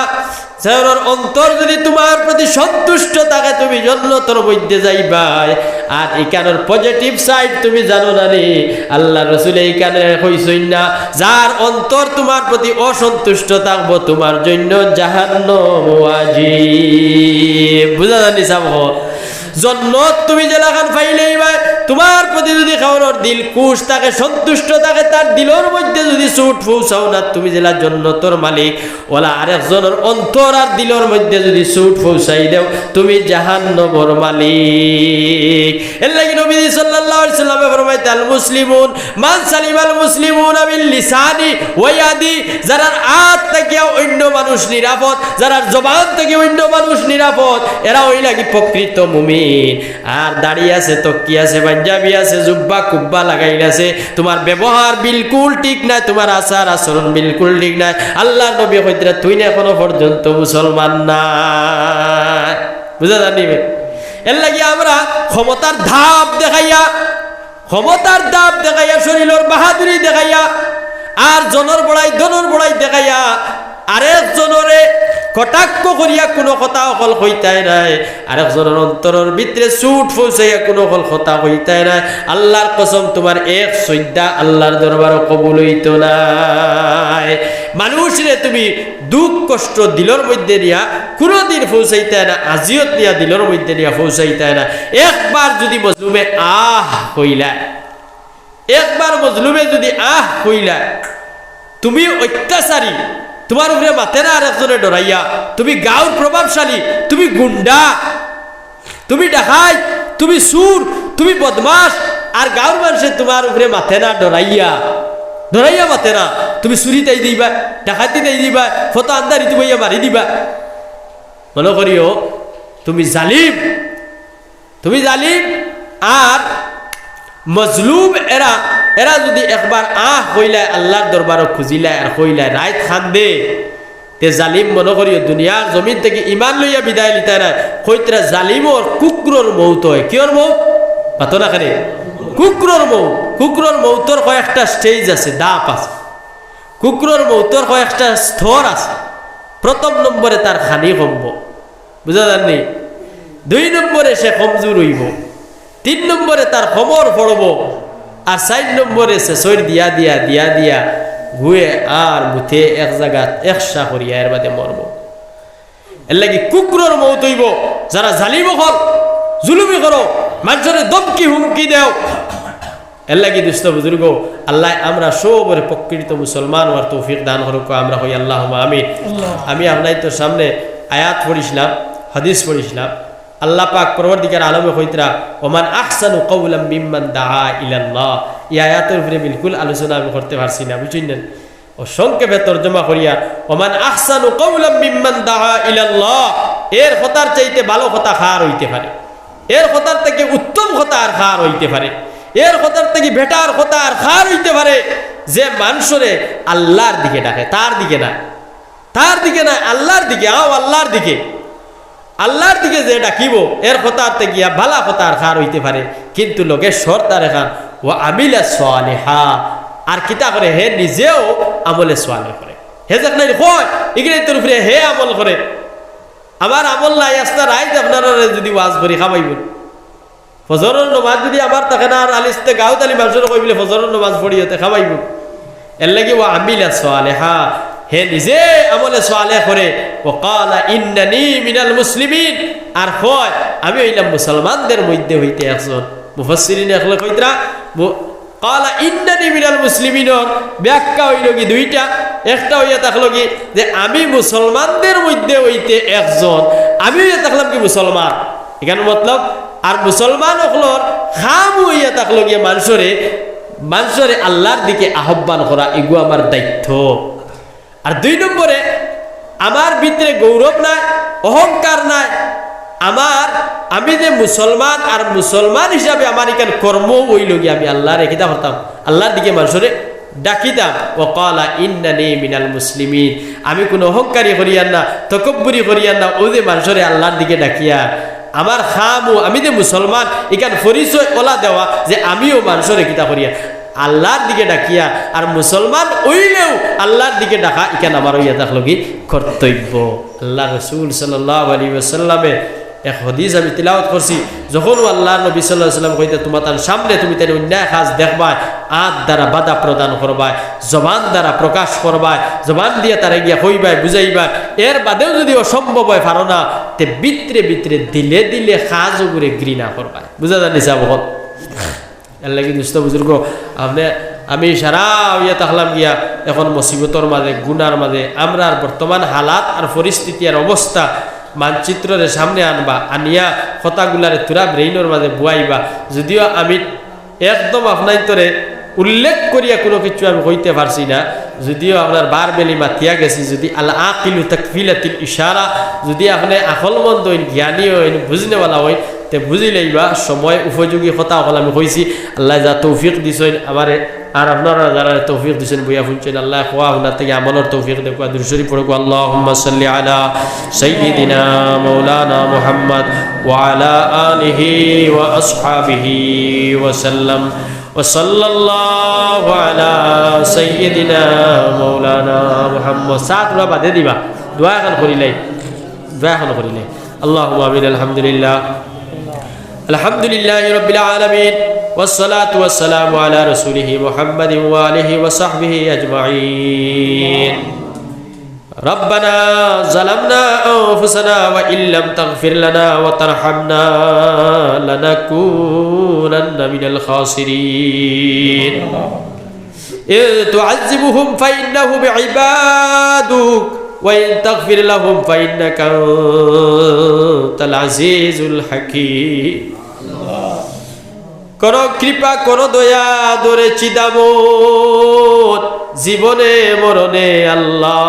সেওর অন্তর যদি তোমার প্রতি সন্তুষ্ট থাকে তুমি জান্নাতের মধ্যে যাইবা। আর এখানের পজিটিভ সাইড তুমি জানো না নি, আল্লাহ রসুল এইখানে কইছেন না যার অন্তর তোমার প্রতি অসন্তুষ্ট থাকবো তোমার জন্য জাহান্নাম ওয়াজিব। বুঝা জানি সাব জান্নাত তুমি জেলাখান পাইলেই ভাই তোমার প্রতি যদি খাওয়ানোর দিল কুশ থাকে, সন্তুষ্ট থাকে, তার দিলের মধ্যে যদি সুট পৌঁছাও না তুমি জেলা জান্নাতের মালিক। ওলা আরেকজনের অন্তর আর দিলের মধ্যে যদি সুট পৌঁছাই দেও তুমি জাহান্নামের মালিক। এর লাগি নবী সাল্লাল্লাহু আলাইহি সাল্লাম ফরমাইতে আল মুসলিমুন মান সালিমাল মুসলিমুনা বিল লিসানি ওয়া ইয়াদি, যারা হাত থেকে অন্য মানুষ নিরাপদ, যারা জবান থেকে অন্য মানুষ নিরাপদ, এরা ওই লাগি প্রকৃত মুমিন। আর দাঁড়িয়ে আছে, তকি আছে, পাঞ্জাবি আছে, জুব্বা কুব্বা লাগাইল আছে, তোমার ব্যবহার বিলকুল ঠিক নাই, তোমার আচার আচরণ বিলকুল ঠিক নাই। আল্লাহ নবী কইতরা তুই না এখনো পর্যন্ত মুসলমান না। বুঝা জানিবে এর লাগি আমরা ক্ষমতার ধাপ দেখাইয়া শরীরের বাহাদুরি দেখাইয়া আর জনের বড়াই দনের বড়াই দেখাইয়া আরেকজনরে কটাক্ষ করিয়া কোনো কথা অকল হইতাই নাই, আরেকজনের অন্তরের ভিতরে সুট পৌঁছাইয়া কোনো অকল কথা হইতাই নাই। আল্লাহর কসম তোমার এক সৈদ্যা আল্লাহর দরবার কবুল হইত নাই। মানুষরে তুমি দুঃখ কষ্ট দিলর মধ্যে নিয়া কোনোদিন পৌঁছাইতে না, আজিয়ত নিয়া দিলর মধ্যে নিয়া পৌঁছাইতে না। একবার যদি মজলুমে কইলা, একবার মজলুমে যদি কইলা, তুমি অত্যাচারী, তোমার উপরে মাথে না আরেকজনে ডরাইয়া, তুমি গাঁর প্রভাবশালী, তুমি গুন্ডা, তুমি ডাকাই, তুমি সুর, তুমি বদমাস, আর গাঁর মানুষের তোমার উপরে মাথে না ডরাইয়া মাথে না, তুমি চুরি তাই দিবা, ডাকাতি তাই দিবা, ফটো আন্দারি তুমি মারি দিবা। মনে করিও তুমি জালিম, আর মজলুম এরা যদি একবার কইলায় আল্লাহর দরবার খুঁজিলায় আর কইলায় রাইত খান দে, তে জালিম মনে করিও দুনিয়ার জমিন থেকে ইমান লইয়া বিদায় লিতে না। কইতরা জালিমর কুকুরর মৌত হয়। কিয়র মৌত পাতো না খানে? কুকুরর মৌতর কয়েকটা স্টেজ আছে, দাপ আছে। কুকুরর মৌতর কয়েকটা স্তর আছে। প্রথম নম্বরে তার খানি কমব, বুঝা যাননি? 2 নম্বরে সে কমজোর হইব, 3 নম্বরে তার খবর পড়ব, আর 4 নম্বরে সে শরীর দিয়া ঘুয়ে আর মুথে এক জায়গা একসা করিয়া এর বাদে মরব। এর লাগি কুকুরর মৌত হইব যারা জালিম হল, জুলুমি করো, মানুষের দমকি হুমকি দেও। এর লাগি দুস্থ বুজুর্গ আল্লাহ আমরা সবরে প্রকৃত মুসলমান হওয়ার তৌফিক দান করুক। আমরা হই আল্লাহুম্মা আমিন। আমি আপনার তো সামনে আয়াত পড়িছিলাম, হাদিস পড়িছিলাম। আল্লাহ পাক পরবর্তীকার আলমে কইতরা ওমান আহসানু কাওলাম মিম্মান দাআ ইলাল্লাহ। এই আয়াতের উপরে বিলকুল আলোচনা আমি করতে পারছি না, বুঝছেন? ও সংক্ষেপে তর্জমা করিয়া ওমান আহসানু কাওলাম মিম্মান দাআ ইলাল্লাহ, এর কথার চাইতে ভালো কথা খার হইতে পারে, এর কথার থেকে উত্তম কথা আর খার হইতে পারে, এর কথার থেকে বেটার কথা আর খার হইতে পারে যে মানুষরে আল্লাহর দিকে ডাকে, তার দিকে না, তার দিকে না, আল্লাহর দিকে। আও আল্লাহর দিকে, আল্লাহর দিকে যে ডাকিব এর কথার থেকে ভালা কথা আর খার হইতে পারে। কিন্তু লোকের শর্তার এখান ও আমিলা সালেহা, আর কিতা করে হে নিজেও আমলে সালেহ করে। হে যাক নাই কয় এখানে তোর উপরে হে আমল করে, আমার আমল নাই আসতে রাইজ আপনারা যদি ওয়াজ করি খাবাইব। ফজরের নামাজ যদি আমার থাকে না আর আলিস্তে গাঁও তালি মানুষের কই বলে ফজরের নামাজ পড়িতে খাবাইব। এর লাগি ও আমিলা সালেহা, হে নিজে আমলে সালেহ করে। ও ক্বালা ইন্নানি মিনাল মুসলিমিন, আর কয় আমি হইলাম মুসলমানদের মধ্যে হইতে একজন। মুফাসসিরিন এখলে কইতরা ক্বালা ইন্নানি মিনাল মুসলিমিনের ব্যাখ্যা হইল কি দুইটা। একটা হইয়া থাকলো কি যে আমি মুসলমানদের মধ্যে হইতে একজন, আমি হইয়া থাকলাম কি মুসলমান, এখানে মতলব। আর মুসলমান হকলর খাম হইয়া থাকলো গিয়ে মানুষরে আল্লাহর দিকে আহ্বান করা, এগু আমার দায়িত্ব। আর দুই নম্বরে আমার ভিতরে গৌরব নাই, অহংকার নাই, আমি যে মুসলমান আর মুসলমান হিসাবে আমার এখানে কর্ম হইল গিয়ে আমি আল্লাহর কিতা করতাম, আল্লাহর দিকে মানুষরে ডাকিতাম। ও ক্বালা ইন্নানি মিনাল মুসলিমিন, আমি কোনো অহংকারী করিয়ান না, তকব্বুরি করিয়ান না, ও যে মানুষরে আল্লাহর দিকে ডাকিয়া আমার খামু আমি যে মুসলমান এখান পরিচয় ওলা দেওয়া যে আমিও মানুষরে কিতা করিয়া আল্লাহর দিকে ডাকিয়া, আর মুসলমান ওইলেও আল্লাহর দিকে ডাকা এখানে আমার ইয়া থাকলো কি কর্তব্য। আল্লাহ রসুল সাল্লাল্লাহু আলাইহি ওয়াসাল্লামে এক হাদিস আমি তিলাওয়াত করছি, যখন আল্লাহ নবী সাল্লাল্লাহু আলাইহি ওয়াসাল্লাম কইতে তোমার তার সামনে তুমি তার অন্যায় কাজ দেখবা, আত দ্বারা বাধা প্রদান করবা, জবান দ্বারা প্রকাশ করবা, জবান দিয়ে তারা গিয়া কইবা বুঝাইবা, এর বাদেও যদি অসম্ভব হয় পারো না তে ভিতরে ভিতরে দিলে দিলে কাজ করে ঘৃণা করবা। বুঝা জানিস বহুত এর লাগি দুস্থ বুজুর্গ আমি সারা ইয়া থাকলাম গিয়া এখন মুসিবতর মাঝে গুনার মাঝে আমরা বর্তমান হালাত আর পরিস্থিতি আর অবস্থা মানচিত্রের সামনে আনবা, আনিয়া কথাগুলারে তুরা ব্রেইনের মাঝে বুয়াইবা। যদিও আমি একদম আপনার তরে উল্লেখ করিয়া কোনো কিছু আমি কইতে পারছি না, যদিও আপনার বার বেলি মাতিয়া গেছি। যদি আল আকিলু তাকফিলাতিল ইশারা, যদি আপনি আকলমন্দ হইন, জ্ঞানী হইন, বুঝনেওয়ালা হইন, তে বুঝি লইবা সময় উপযোগী কথা সকল আমি কইছি। আল্লাহ যা তৌফিক দিছেন আমারে আর আপনারা যারা তৌফিক দিছেন বইয়া শুনছেন, আল্লাহ খোয়া হুনার থেকে আমলের তৌফিক দেখুয়া দুরুশরী পড়ুক। আল্লাহুম্মা সাল্লি আলা সাইয়্যিদিনা মাওলানা মুহাম্মদ ওয়া আলা আলিহি ওয়া আসহাবিহি ওয়া সাল্লাম ওয়া সাল্লাল্লাহু আলা সাইয়্যিদিনা মাওলানা মুহাম্মদ। সাত রা বাদে দিবা দোয়া এখন করিলাই, দোয়া এখন করিলাই। আল্লাহুম্মা আমিন। আলহামদুলিল্লাহ আলহামদুলিল্লাহি রাব্বিল আলামিন والصلاة والسلام على رسوله محمد وآله وصحبه أجمعين. ربنا ظلمنا أنفسنا وإن لم تغفر لنا وترحمنا لنكونن من الخاسرين. إن تعذبهم فإنهم عبادك وإن تغفر لهم فإنك أنت العزيز الحكيم. করো কৃপা করো দয়া দরে চিদামত, জীবনে মরণে আল্লাহ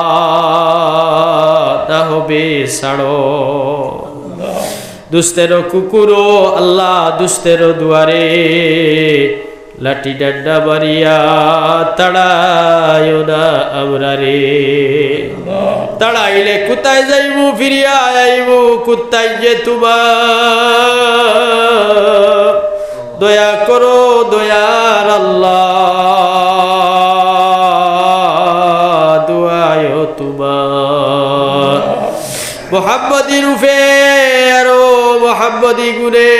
না হবে ছাড়ো। দুস্তের কুকুরো আল্লাহ দুস্তের দুয়ারে লাঠি ডান্ডা মারিয়া তাড়ায় না আমরা রে। তাড়াইলে কোথায় যাইব ফিরিয়া আইব কোথায় যে তোমার। দয়া করো দয়ার আল্লাহ দুআয় তোমার। মুহাম্মদি রূপে আরো মুহাম্মদি গুণে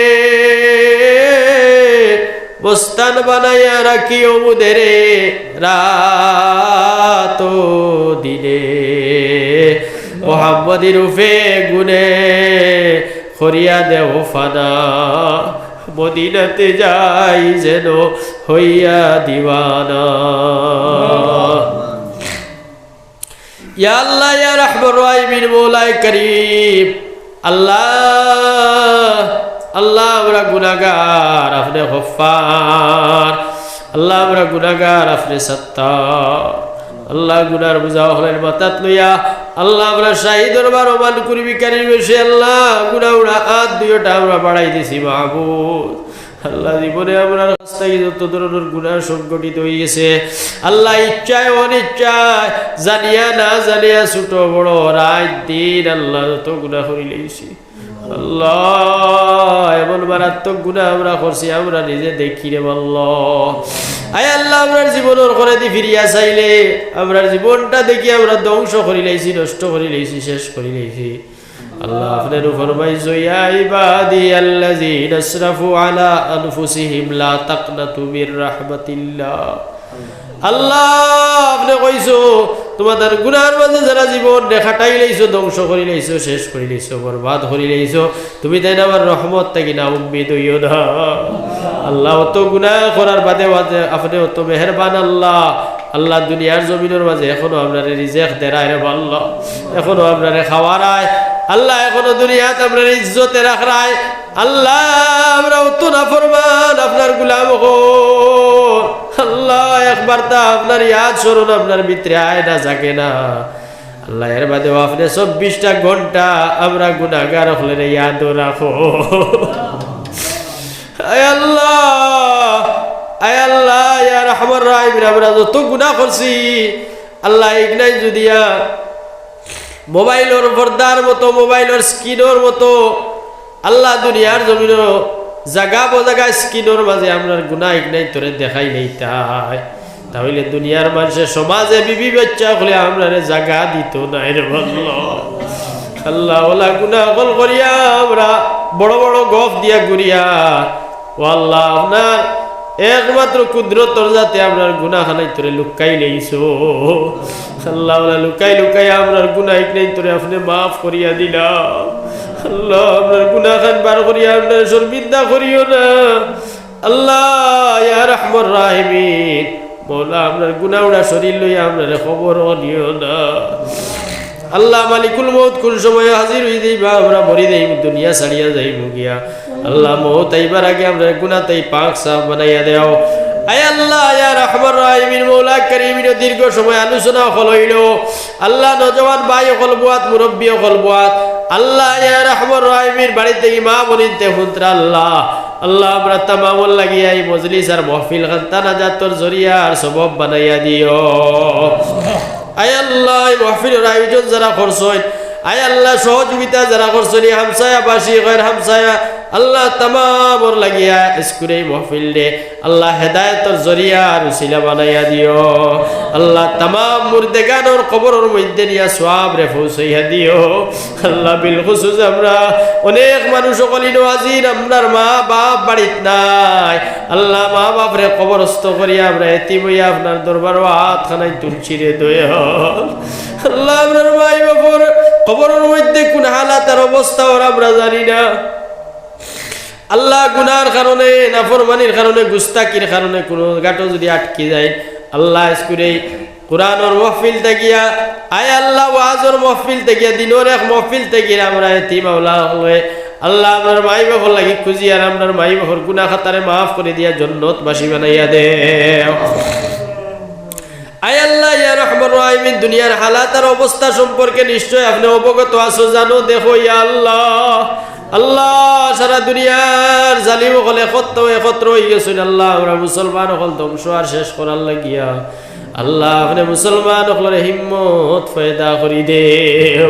বস্তান বানাইয়া রাখিও মুদেরে রাত দিনে। মুহাম্মদি রূপে গুণে করিয়া দেও ফানা, মদিনাতে যাই যেন হইয়া দিওয়ানা। ইয়া আল্লাহ ইয়া রাহমান রাহিম মওলাই করিম, আল্লাহ আল্লাহ আমরা গুনাহগার, আপনি গফফার। আল্লাহ আমরা গুনাহগার, আপনি সত্তার। আল্লাহ গুনার বোঝা হলেন মাথাত লইয়া আল্লাহ আমরা শাহী দরবার ওমান করবি কারির বেশি আল্লাহ গুনাহ উড়া হাত দুইটা আমরা বাড়াই দিছি মাহবুব। আল্লাহ জীবনে আমরা রাস্তায় যত ধরনের গুনাহ সংগঠিত হয়ে গেছে আল্লাহ ইচ্ছায় অনিচ্ছায় জানিয়া না জানিয়া ছোট বড় রাত দিন আল্লাহ যত গুনাহ করি লইছি আল্লাহ, এমন মারাত্মক গুনাহ আমরা করছি আমরা নিজে দেখি রে আল্লাহ। আয় আল্লাহ আমরার জীবনের করে দি ফিরিয়া চাইলে আমরার জীবনটা দেখি আমরা ধ্বংস করি লাইছি, নষ্ট করি লাইছি, শেষ করি লাইছি আল্লাহ। আপনার ফরমাইছো ইয়া ইবাদি আল্লাযীনা আসরাফু আলা আনফুসিহিম লা তাকনাতু মির রাহমাতিল্লাহ। আল্লাহ আপনি কইছো তোমাদের গুনাহের মাঝে যারা জীবন দেখাটাই লাইছো, ধ্বংস করি লাইছো, শেষ করি লাইছো, বরবাদ করি লাইছো, তুমি তাই না আমার রহমত থাকি না উম্মিদ হইও না আল্লাহ। অত গুনাহ করার বাদে আপনি অত মেহেরবান আল্লাহ। আল্লাহ দুনিয়ার জমিনের মাঝে এখনো আপনারে রিজেক দেরায় রে আল্লাহ, এখনো আপনারে খাওয়ারায় আল্লাহ, এখনো দুনিয়াত আপনার ইজ্জতে রাখরায় আল্লাহ। আমরা অত নাফরমান আপনার গোলাম আল্লাহ, একবার তা আপনার ইয়াদ স্মরণ আপনার ভিতরে আয় না জাগে না আল্লাহ। এর বাদেও আপনি 24টা ঘন্টা আমরা গুনাহগার হলে ইয়াদ রাখো আয় আল্লাহ, আয় আল্লাহ ইয়া রাহমান রাহিম। আমরা যত গুনাহ করছি আল্লাহ ইগনাই যদিয়া মোবাইলের পর্দার মতো, মোবাইলের স্ক্রিনের মতো আল্লাহ দুনিয়ার জমিনের জায়গা জায়গায় স্ক্রিনের মাঝে আপনার গুনাহ ইগনাই তোরে দেখাই নেই তাই, তাহলে দুনিয়ার মানুষের সমাজে বিবি বাচ্চা হলে আমরা জায়গা দিত নাই রে আল্লাহ। ওলা গুনাহ কল করিয়া আমরা বড় বড় গফ দিয়া ঘুরিয়া ও আল্লাহ আপনার একমাত্র কুদরতর যাতে আপনার গুনাহ খানাই তোরে লুকাই লইছো আল্লাহ। লুকাই লুকাই আপনার গুনাহ ইগনাই তোরে আপনি মাফ করিয়া দিলাম আল্লাহ। আপনার গুনাহ খান বার করিয়া আপনার শর্মিন্দা করিও না আল্লাহ ইয়া রাহমান রাহিমিন। মওলা আপনার গুনাহ উড়া শরীর লইয়া আপনার খবর নিও না আল্লাহ। মালিকুল মউত কোন সময় হাজির হই যাইবা, আমরা মরি যাইব, দুনিয়া ছাড়িয়া যাইব গিয়া আল্লাহ। মউত আইবার আগে আমরা গুনাহ তাই পাক সাফ বানাইয়া দেও আয় আল্লাহ ইয়া রাহমান রাহিমিন। মওলা কারীমিন দীর্ঘ সময় আলোচনা হইল আল্লাহ। নওজওয়ান ভাই হল বুয়াত, মুরব্বী হল বুয়াত আল্লাহ ইয়া রাহমান রাহিমিন। বাড়িতে মা বনিতে হুন্ত্রা আল্লাহ আল্লাহ আমরা তামামুল লাগিয়া এই মজলিস আর মাহফিল খান তানাজাতর জরিয়া আর সবব বানাইয়া দিও আয় আল্লাহ। এই মাহফিলের আয়োজন যারা করছেন আয় আল্লাহ, সহযোগিতা যারা করছেন হামসায়া বাসী গैर হামসায়া আল্লাহ তামামর লাগিয়া স্কুলে মাহফিল দে আল্লাহ হেদায়েতর জরিয়া আর উসিলা বানাইয়া দিও আল্লাহ। তামাম মুর্দেগানোর কবরের মধ্যে নিয়া সওয়াব রে পৌঁছাইয়া দিও আল্লাহ। বিল খুসুস আমরা অনেক মানুষ সকলি নওয়াজিন আমরার মা বাপ বাড়িত নাই আল্লাহ। মা বাপ রে কবরস্থ করিয়া আমরা এতিম হইয়া আপনার দরবার হাত খানাই তুলছি রে দয়া আল্লাহ। আপনার মাই বাপর কবরের মধ্যে কোন হালাত আর অবস্থা ওরা আমরা জানি না আল্লাহ। গুনার কারণে, নাফরমানির কারণে, গুস্তাকির কারণে কোনো গাটো যদি আটকে যায় আল্লাহ, স্কুলে কোরআনের মাহফিল থাকিয়া আয় আল্লাহ, ওয়াজের মাহফিল থাকিয়া, দিনের এক মাহফিল থাকিয়া আমরা এতিম মাওলা হয়ে আল্লাহ আপনার মাই বাপর লাগি খুঁজি আর আপনার মাই বাপর গুনাহ খাতারে মাফ করে দিয়া জান্নাতবাসী বানাইয়া দে আয় আল্লাহ ইয়া রাহমান রাহিমিন। দুনিয়ার হালাত আর অবস্থা সম্পর্কে নিশ্চয় আপনি অবগত আছো, জানো, দেখো ইয়া আল্লাহ আল্লাহ। সারা দুনিয়ার জালিম হলে একত্র হয়ে গেছেন আল্লাহ। আমরা মুসলমান হল ধ্বংস আর শেষ করার লাগিয়া আল্লাহ আপনি মুসলমান হলের হিম্মত পয়দা করি দেও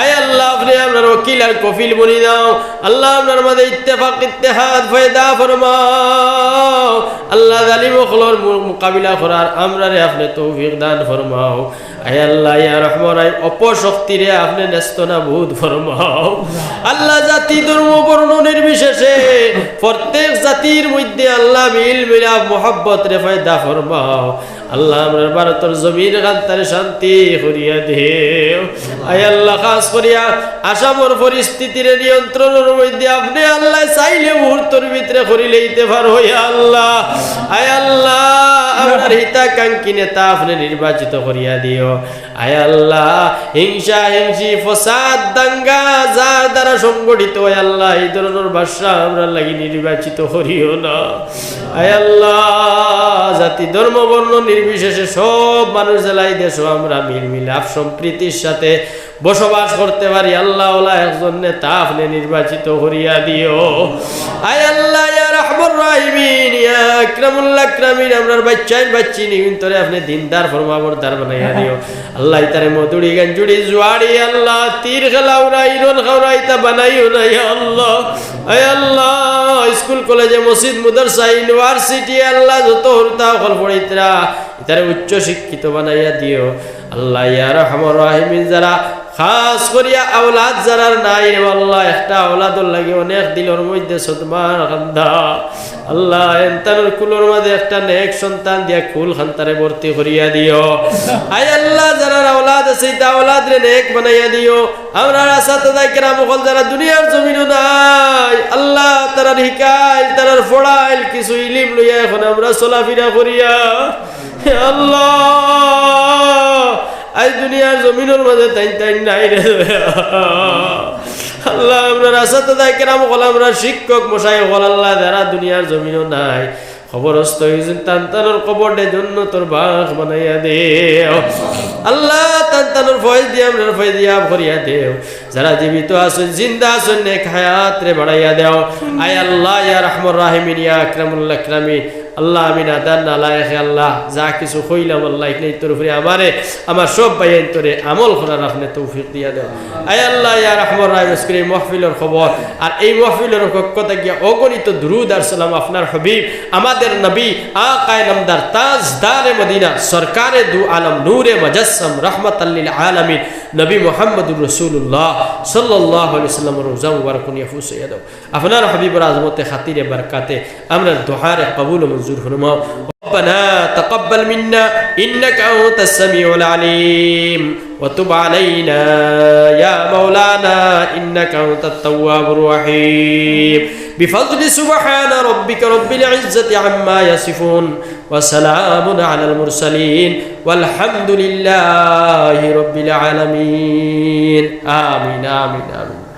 আয় আল্লাহ। আপনি আপনার ওকিল আর কফিল বনি দাও আল্লাহ। আপনার মাঝে ইত্তেফাক ইত্তেহাদ পয়দা ফরমাও আল্লাহ। জালিম হলের মোকাবিলা করার আমরারে আপনি তৌফিক দান ফরমাও আয় আল্লাহ ইয়া রহমান রাহিম। অপশক্তিরে আপনি নেস্তনাবুদ ফরমাও আল্লাহ। জাতি ধর্ম বর্ণ নির্বিশেষে প্রত্যেক জাতির মধ্যে আল্লাহ মিল মিলাপ মোহাব্বত রে পয়দা ফরমাও আল্লাহ। আমরা ভারতের জমির কান্তারে শান্তি করিয়া দেও আয় আল্লাহ। খাস করিয়া আসামের পরিস্থিতির নিয়ন্ত্রণের মধ্যে আপনি আল্লাহ চাইলে মুহূর্তের ভিতরে করি লইতে পারো আল্লাহ। আয় আল্লাহ আমরার হিতাকাঙ্ক্ষী নেতা আপনি নির্বাচিত করিয়া দিও। আয় আল্লাহ হিংসা হিংসি ফসাদ দাঙ্গা যার দ্বারা সংগঠিত হয় আল্লাহ এই ধরনের বাদশা আমরা লাগি নির্বাচিত করিও না। আয় আল্লাহ জাতি ধর্ম বর্ণ নির্বিশেষে সব মানুষ জেলাই দেশ আমরা মিলমিলাপ সম্প্রীতির সাথে বসবাস করতে পারি আল্লাহ ওলা একজন নেতা আপনি নির্বাচিত করিয়া দিও। আয় আল্লাহ ইয়া রাহমান রাহিমিন ইয়া আকরামুল আকরামিন আমরার বাচ্চাই বাচ্চি নিবিন তোরে আপনি দিনদার ফরমাবরদার বানাইয়া দিও। আল্লাহ তারে মধুরি গঞ্জুড়ি জুয়াড়ি আল্লাহ তীর খেলাউরা ইরন খাওরাইতা বানাইও না ইয়া আল্লাহ। আয় আল্লাহ স্কুল কলেজে মসজিদ মাদ্রাসা ইউনিভার্সিটি আল্লাহ যত হরতা হল পড়াইতরা তারে উচ্চ শিক্ষিত বানাইয়া দিও। আল্লাহ ইয়া রাহমান রাহিমিন যারা খাস করিয়া আওলাদ যারার নাই আল্লাহ একটা আওলাদর লাগে অনেক দিলের মধ্যে সদমার কান্দা আল্লাহ এন্তানোর কুলোর মধ্যে একটা নেক সন্তান দিয়া কুল খান্তারে ভর্তি করিয়া দিও। আয় আল্লাহ যারার আওলাদ আছে তা আওলাদ রে নেক বানাইয়া দিও। আমরা আসাতদা কিরাম হল যারা দুনিয়ার জমিনও নাই আল্লাহ তারার হিকাইল তারার ফড়াইল কিছু ইলিম লইয়া এখন আমরা চলাফেরা করিয়া হে আল্লাহ আজ দুনিয়ার জমিনের মাঝে তাই তাই নাই রে আল্লাহ আমরা আসাতদা কিরাম হল আমরা শিক্ষক মশাই হল আল্লাহ যারা দুনিয়ার জমিনও নাই খবরস্থ হয়েছেন তান্তানোর কবরডে জন্য তোর বাঘ বানাইয়া দেও আল্লাহ তান্তানোর ফয়েজ দিয়া আমরা ফয়েজ দিয়া ভরিয়া দেও। যারা জীবিত আছেন জিন্দা আছেন নেক হায়াত রে বাড়াইয়া দেও। আয় আল্লাহ ইয়া রাহমান রাহিমিন ইয়া আকরামুল আকরামিন আল্লাহ আমি নাদান নালায়েক আল্লাহ যা কিছু কইলাম আল্লাহ এই তোর উপরে আমারে আমার সব ভাইয়ের তোরে আমল করার আপনি তৌফিক দিয়া দেও। আয় আল্লাহ ইয়া রাহমান রাহিম আজকের এই মাহফিলের খবর আর এই মাহফিলের পক্ষতে গিয়া অগণিত দুরুদ আর সালাম আপনার হাবিব আমাদের নবী আকায়ে নামদার তাজদারে মদিনা সরকারে দু আলম নূরে মুজাসসাম রাহমাতাল লিল আলামিন নবী মুহাম্মদুর রাসূলুল্লাহ সাল্লাল্লাহু আলাইহি ওয়াসাল্লামের রওজা মুবারক নিয়ে ফুসাইয়া দাও। আপনার হাবিবের আজমতে খাতিরে বরকতে আমরা দুআরে কবুল মঞ্জুর ফরমাও। ربنا تقبل منا إنك أنت السميع العليم وتب علينا يا مولانا إنك أنت التواب الرحيم بفضل سبحان ربك رب العزة عما يصفون وسلام على المرسلين والحمد لله رب العالمين آمين آمين آمين